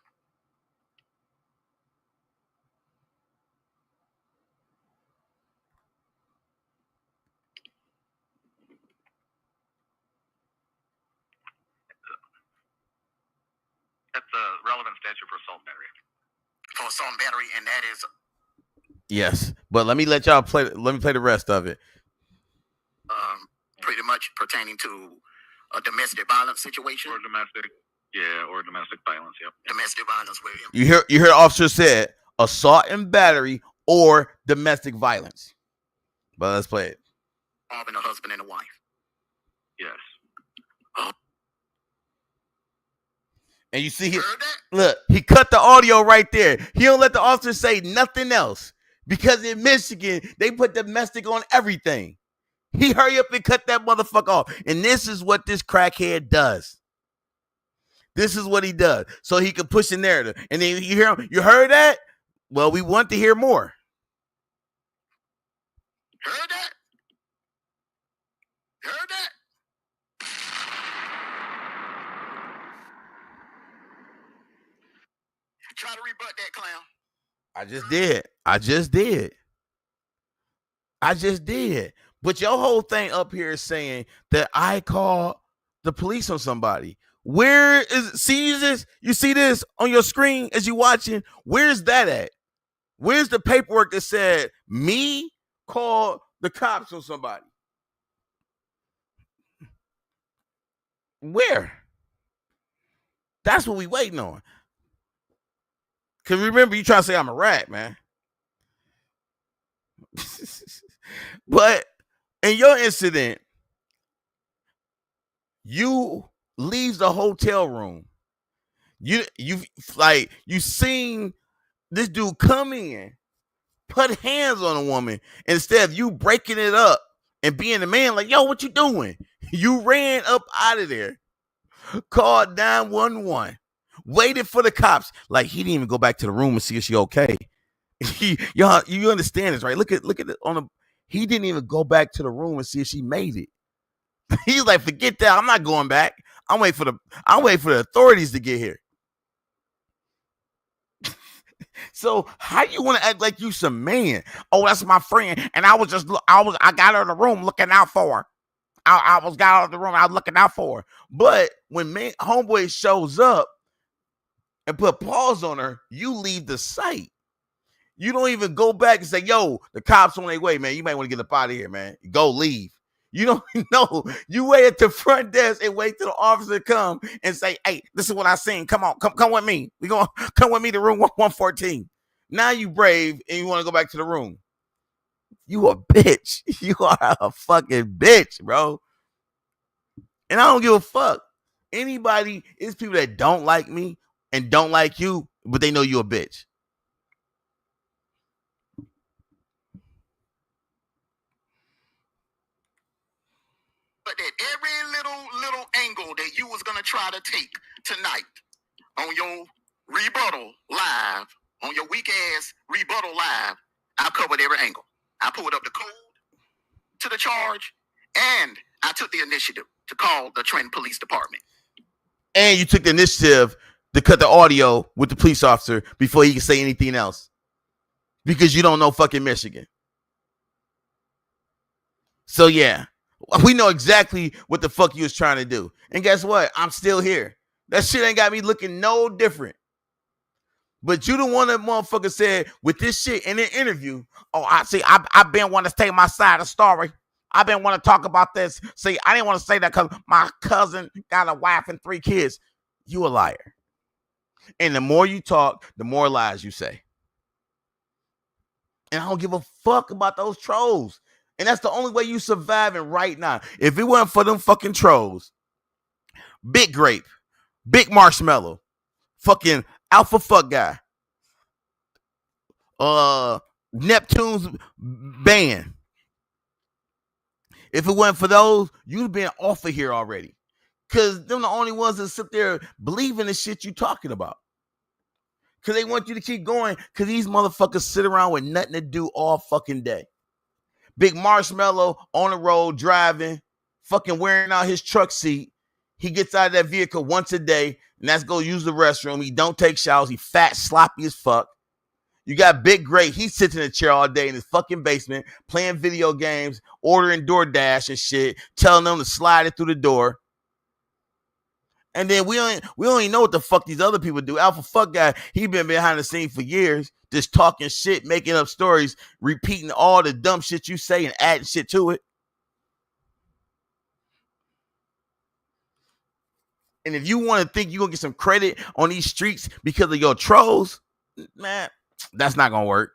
That's a relevant statute for assault battery. For assault and battery, and that is Yes, but let me let y'all play. Let me play the rest of it. pretty much pertaining to a domestic violence situation. Or domestic violence. Yep. Domestic violence. Where You hear the officer said assault and battery or domestic violence. But let's play it. Involving a husband and a wife. Yes. And you see here, Heard that? look, he cut the audio right there. He don't let the officer say nothing else. Because in Michigan, they put domestic on everything. He hurry up and cut that motherfucker off. And this is what this crackhead does. This is what he does. So he can push the narrative. And then you hear him, you heard that? Well, we want to hear more. Heard that? Heard that? Try to rebut that, clown. I just did. But your whole thing up here is saying that I called the police on somebody. Where is it? See this? You see this on your screen as you watching? Where's that at? Where's the paperwork that said me called the cops on somebody? Where? That's what we waiting on. Because remember, you trying to say I'm a rat, man. But in your incident, you leave the hotel room. You seen this dude come in, put hands on a woman, instead of you breaking it up and being the man like, yo, what you doing? You ran up out of there, called 911. Waited for the cops. Like he didn't even go back to the room and see if she okay. Y'all, you understand this, right? Look at it on the. He didn't even go back to the room and see if she made it. He's like, forget that. I'm not going back. I'm waiting for the authorities to get here. So how you want to act like you some man? Oh, that's my friend, and I got her in the room looking out for her. I got out of the room. I was looking out for her. But when homeboy shows up and put paws on her, you leave the site. You don't even go back and say, yo, the cops on their way, man. You might want to get up out of here, man. Go leave. You don't know. You wait at the front desk and wait till the officer come and say, hey, this is what I seen. Come on, come with me. We gonna come with me to room 114. Now you brave and you want to go back to the room. You a bitch. You are a fucking bitch, bro. And I don't give a fuck. Anybody, it's people that don't like me and don't like you, but they know you a bitch. that every little angle that you was gonna try to take tonight on your rebuttal live, on your weak ass rebuttal live, I covered every angle. I pulled up the code to the charge, and I took the initiative to call the Trenton Police Department. And you took the initiative to cut the audio with the police officer before he could say anything else. Because you don't know fucking Michigan. So yeah, we know exactly what the fuck you was trying to do. And guess what? I'm still here. That shit ain't got me looking no different. But you the one that motherfucker said with this shit in an interview, oh, I've been wanting to stay my side of the story. I've been wanting to talk about this. See, I didn't want to say that because my cousin got a wife and 3 kids. You a liar. And the more you talk, the more lies you say. And I don't give a fuck about those trolls. And that's the only way you surviving right now. If it wasn't for them fucking trolls, Big Grape, Big Marshmallow, fucking Alpha Fuck Guy, Neptune's band. If it wasn't for those, you'd been off of here already. Because them the only ones that sit there believing the shit you talking about. Because they want you to keep going. Because these motherfuckers sit around with nothing to do all fucking day. Big Marshmallow on the road driving, fucking wearing out his truck seat. He gets out of that vehicle once a day, and that's go use the restroom. He don't take showers. He fat, sloppy as fuck. You got Big Great. He sits in a chair all day in his fucking basement, playing video games, ordering DoorDash and shit, telling them to slide it through the door. And then we don't even know what the fuck these other people do. Alpha Fuck Guy, he been behind the scenes for years, just talking shit, making up stories, repeating all the dumb shit you say and adding shit to it. And if you want to think you're going to get some credit on these streets because of your trolls, man, that's not going to work.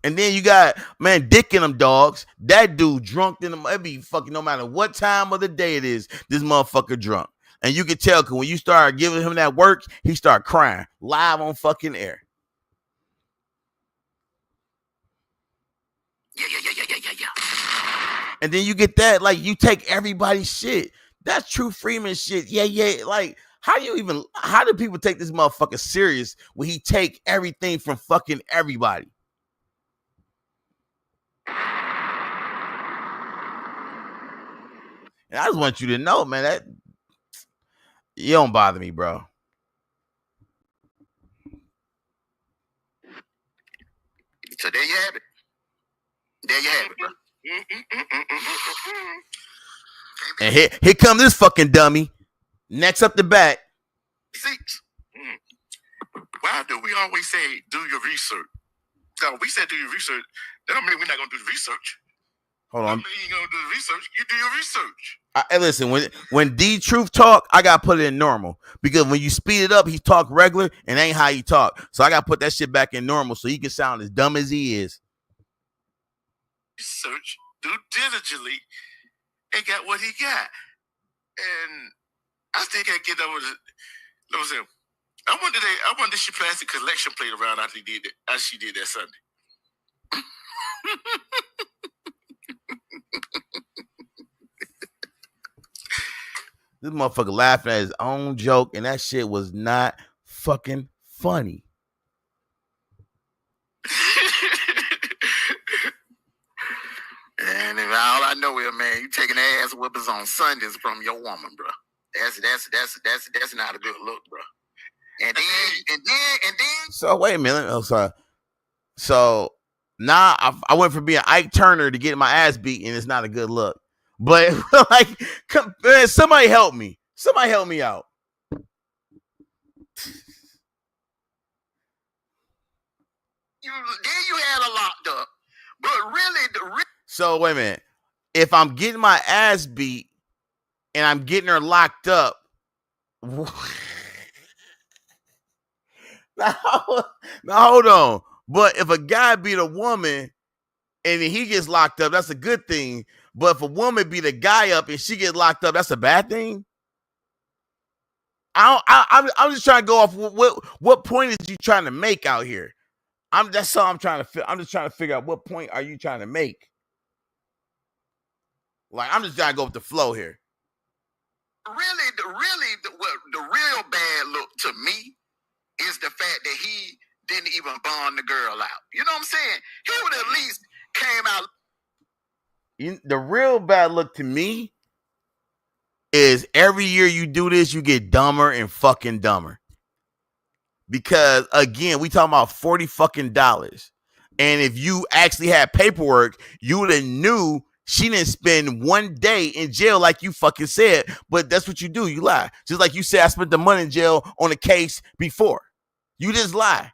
And then you got, man, Dick in them dogs. That dude drunk in them. It be fucking no matter what time of the day it is, this motherfucker drunk. And you can tell because when you start giving him that work, he start crying live on fucking air. Yeah. And then you get that, like, you take everybody's shit. That's True Freeman shit. Yeah. Like, how do people take this motherfucker serious when he take everything from fucking everybody? And I just want you to know, man, that you don't bother me, bro. So there you have it. Bro. And here come this fucking dummy. Next up the bat. See, why do we always say do your research? So we said do your research. That don't mean we're not gonna do the research. Hold on. You gonna do the research? You do your research. Listen, when D Truth talk, I gotta put it in normal because when you speed it up, he talk regular and ain't how he talk. So I gotta put that shit back in normal so he can sound as dumb as he is. Research, do diligently, and got what he got, and I still can't get over the. Listen, I wonder if she plastic collection played around after she did that Sunday. This motherfucker laughing at his own joke, and that shit was not fucking funny. And all I know is, man, you taking ass whippers on Sundays from your woman, bro. That's not a good look, bro. And then. So wait a minute. Oh, sorry. So now I went from being Ike Turner to getting my ass beat, and it's not a good look. But like, man, somebody help me. Somebody help me out. You had her locked up, but really, So wait a minute. If I'm getting my ass beat and I'm getting her locked up, now hold on. But if a guy beat a woman and he gets locked up, that's a good thing. But if a woman beat a guy up and she gets locked up, that's a bad thing. I'm just trying to go off what point is you trying to make out here? That's all I'm trying to. I'm just trying to figure out what point are you trying to make. Like, I'm just trying to go with the flow here. The real bad look to me is the fact that he didn't even bond the girl out. You know what I'm saying? He would at least came out. The real bad look to me is every year you do this, you get dumber and fucking dumber. Because again, we talking about $40 fucking dollars. And if you actually had paperwork, you would have knew she didn't spend one day in jail like you fucking said. But that's what you do. You lie. Just like you said, I spent the money in jail on a case before. You just lie.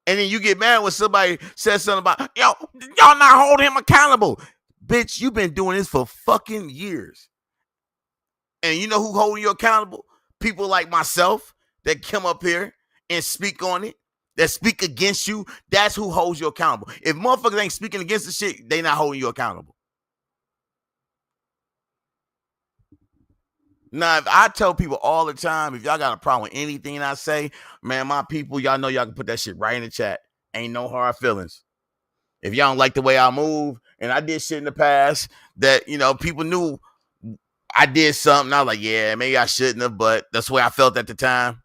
And then you get mad when somebody says something about, y'all not holding him accountable. Bitch, you've been doing this for fucking years. And you know who holding you accountable? People like myself that come up here and speak on it, that speak against you. That's who holds you accountable. If motherfuckers ain't speaking against the shit, they not holding you accountable. Now, if I tell people all the time, if y'all got a problem with anything I say, man, my people, y'all know y'all can put that shit right in the chat. Ain't no hard feelings. If y'all don't like the way I move, and I did shit in the past that, you know, people knew I did something, I was like, yeah, maybe I shouldn't have, but that's the way I felt at the time.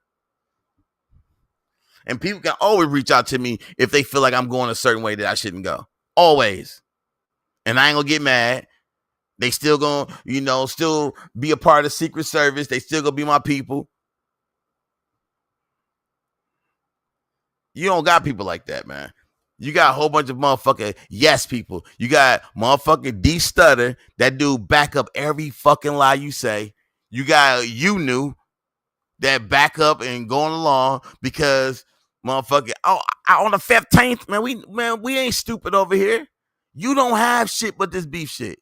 And people can always reach out to me if they feel like I'm going a certain way that I shouldn't go. Always. And I ain't gonna get mad. They still gonna, you know, still be a part of the Secret Service. They still gonna be my people. You don't got people like that, man. You got a whole bunch of motherfucking yes people. You got motherfucking D Stutter, that dude back up every fucking lie you say. You got you knew that back up and going along because motherfucking on the 15th, man, we ain't stupid over here. You don't have shit but this beef shit.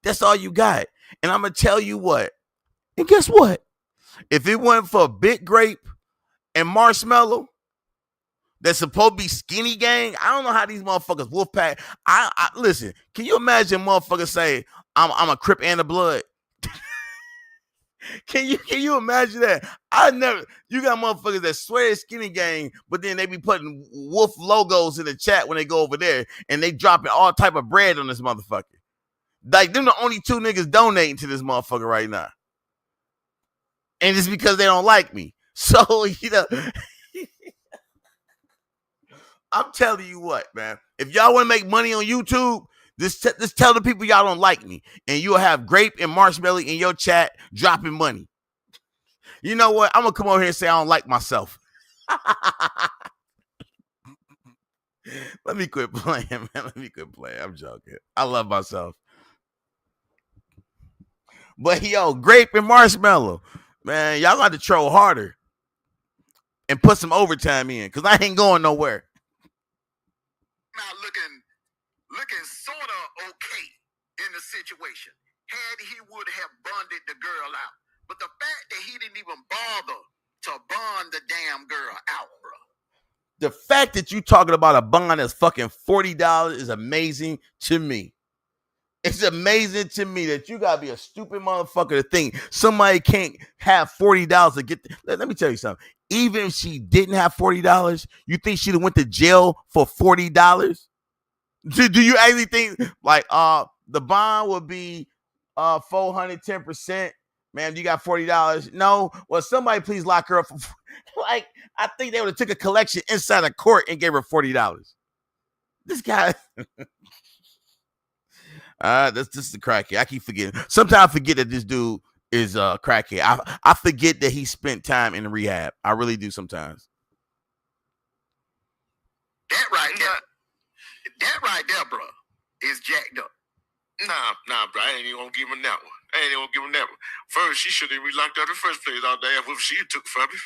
That's all you got. And I'm gonna tell you what. And guess what? If it wasn't for Big Grape and Marshmallow, that's supposed to be Skinny Gang, I don't know how these motherfuckers Wolfpack. I listen. Can you imagine motherfuckers say I'm a Crip and a Blood? Can you imagine that? You got motherfuckers that swear it's Skinny Gang, but then they be putting wolf logos in the chat when they go over there, and they dropping all type of bread on this motherfucker. Like, them the only two niggas donating to this motherfucker right now. And it's because they don't like me. So, you know, I'm telling you what, man. If y'all want to make money on YouTube, just tell the people y'all don't like me. And you'll have Grape and Marshmallow in your chat dropping money. You know what? I'm going to come over here and say I don't like myself. Let me quit playing, man. Let me quit playing. I'm joking. I love myself. But, yo, Grape and Marshmallow, man, y'all got to troll harder and put some overtime in, because I ain't going nowhere. Now looking sort of okay in the situation. Had he would have bonded the girl out. But the fact that he didn't even bother to bond the damn girl out, bro. The fact that you talking about a bond that's fucking $40 is amazing to me. It's amazing to me that you gotta be a stupid motherfucker to think somebody can't have $40 to get. Let me tell you something. Even if she didn't have $40, you think she'd have went to jail for $40? Do you actually think like the bond would be 410%? Man, you got $40. No, well, somebody please lock her up for like, I think they would have took a collection inside a court and gave her $40. This guy. This is the crackhead. I keep forgetting. Sometimes I forget that this dude is a crackhead. I forget that he spent time in rehab. I really do sometimes. That right there, bro, is jacked up. Nah, bro. I ain't even gonna give him that one. First, she should have relocked out the first place out there. What she took from me?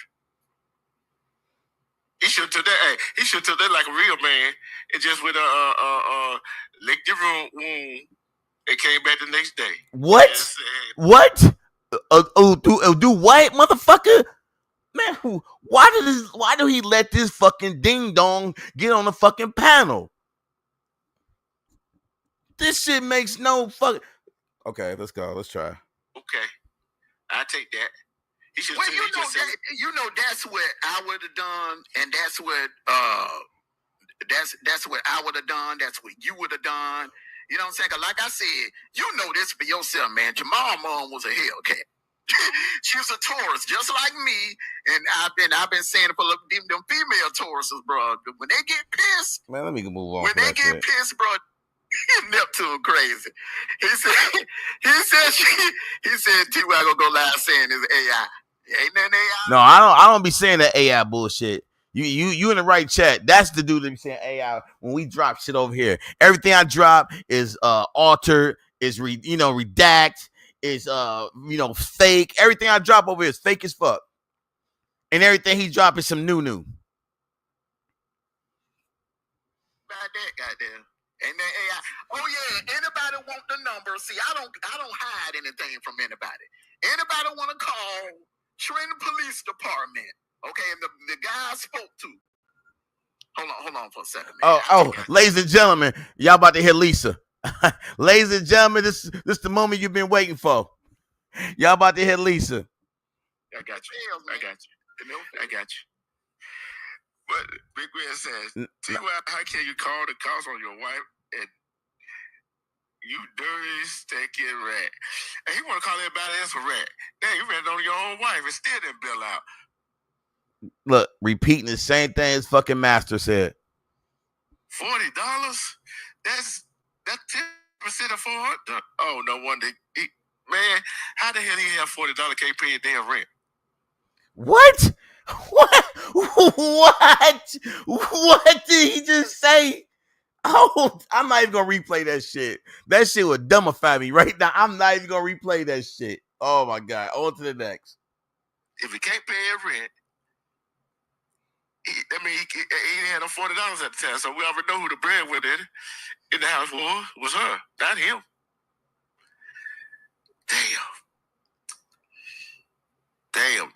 He should have took that. Hey, he should have took that like a real man and just with licked the room wound. It came back the next day. What? What? Do what, motherfucker? Man, why do he let this fucking ding dong get on the fucking panel? This shit makes no fucking. Okay, let's go. Let's try. Okay, I take that. He should. Well, that's what I would have done, and that's what I would have done. That's what you would have done. You know what I'm saying? 'Cause like I said, you know this for yourself, man. Jamal mom was a Hellcat. She was a Taurus, just like me. And I've been saying it for them female Tauruses, bro. When they get pissed, Man, let me move on. when they get pissed, bro, Neptune crazy. He said T-Y gonna go live saying is AI. Ain't nothing AI. No, I don't be saying that AI bullshit. You in the right chat. That's the dude that be saying AI when we drop shit over here. Everything I drop is altered, is redact, is fake. Everything I drop over here is fake as fuck. And everything he drop is some new. About that, goddamn. And then AI. Oh yeah, anybody want the number? See, I don't hide anything from anybody. Anybody want to call Trenton Police Department? Okay, and the guy I spoke to. Hold on for a second. Man. Oh, ladies and gentlemen, y'all about to hear Lisa. Ladies and gentlemen, this the moment you've been waiting for. Y'all about to hear Lisa. I got you. I got you. But Big Red says, T.Y., how can you call the cops on your wife and you dirty, stinky rat? And he want to call everybody else a rat. Damn, you ran on your own wife and still didn't bill out. Look, repeating the same thing as fucking Master said. $40? That's 10% of $400. Oh, no wonder. Man, how the hell he have $40 can't pay a damn rent? What? What did he just say? Oh, I'm not even gonna replay that shit. That shit would dumbify me right now. I'm not even gonna replay that shit. Oh my god. On to the next. If he can't pay his rent, he didn't have no $40 at the time. So we already know who the breadwinner in the house was her, not him. Damn. I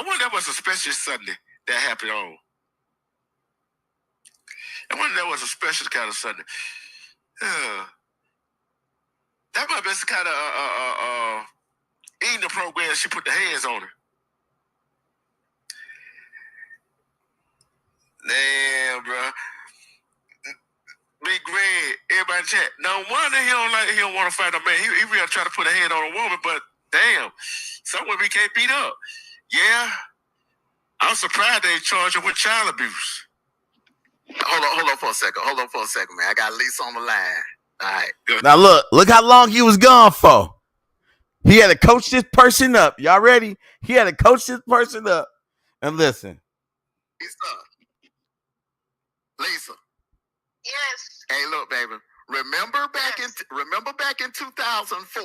wonder that was a special Sunday that happened on. I wonder that was a special kind of Sunday. That might be some kind of eating program. She put the hands on her. Damn, bro. Big Red, everybody chat. No wonder he don't want to fight a man. He really try to put a hand on a woman, but damn, some women can't beat up. Yeah, I'm surprised they charge him with child abuse. Hold on for a second, man. I got Lisa on the line. All right. Good. Now look how long he was gone for. He had to coach this person up. Y'all ready? He had to coach this person up. And listen. Lisa. Yes. Hey, look, baby. Remember back in 2004.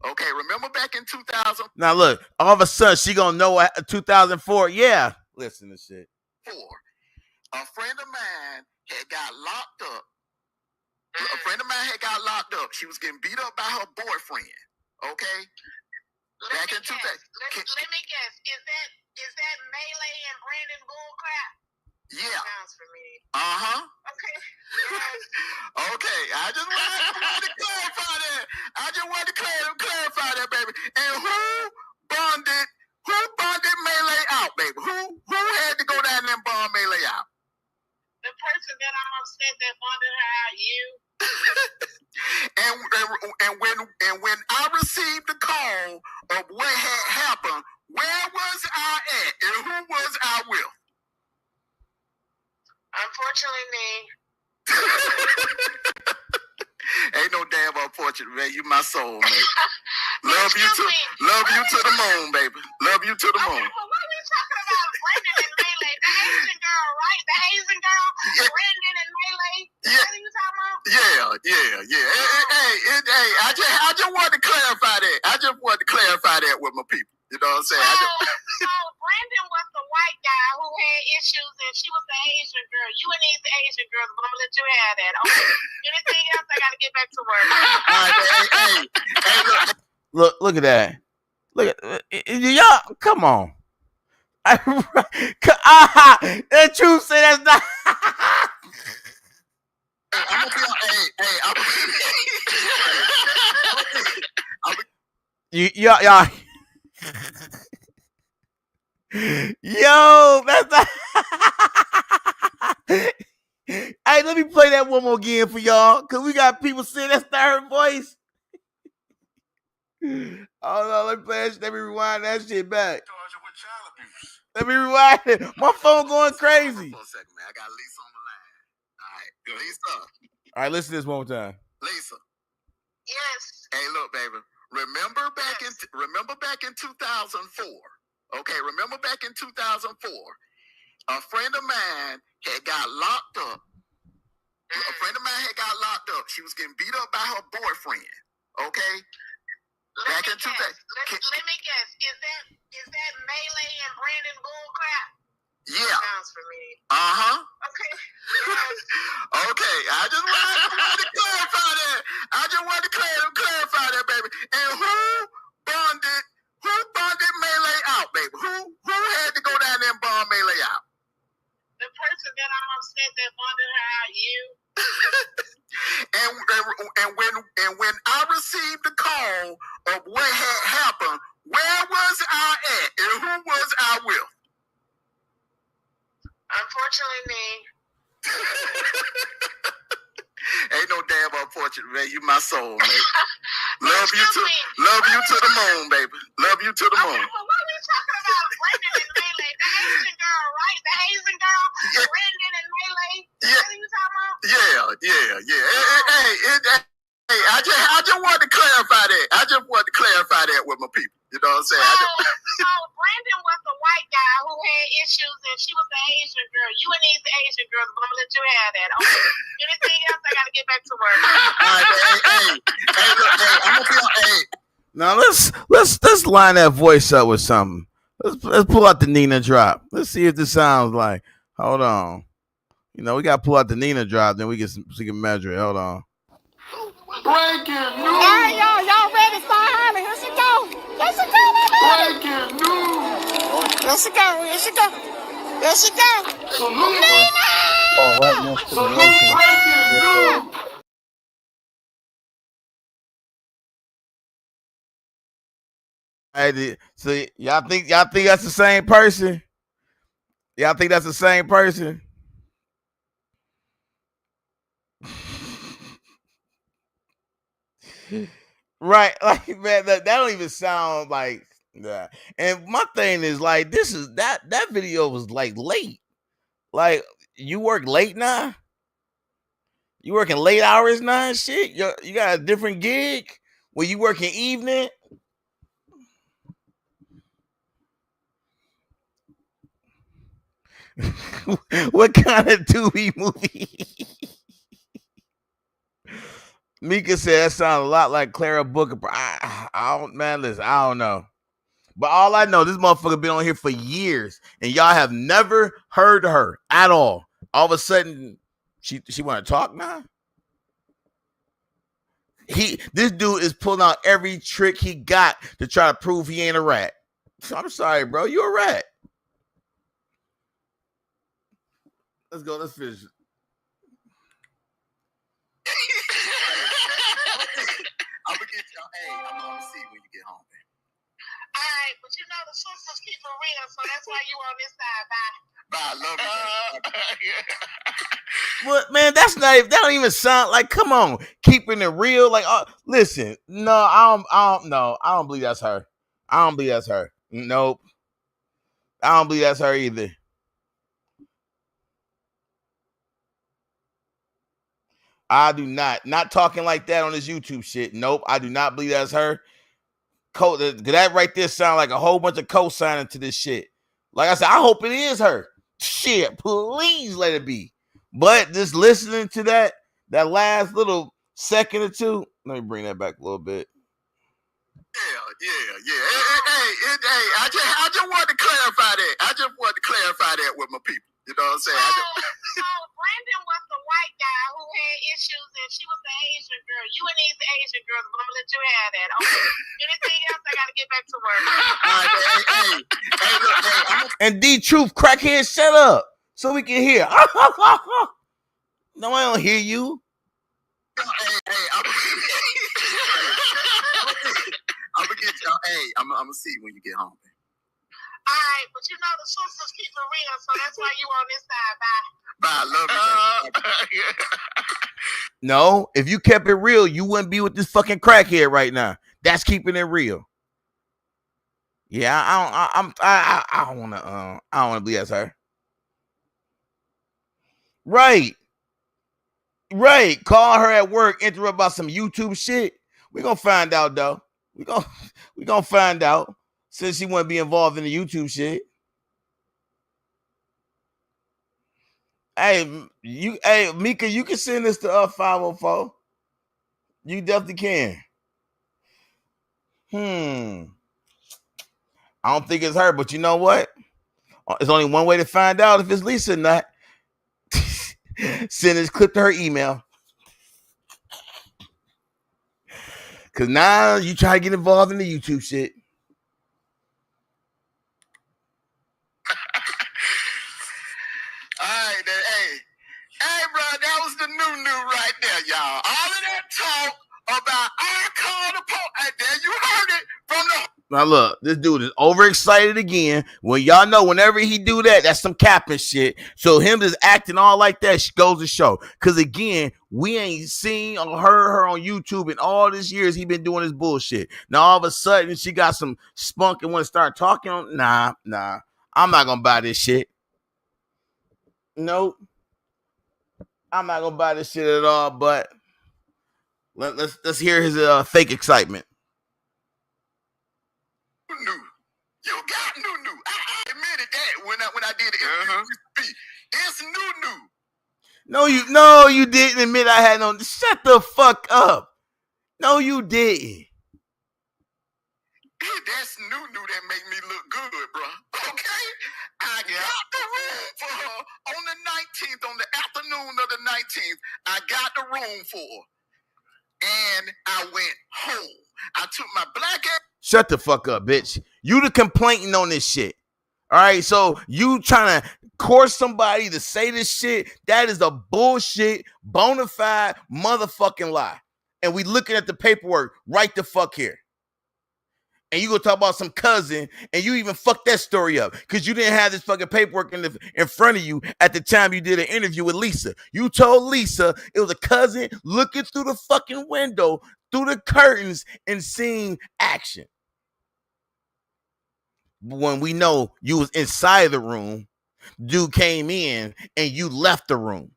Okay, remember back in 2004. Now look, all of a sudden she gonna know 2004. Yeah. Listen to shit. A friend of mine had got locked up. She was getting beat up by her boyfriend. Okay? Let me guess. Is that Melee and Brandon Bullcrap? Yeah. Sounds familiar. Uh-huh. Okay. Okay. I just wanted to clarify that. Clarify that, baby. And who bonded Melee out, baby? Who had to go down there and bond Melee out? The person that I'm upset that bonded her out, you. and when I received the call of what had happened, where was I at and who was I with? Unfortunately, me. Ain't no damn unfortunate, man. You my soul, mate. Love you to the moon, baby. Love you to the moon. Well, what are we talking about? Brandon and Melee, the Asian girl, right? The Asian girl, Yeah. Brandon and Melee. Yeah. What are you talking about? Yeah. Hey, I just wanted to clarify that. With my people. You know what I'm saying? So Brandon was the white guy who had issues, and she was the Asian girl. You and these Asian girls, but I'm gonna let you have that. Okay. Anything else? I gotta get back to work. Hey, Look at that. Look at y'all. Come on. That truth say that's not. I'm gonna be Y'all. Yo, that's not. Hey, let me play that one more again for y'all, cause we got people saying that's not her voice. Oh no, let me rewind that shit back. Let me rewind it. My phone going crazy. For a second, man. I got Lisa on the line. All right, Lisa. All right, listen to this one more time. Lisa. Yes. Hey, look, baby. Remember back in 2004. Okay, remember back in 2004, a friend of mine had got locked up. A friend of mine had got locked up. She was getting beat up by her boyfriend. Okay. Let me guess. Is that Melee and Brandon Bullcrap? Yeah. Sounds familiar. Uh-huh. Okay. Okay. I just wanted to clarify that. I just wanted to clarify that, baby. And who bonded Melee out, baby? Who had to go down there and bond Melee out? The person that I'm upset that bonded her out, you. and when I received the call of what had happened, where was I at and who was I with? Unfortunately, me. Ain't no damn unfortunate, man. You my soul, mate. Love you to the moon, baby. Love you to the moon. Okay, well, what are we talking about? Brandon and Melee, the Asian girl, right? The Asian girl, Yeah. Brandon and Melee. Yeah. What are you talking about? Yeah. Hey, I just wanted to clarify that. I just wanted to clarify that with my people. You know what I'm saying? So Brandon was the white guy who had issues, and she was the Asian girl. You and these Asian girls, but I'm gonna let you have that. Okay. Anything else? I gotta get back to work. All right, hey, look, I'm gonna be on. Hey, Now let's line that voice up with something. Let's pull out the Nina drop. Let's see if this sounds like. Hold on. You know, we gotta pull out the Nina drop, then we can measure it. Hold on. breaking news. All right, y'all ready? Start hollering. Here she go. Here she go, baby. Breaking news. Here she go. Here she go. Here she go. Breaking news. Hey, so y'all think that's the same person? Y'all think that's the same person? Right, like man, that don't even sound like that. And my thing is like, this is that video was like late. Like, you work late now? You working late hours now and shit? You got a different gig where you working evening? What kind of Tubi movie? Mika said that sounds a lot like Clara Booker. I don't know. But all I know, this motherfucker been on here for years, and y'all have never heard her at all. All of a sudden, she want to talk now? This dude is pulling out every trick he got to try to prove he ain't a rat. I'm sorry, bro. You a rat. Let's go. Let's finish. I'm gonna get y'all. Hey, I'm gonna see when you get home. All right, but you know the sisters keep it real, so that's why you on this side. Bye. Bye. I love you. But man, that don't even sound like. Come on, keeping it real. Like, listen, no, I don't believe that's her. I don't believe that's her. Nope, I don't believe that's her either. I do not talking like that on this YouTube shit. Nope, I do not believe that's her. That right there sound like a whole bunch of co-signing to this shit. Like I said, I hope it is her. Shit, please let it be. But just listening to that last little second or two, let me bring that back a little bit. Yeah. Hey, I just wanted to clarify that. I just wanted to clarify that with my people. You know what I'm saying? So Brandon was the white guy who had issues, and she was the Asian girl. You and these Asian girls, but I'm gonna let you have that. Okay. Anything else? I gotta get back to work. Hey, look, And D Truth, crackhead, shut up so we can hear. No, I don't hear you. I'm gonna get y'all. Hey, I'm gonna see when you get home. All right, but you know the sisters keep it real, so that's why you on this side. Bye. But I love you, baby. No, if you kept it real, you wouldn't be with this fucking crackhead right now. That's keeping it real. Yeah, I don't want to BS her. Right. Call her at work, interrupt about some YouTube shit. We gonna find out though. We gonna find out since she wouldn't be involved in the YouTube shit. Hey, Mika, you can send this to 504. You definitely can. I don't think it's her, but you know what? There's only one way to find out if it's Lisa or not. Send this clip to her email. Cause now you try to get involved in the YouTube shit. All right, then, hey, bro, that was the new right there, y'all. All of that talk about I call the police, and then you heard it from the. Now look, this dude is overexcited again. Well, y'all know whenever he do that, that's some capping shit. So him just acting all like that goes to show. Cause again, we ain't seen or heard her on YouTube in all these years he been doing this bullshit. Now all of a sudden she got some spunk and want to start talking. Nah. I'm not gonna buy this shit. Nope. I'm not gonna buy this shit at all. But let's hear his fake excitement. You got new. I admitted that when I did it. It's new. No, you didn't admit I had no. Shut the fuck up. No, you didn't. That's new that make me look good, bro. Okay? I got the room for her on the 19th, on the afternoon of the 19th. I got the room for her. And I went home. I took my black ass. Shut the fuck up, bitch. You the complaining on this shit. All right, so you trying to coerce somebody to say this shit, that is a bullshit, bona fide motherfucking lie. And we looking at the paperwork right the fuck here. And you gonna talk about some cousin, and you even fucked that story up because you didn't have this fucking paperwork in front of you at the time you did an interview with Lisa. You told Lisa it was a cousin looking through the fucking window, through the curtains, and seeing action. When we know you was inside the room, dude came in and you left the room.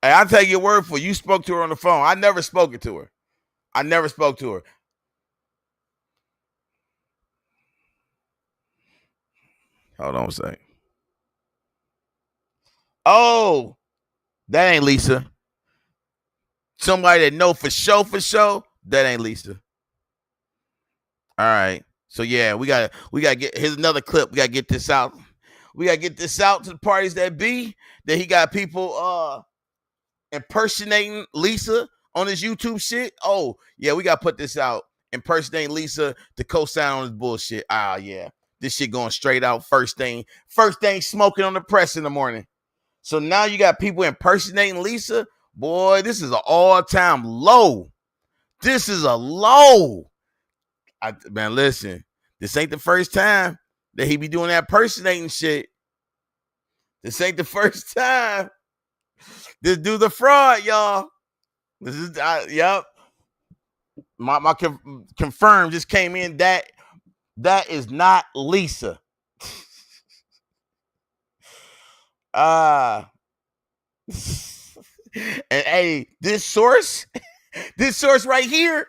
Hey, I'll take your word for it. You spoke to her on the phone. I never spoke to her. Hold on a second. Oh, that ain't Lisa. Somebody that know for sure, that ain't Lisa. All right. So yeah, we gotta get, here's another clip. We gotta get this out. We gotta get this out to the parties that be. That he got people impersonating Lisa on his YouTube shit. Oh, yeah, we gotta put this out. Impersonating Lisa to co-sign on his bullshit. Ah, yeah. This shit going straight out first thing smoking on the press in the morning. So now you got people impersonating Lisa. Boy, this is an all-time low. This is a low. Man, listen. This ain't the first time that he be doing that impersonating shit. This ain't the first time. This dude's a fraud, y'all. This is, yep. My confirmed just came in that is not Lisa. And hey, this source right here.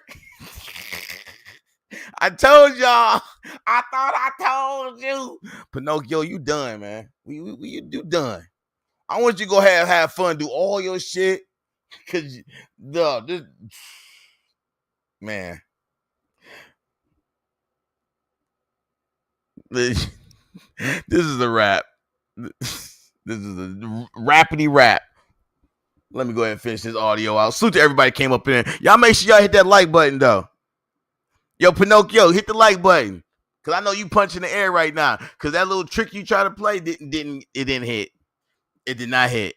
I told y'all. I thought I told you. Pinocchio, you done, man. You done. I want you to go have fun, do all your shit. Cause this man. This is a rap. This is a rapidy rap. Let me go ahead and finish this audio out. Salute to everybody came up in there. Y'all make sure y'all hit that like button though. Yo, Pinocchio, hit the like button. Cause I know you punching the air right now. Cause that little trick you try to play didn't hit. It did not hit.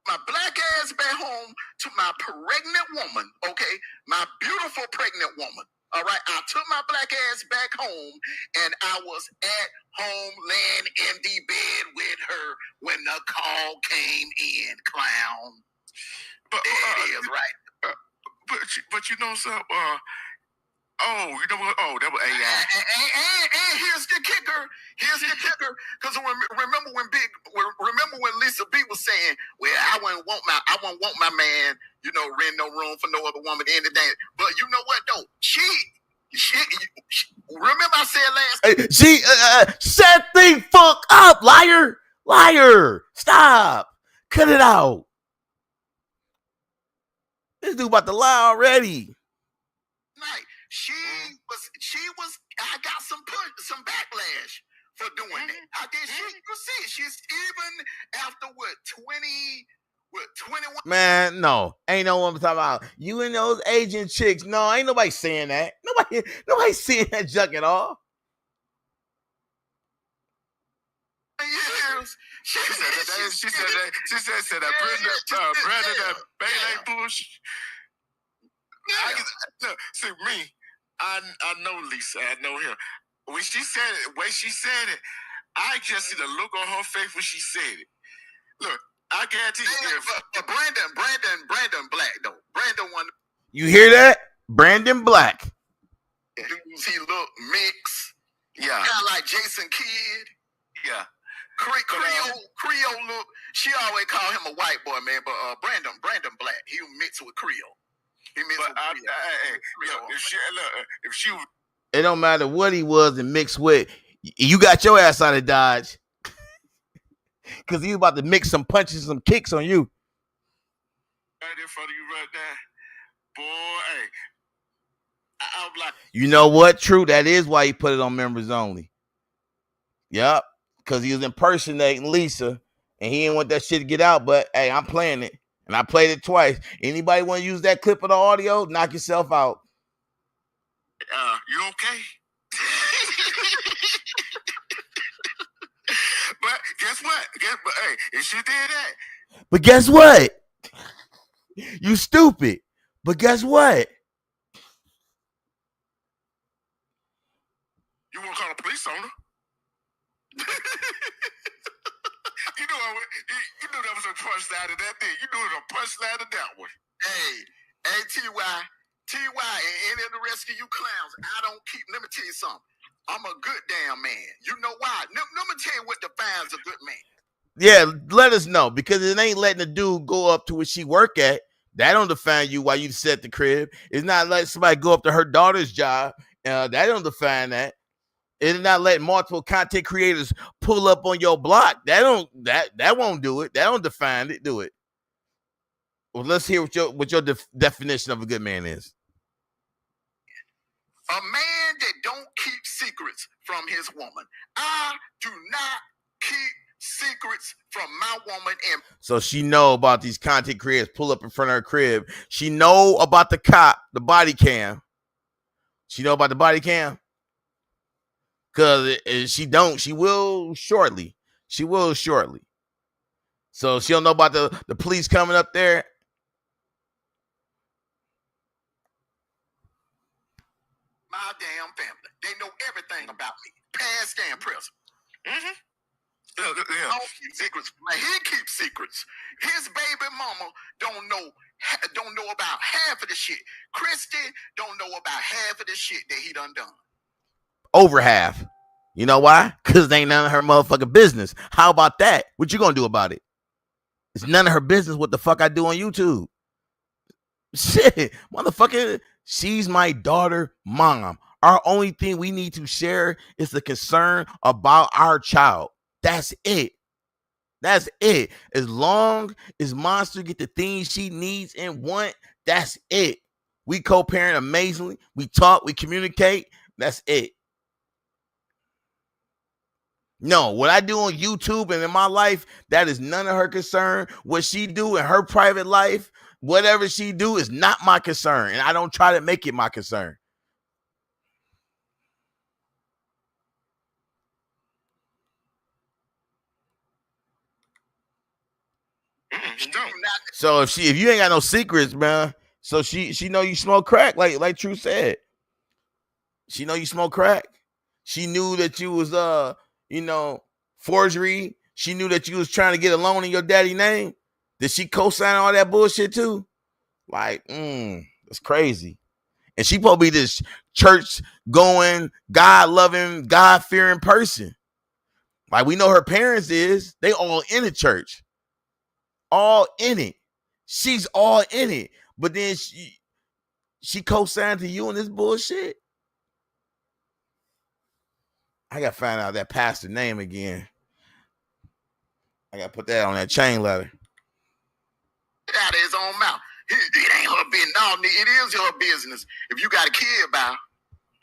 My black ass back home to my pregnant woman, okay? My beautiful pregnant woman. All right, I took my black ass back home, and I was at home laying in the bed with her when the call came in, clown. But There it is, right? but you know something? Oh, you know what? Oh, that was AI. And here's the kicker. Because remember when Lisa B was saying, "Well, I wouldn't want my man, rent no room for no other woman, anything." But you know what though? She remember I said last. She shut the fuck up, liar, stop, cut it out. This dude about to lie already. Night. She was. I got some backlash for doing it. I did. You see, she's even after 21. Man, no, ain't no one talking about you and those Asian chicks. No, ain't nobody saying that. Nobody saying that junk at all. Years. She said that Brandon that Bailey bullshit. See me, I know Lisa, I know him. When she said it, the way she said it, I just see the look on her face when she said it. Look, I guarantee you, Brandon Black though. Brandon won. You hear that? Brandon Black. He look mix. Yeah, kind of like Jason Kidd. Yeah. Creole look. She always call him a white boy, man. But Brandon Black, he mixed with Creole. He mixed with Creole. If she, it don't matter what he was and mixed with. You got your ass out of Dodge. Because he was about to mix some punches, some kicks on you. Right in front of you right now. Boy, hey. I'm like, you know what? True, that is why he put it on members only. Yep. Because he was impersonating Lisa, and he didn't want that shit to get out. But hey, I'm playing it, and I played it twice. Anybody want to use that clip of the audio? Knock yourself out. You okay? But guess what? Hey, if she did that. But guess what? You stupid. But guess what? You want to call the police on her? You know that was a punchline of that thing. You knew it was a punchline of that one. Hey, T.Y. and any of the rest of you clowns, let me tell you something. I'm a good damn man. You know why? Let me tell you what defines a good man. Yeah, let us know, because it ain't letting the dude go up to where she work at. That don't define you while you sit at the crib. It's not letting somebody go up to her daughter's job. That don't define that. It's not letting multiple content creators pull up on your block. That won't do it. That don't define it. Do it. Well, let's hear what your definition of a good man is. A man that don't keep secrets from his woman. I do not keep secrets from my woman. And so she know about these content creators pull up in front of her crib. She know about the cop, the body cam. She know about the body cam. Because she don't. She will shortly. So she don't know about the police coming up there. My damn family. They know everything about me. Past and present. Mm-hmm. I don't keep secrets. He keeps secrets. His baby mama don't know about half of the shit. Christy don't know about half of the shit that he done. Over half. You know why? Because it ain't none of her motherfucking business. How about that? What you gonna do about it? It's none of her business what the fuck I do on YouTube. Shit, motherfucker. She's my daughter, mom. Our only thing we need to share is the concern about our child. That's it. As long as Monster get the things she needs and want, that's it. We co-parent amazingly. We talk, we communicate. That's it. No, what I do on YouTube and in my life, that is none of her concern. What she do in her private life, whatever she do is not my concern. And I don't try to make it my concern. So if you ain't got no secrets, man, so she know you smoke crack, like True said. She know you smoke crack. She knew that you was forgery. She knew that you was trying to get a loan in your daddy's name. Did she co-sign all that bullshit too? Like, that's crazy. And she probably be this church going, God loving, God fearing person. Like we know her parents is. They all in the church. All in it. She's all in it. But then she co-signed to you on this bullshit. I gotta find out that pastor name again. I gotta put that on that chain letter. Out of his own mouth. It ain't her business. No, it is her business. If you got a kid about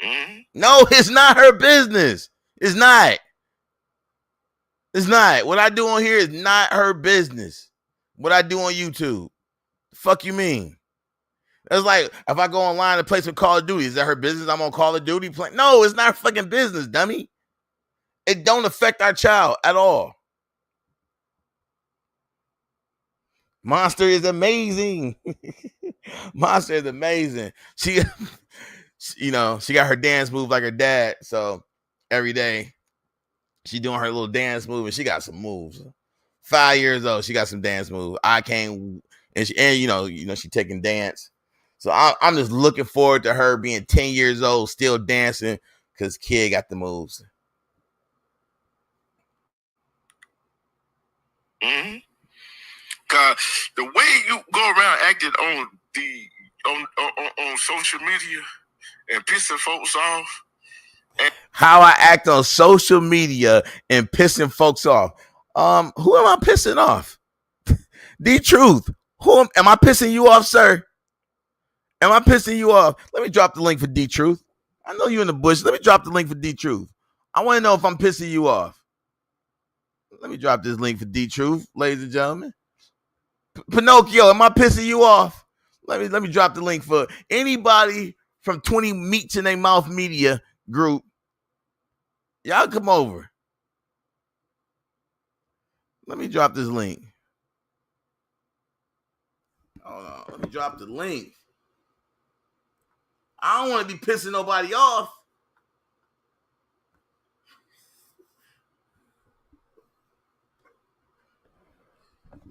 her. No, it's not her business. It's not. It's not. What I do on here is not her business. What I do on YouTube. The fuck you mean? That's like if I go online and play some Call of Duty. Is that her business? I'm on Call of Duty playing. No, it's not her fucking business, dummy. It don't affect our child at all. Monster is amazing. Monster is amazing. She got her dance move like her dad. So every day she doing her little dance move and she got some moves. 5 years old, she got some dance moves. I can't, and she taking dance. So I'm just looking forward to her being 10 years old, still dancing because kid got the moves. Cause the way you go around acting on social media and pissing folks off. How I act on social media and pissing folks off. Who am I pissing off? D-Truth. Am I pissing you off, sir? Am I pissing you off? Let me drop the link for D-Truth. I know you in the bush. Let me drop the link for D-Truth. I want to know if I'm pissing you off. Let me drop this link for D-Truth, ladies and gentlemen. Pinocchio, am I pissing you off? Let me drop the link for anybody from 20 Meats in Their Mouth Media Group. Y'all come over. Let me drop this link. Hold on. Let me drop the link. I don't want to be pissing nobody off.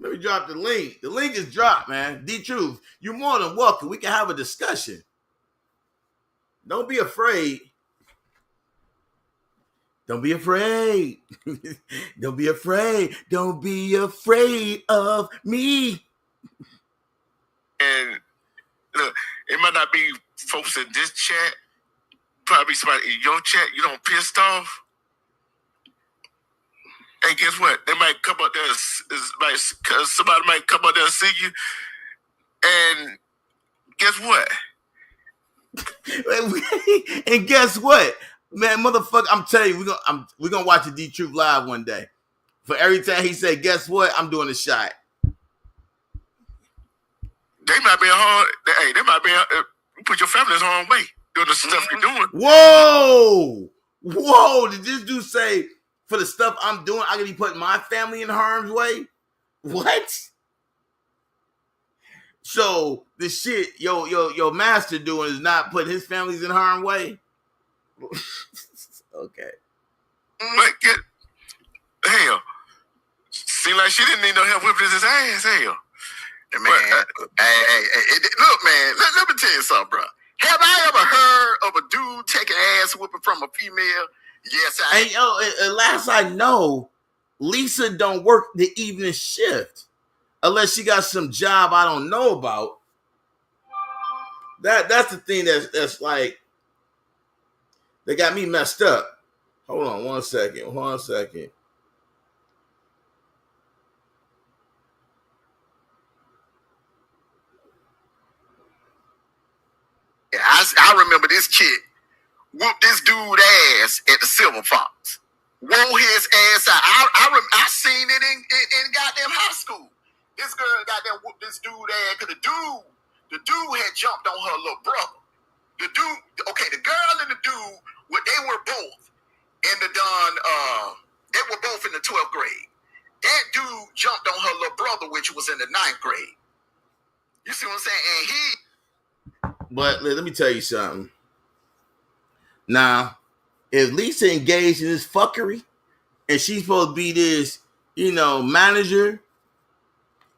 Let me drop the link. The link is dropped, man. D-Truth, you're more than welcome. We can have a discussion. Don't be afraid. Don't be afraid. Don't be afraid. Don't be afraid of me. And look, it might not be folks in this chat, probably somebody in your chat you don't pissed off. And guess what? They might come up there, somebody might come up there and see you. And guess what? And guess what? Man, motherfucker, I'm telling you, we're gonna watch a D-Truth live one day. For every time he said, guess what? I'm doing a shot. They might be put your family in harm's way doing the stuff you're doing. Whoa! Did this dude say for the stuff I'm doing, I could be putting my family in harm's way? What? So the shit your master doing is not putting his families in harm's way? Okay. But hell, seemed like she didn't need no help whipping his ass. Hell. Man, look, man, let me tell you something, bro. Have I ever heard of a dude taking ass whipping from a female? Yes, I have. And last I know, Lisa don't work the evening shift unless she got some job I don't know about. That's the thing that's like they got me messed up. Hold on 1 second. 1 second. Yeah, I remember this chick whooped this dude ass at the Silver Fox. Wore his ass out. I seen it in goddamn high school. This girl goddamn whooped this dude ass because the dude had jumped on her little brother. The girl and the dude, they were both in they were both in the 12th grade. That dude jumped on her little brother, which was in the 9th grade. You see what I'm saying? And But let me tell you something. Now, if Lisa engaged in this fuckery and she's supposed to be this, manager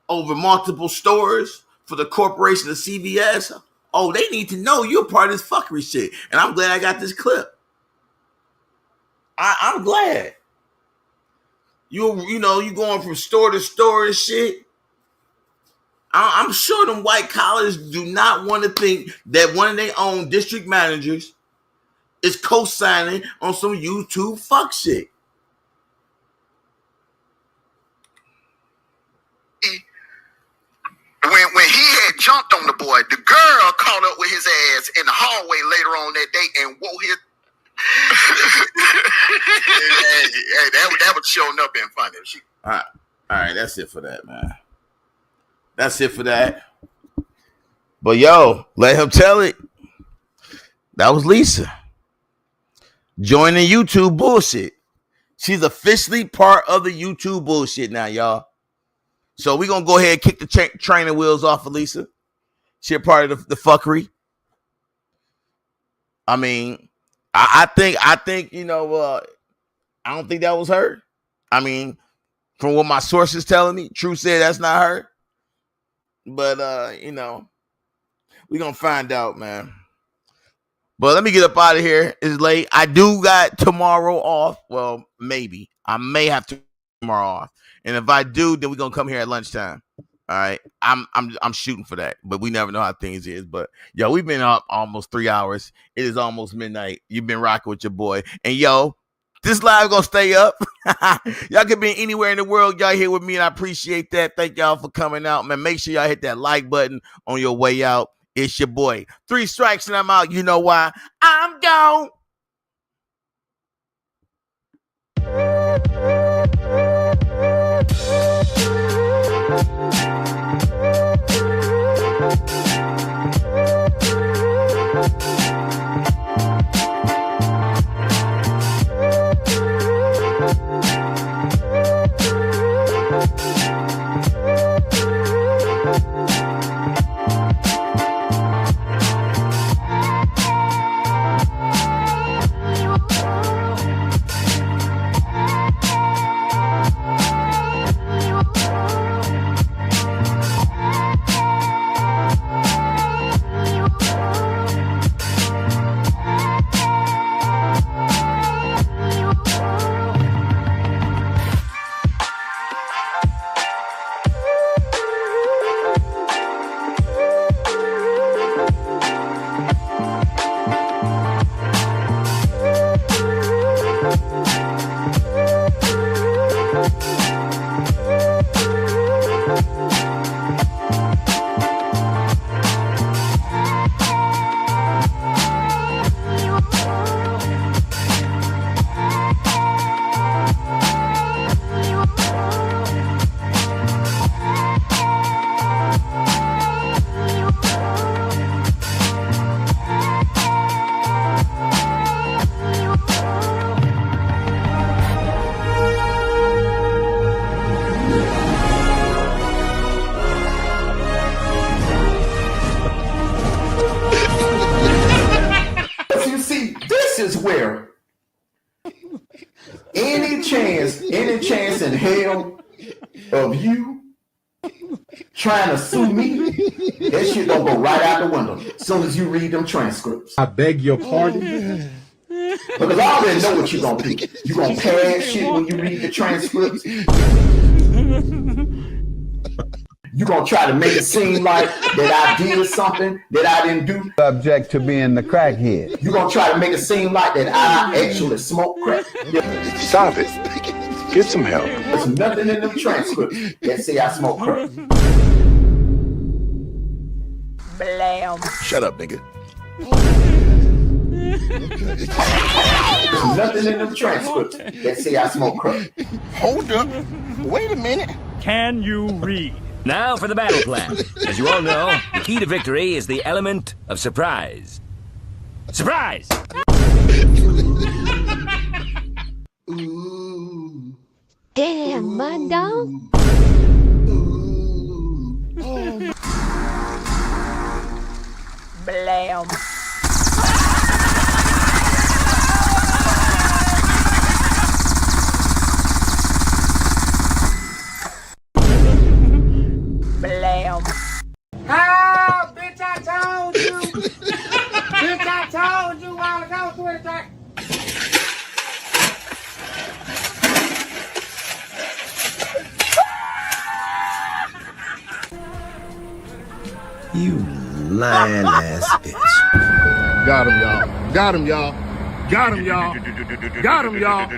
over multiple stores for the corporation of CVS, oh, they need to know you're part of this fuckery shit. And I'm glad I got this clip. I'm glad. You going from store to store and shit. I'm sure them white collars do not want to think that one of their own district managers is co-signing on some YouTube fuck shit. When he had jumped on the boy, the girl caught up with his ass in the hallway later on that day and whoa his. that would showing up being funny. All right, that's it for that, man. That's it for that. But yo, let him tell it. That was Lisa joining YouTube bullshit. She's officially part of the YouTube bullshit now, y'all. So we're going to go ahead and kick the training wheels off of Lisa. She's a part of the fuckery. I mean, I think, I don't think that was her. I mean, from what my sources telling me, True said that's not her. But, we're going to find out, man. But let me get up out of here. It's late. I do got tomorrow off. Well, maybe. I may have tomorrow off. And if I do, then we're going to come here at lunchtime. All right. I'm shooting for that. But we never know how things is. But, yo, we've been up almost 3 hours. It is almost midnight. You've been rocking with your boy. And, yo, this live going to stay up. Y'all can be anywhere in the world. Y'all here with me, and I appreciate that. Thank y'all for coming out, man. Make sure y'all hit that like button on your way out. It's your boy. 3 strikes and I'm out. You know why? I'm gone. Chance in hell of you trying to sue me, that shit gonna go right out the window as soon as you read them transcripts. I beg your pardon? Because I already know what you're gonna do. You're gonna pad shit when you read the transcripts. You're gonna try to make it seem like that I did something that I didn't do. Subject to being the crackhead. You're gonna try to make it seem like that I actually smoke crack. Stop it. Get some help. There's nothing in them transcripts that say I smoke crack. Blam. Shut up, nigga. There's nothing in them transcripts that say I smoke crack. Hold up. Wait a minute. Can you read? Now for the battle plan. As you all know, the key to victory is the element of surprise. Surprise! Damn, my dog. Blam. Bitch, I told you while ago, 23. You lying ass bitch. Got him, y'all. Got him, y'all. Got him, y'all. Got him, y'all.